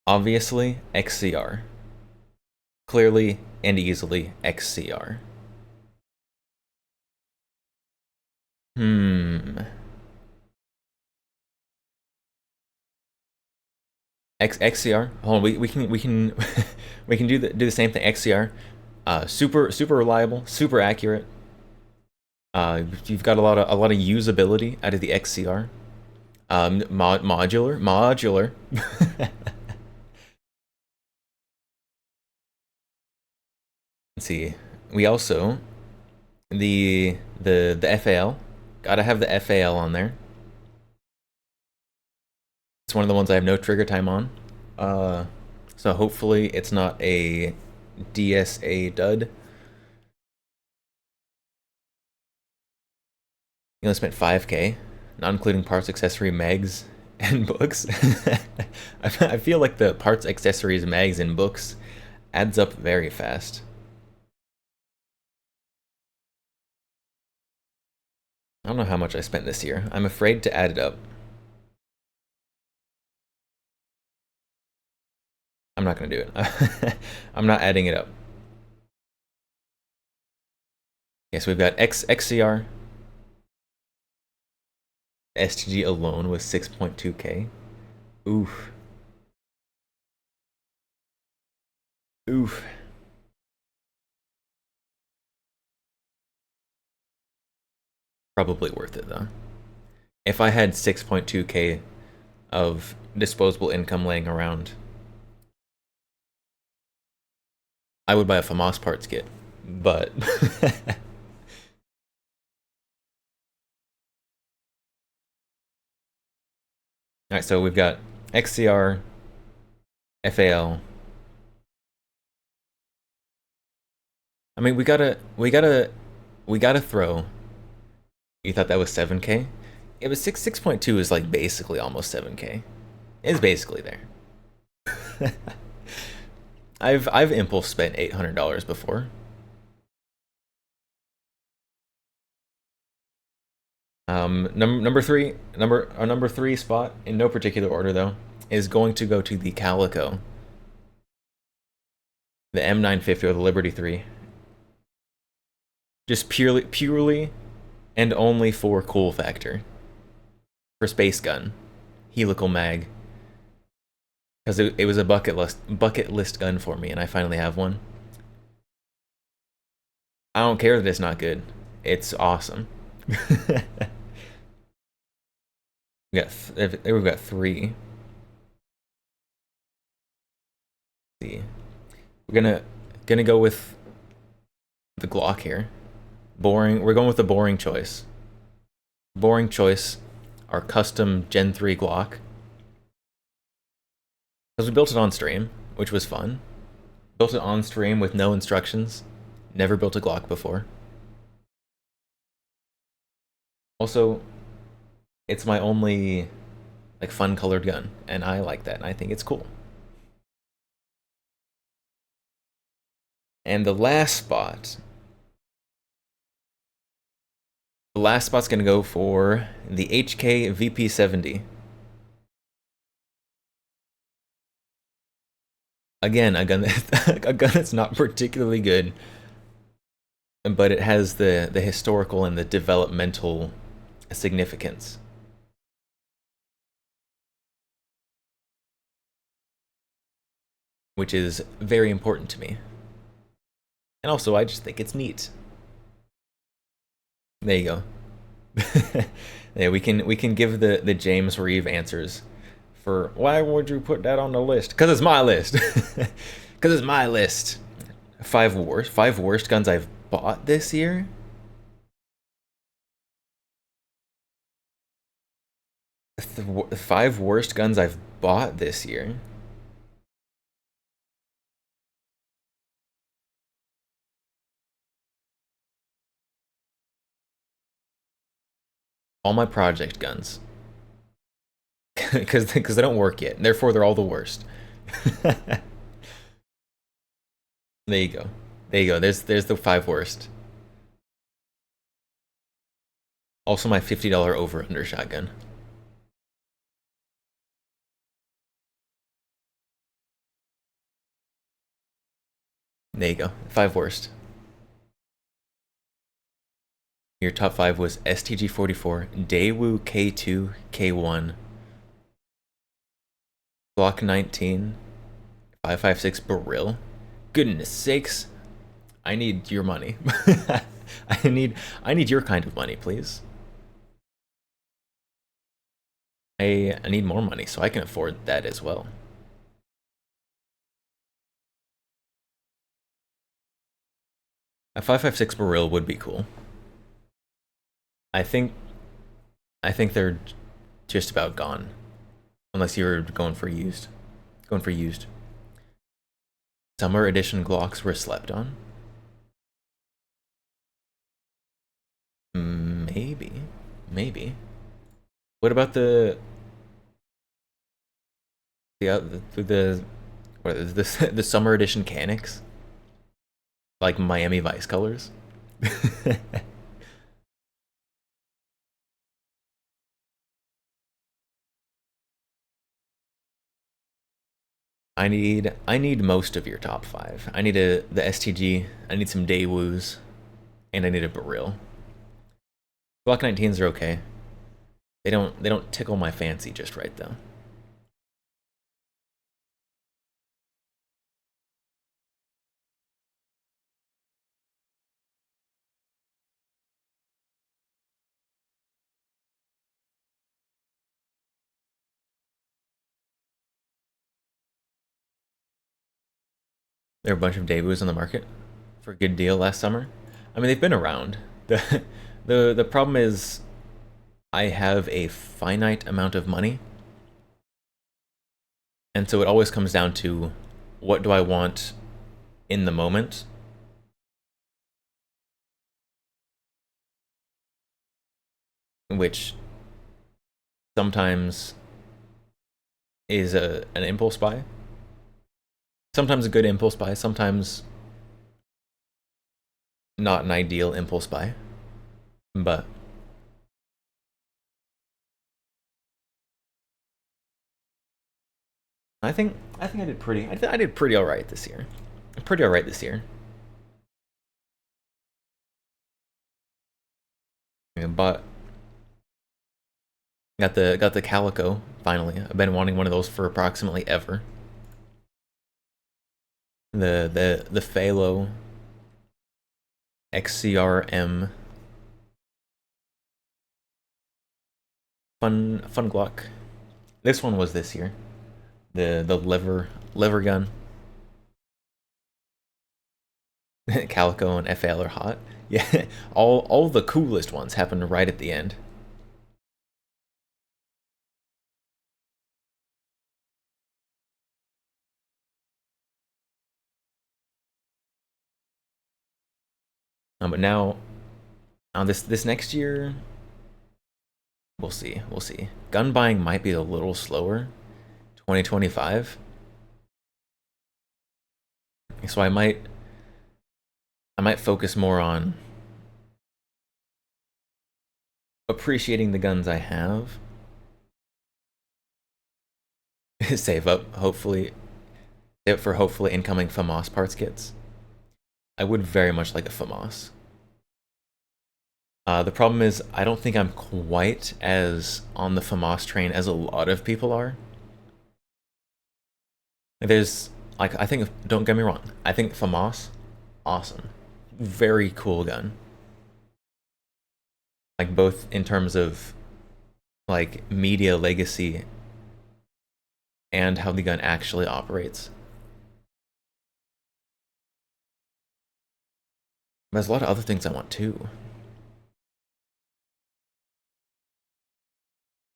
Speaker 1: Obviously, XCR. Clearly and easily XCR. XCR. Hold on, we can we can do the same thing. XCR. Super reliable, super accurate. You've got a lot of usability out of the XCR. Modular. Let's see. We also the FAL. Gotta have the FAL on there. It's one of the ones I have no trigger time on. So hopefully it's not a DSA dud. You only spent 5K, not including parts, accessory, mags, and books. I feel like the parts, accessories, mags, and books adds up very fast. I don't know how much I spent this year. I'm afraid to add it up. I'm not going to do it. I'm not adding it up. Okay, so we've got XCR. STG alone was 6.2K. Oof. Oof. Probably worth it though. If I had 6.2K of disposable income laying around, I would buy a FAMAS parts kit, but alright, so we've got XCR, FAL. I mean, we gotta throw. You thought that was 7K? It was 6.2 is like basically almost 7K. It's basically there. I've impulse spent $800 before. Number three spot in no particular order though is going to go to the Calico, the M950 or the Liberty 3. Just purely and only for cool factor, for space gun, helical mag. Because it was a bucket list gun for me, and I finally have one. I don't care that it's not good. It's awesome. We've got 3. Let's see, we're gonna go with the Glock here. Boring. We're going with the boring choice. Boring choice. Our custom Gen 3 Glock. Because we built it on stream, which was fun. Built it on stream with no instructions. Never built a Glock before. Also, it's my only like fun colored gun, and I like that, and I think it's cool. And the last spot's gonna go for the HK VP70. Again, a gun that's not particularly good, but it has the historical and the developmental significance. Which is very important to me. And also, I just think it's neat. There you go. Yeah, we can give the James Reeve answers for why would you put that on the list? Because it's my list. Because it's my list. 5 worst guns I've bought this year. The 5 worst guns I've bought this year. All my project guns. Because they don't work yet, and therefore they're all the worst. There you go. There you go. There's the 5 worst. Also my $50 over-under shotgun. There you go. 5 worst. Your top 5 was STG-44, Daewoo K2, K1, Glock 19, 5.56 Beryl. Goodness sakes, I need your money. I need your kind of money, please. I need more money so I can afford that as well. A 5.56 Beryl would be cool. I think they're just about gone, unless you're going for used. Summer edition Glocks were slept on. Maybe. What about the summer edition Canics? Like Miami Vice colors? I need most of your top 5. I need the STG, I need some Daewoos, and I need a Beryl. Glock 19s are okay. They don't tickle my fancy just right though. There are a bunch of Daewoos on the market for a good deal last summer. I mean, they've been around. The problem is I have a finite amount of money. And so it always comes down to what do I want in the moment? Which sometimes is an impulse buy. Sometimes a good impulse buy, sometimes not an ideal impulse buy, but I think I did pretty. I did pretty all right this year. Pretty all right this year. But got the Calico finally. I've been wanting one of those for approximately ever. The Phalo XCRM Fun Glock. This one was this year. The liver gun. Calico and FAL are hot. Yeah, all the coolest ones happened right at the end. But now this next year, we'll see. Gun buying might be a little slower. 2025. So I might focus more on appreciating the guns I have. Save up, hopefully, for hopefully incoming FAMAS parts kits. I would very much like a FAMAS. The problem is, I don't think I'm quite as on the FAMAS train as a lot of people are. There's, like, I think, don't get me wrong, I think FAMAS, awesome. Very cool gun. Like, both in terms of, like, media legacy and how the gun actually operates. There's a lot of other things I want too.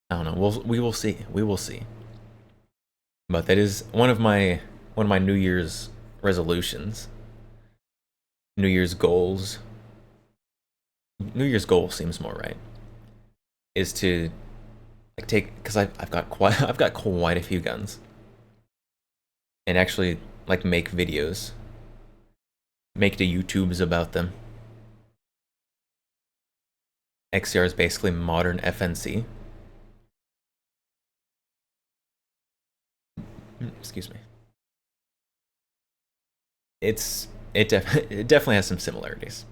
Speaker 1: I don't know. We will see. We will see. But that is one of my New Year's resolutions. New Year's goals. New Year's goal seems more right. Is to like take, because I've got quite a few guns, and actually like make videos, make the YouTubes about them. XCR is basically modern FNC. Excuse me. It definitely has some similarities.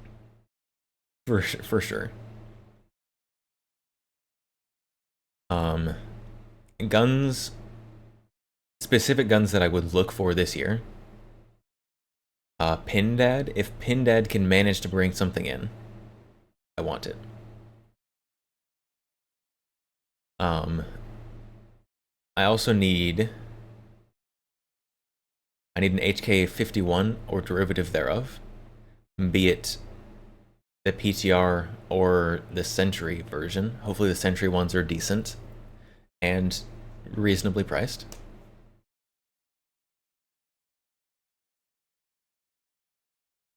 Speaker 1: For sure. Guns, specific guns that I would look for this year. Pindad. If Pindad can manage to bring something in, I want it. I also need an HK51 or derivative thereof, be it the PTR or the Century version. Hopefully the Century ones are decent and reasonably priced.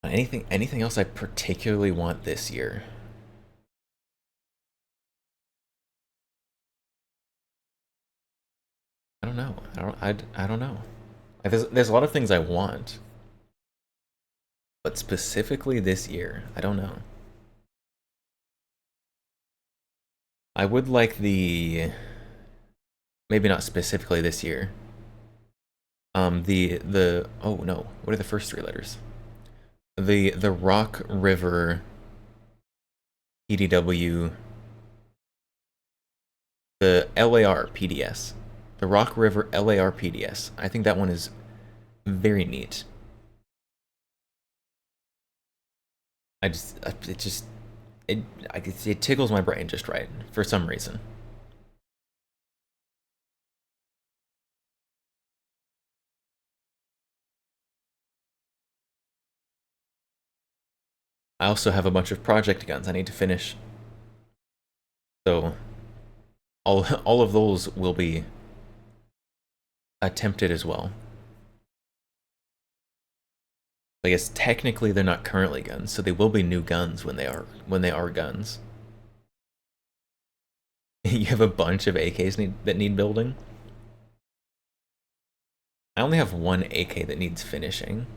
Speaker 1: Anything else I particularly want this year? I don't know. I don't know. There's a lot of things I want, but specifically this year, I don't know. I would like maybe not specifically this year. Oh no, what are the first three letters? The Rock River PDW, the LAR PDS. The Rock River LAR PDS. I think that one is very neat. It tickles my brain just right for some reason. I also have a bunch of project guns I need to finish. So all of those will be attempted as well. I guess technically they're not currently guns, so they will be new guns when they are guns. You have a bunch of AKs that need building. I only have one AK that needs finishing.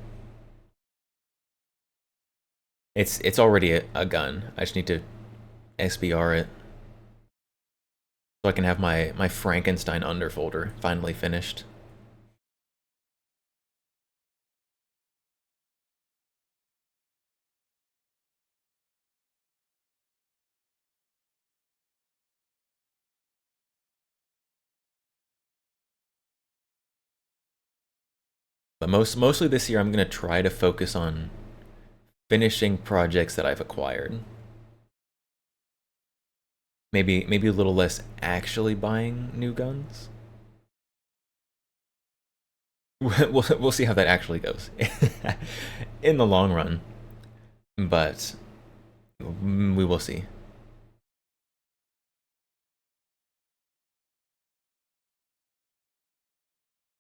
Speaker 1: It's already a gun. I just need to SBR it so I can have my Frankenstein underfolder finally finished. But mostly this year, I'm going to try to focus on finishing projects that I've acquired. Maybe a little less actually buying new guns. We'll see how that actually goes in the long run, but we will see.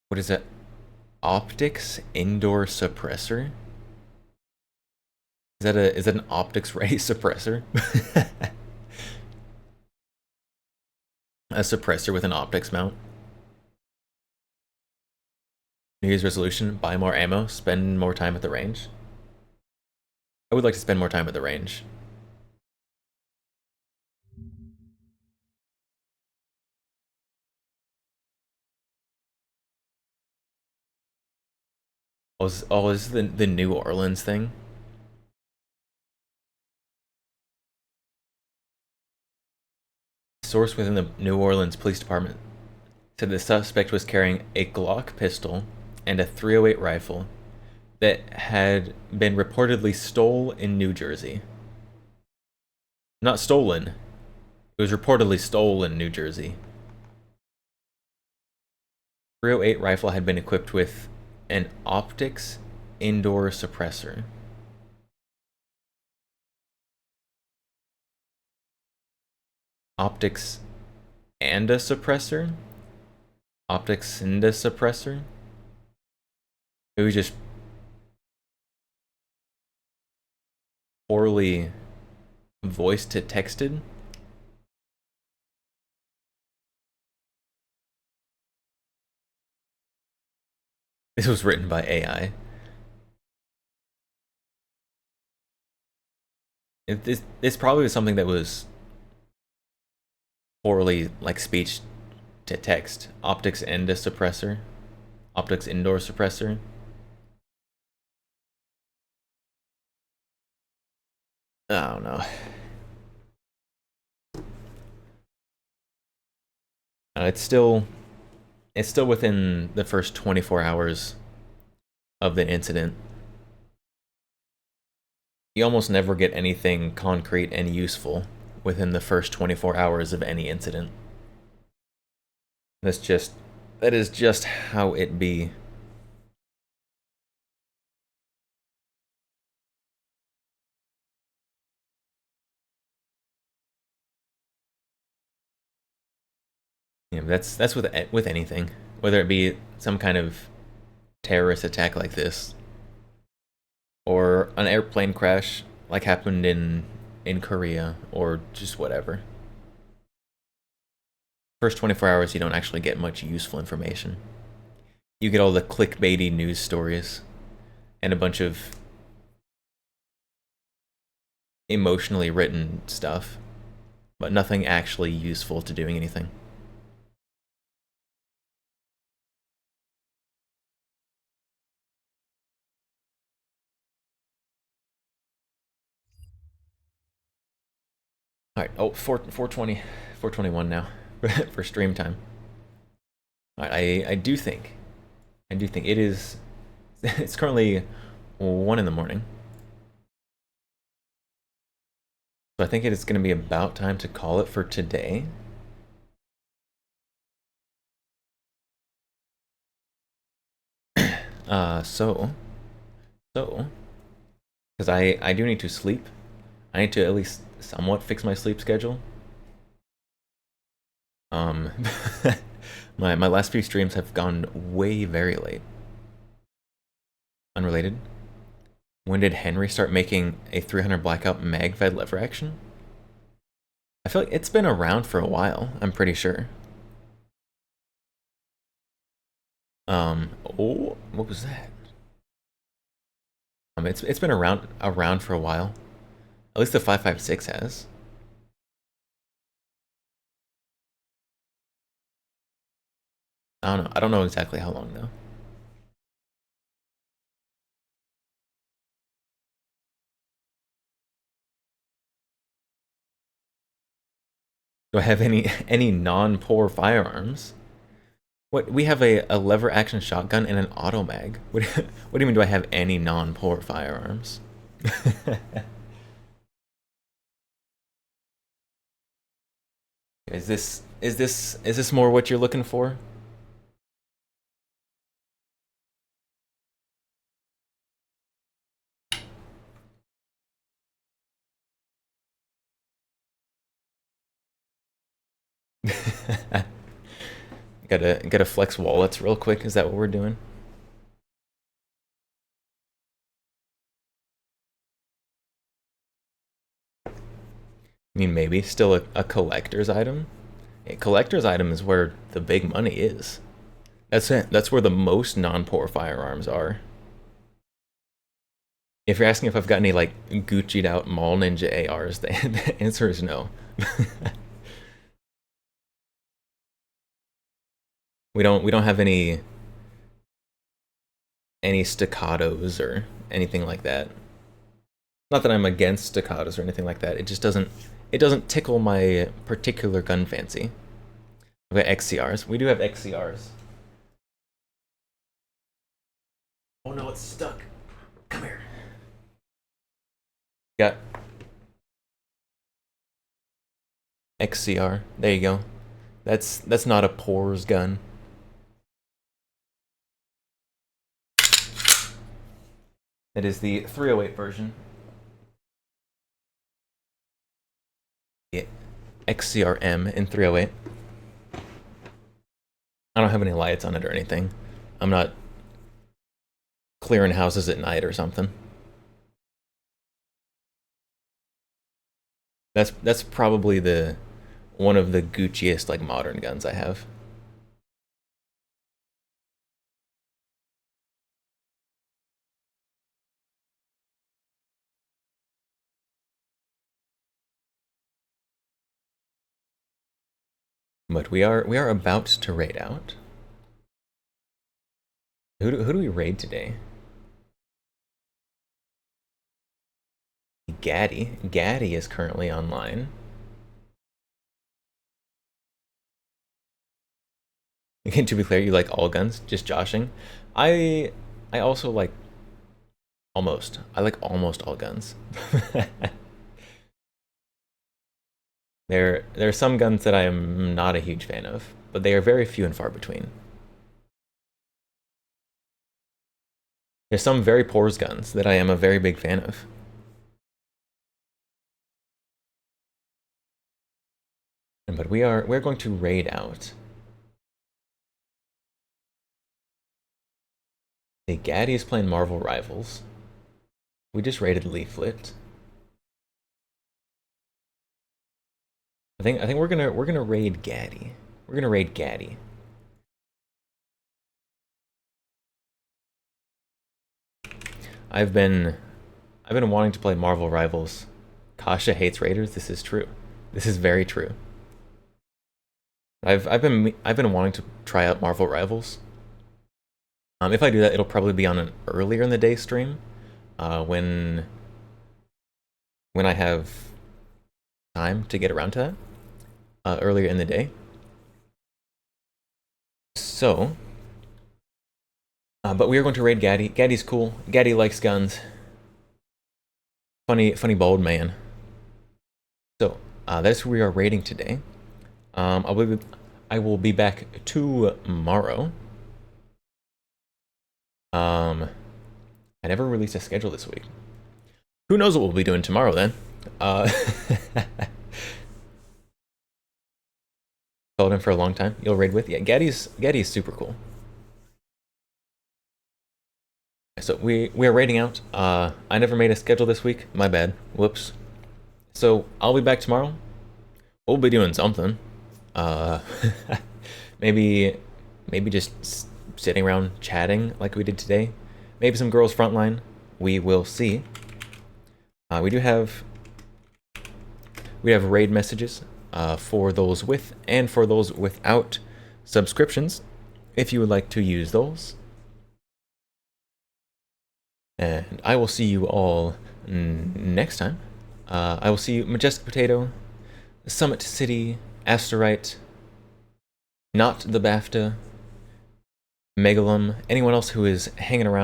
Speaker 1: What is that? Optics indoor suppressor? Is that an optics ready suppressor? A suppressor with an optics mount. New Year's resolution, buy more ammo, spend more time at the range. I would like to spend more time at the range. Oh, is this the New Orleans thing? Source within the New Orleans Police Department said the suspect was carrying a Glock pistol and a .308 rifle that had been reportedly stolen in New Jersey. Not stolen. It was reportedly stolen in New Jersey. .308 rifle had been equipped with an optics indoor suppressor. Optics and a suppressor? Optics and a suppressor? Maybe just poorly voice to texted? This was written by AI. This probably was something that was poorly, like, speech to text. Optics and a suppressor. Optics indoor suppressor. I don't know. It's still within the first 24 hours of the incident. You almost never get anything concrete and useful within the first 24 hours of any incident. That is just how it be. Yeah, that's with anything, whether it be some kind of terrorist attack like this, or an airplane crash like happened in Korea, or just whatever. First 24 hours, you don't actually get much useful information. You get all the clickbaity news stories and a bunch of emotionally written stuff, but nothing actually useful to doing anything. Alright, oh, 421 now for stream time. Alright, I do think it is, it's currently 1 in the morning. So I think it is going to be about time to call it for today. Because I do need to sleep. I need to at least somewhat fix my sleep schedule. My last few streams have gone way very late. Unrelated. When did Henry start making a 300 blackout mag-fed lever action? I feel like it's been around for a while, I'm pretty sure. Oh, what was that? It's been around for a while. At least the 5.56 has. I don't know. I don't know exactly how long though. Do I have any non-poor firearms? What, we have a lever action shotgun and an auto mag. What do you mean, do I have any non-poor firearms? Is this more what you're looking for? Gotta flex wallets real quick. Is that what we're doing? I mean, maybe still a collector's item. A collector's item is where the big money is. That's it. That's where the most non-poor firearms are. If you're asking if I've got any like Gucci'd out Mall Ninja ARs, the answer is no. We don't have any staccatos or anything like that. Not that I'm against staccatos or anything like that. It just doesn't tickle my particular gun fancy. I've got XCRs. We do have XCRs. Oh no, it's stuck. Come here. Got XCR. There you go. That's not a Poor's gun. It is the 308 version. The XCR-M in 308. I don't have any lights on it or anything. I'm not clearing houses at night or something. That's probably one of the Gucciest like modern guns I have. But we are about to raid out. Who do we raid today? Gaddy. Gaddy is currently online. Again, to be clear, you like all guns, just joshing. I also like almost. I like almost all guns. There are some guns that I am not a huge fan of, but they are very few and far between. There's some very Poor's guns that I am a very big fan of. But we're going to raid out. The Gaddy is playing Marvel Rivals. We just raided Leaflet. I think we're gonna raid Gaddy. We're gonna raid Gaddy. I've been wanting to play Marvel Rivals. Kasha hates raiders. This is true. This is very true. I've been wanting to try out Marvel Rivals. If I do that, it'll probably be on an earlier in the day stream, when I have time to get around to that, earlier in the day. So, but we are going to raid Gaddy. Gaddy's cool. Gaddy likes guns. Funny bald man. So, that's who we are raiding today. I will be back tomorrow. I never released a schedule this week. Who knows what we'll be doing tomorrow then? Followed him for a long time. You'll raid with? Yeah, Gaddy's super cool. So we are raiding out. I never made a schedule this week. My bad. Whoops. So I'll be back tomorrow. We'll be doing something. Maybe just sitting around chatting like we did today. Maybe some girls frontline. We will see. We have raid messages for those with and for those without subscriptions, if you would like to use those. And I will see you all next time. I will see you, Majestic Potato, Summit City, Asterite, Not the BAFTA, Megalum, anyone else who is hanging around.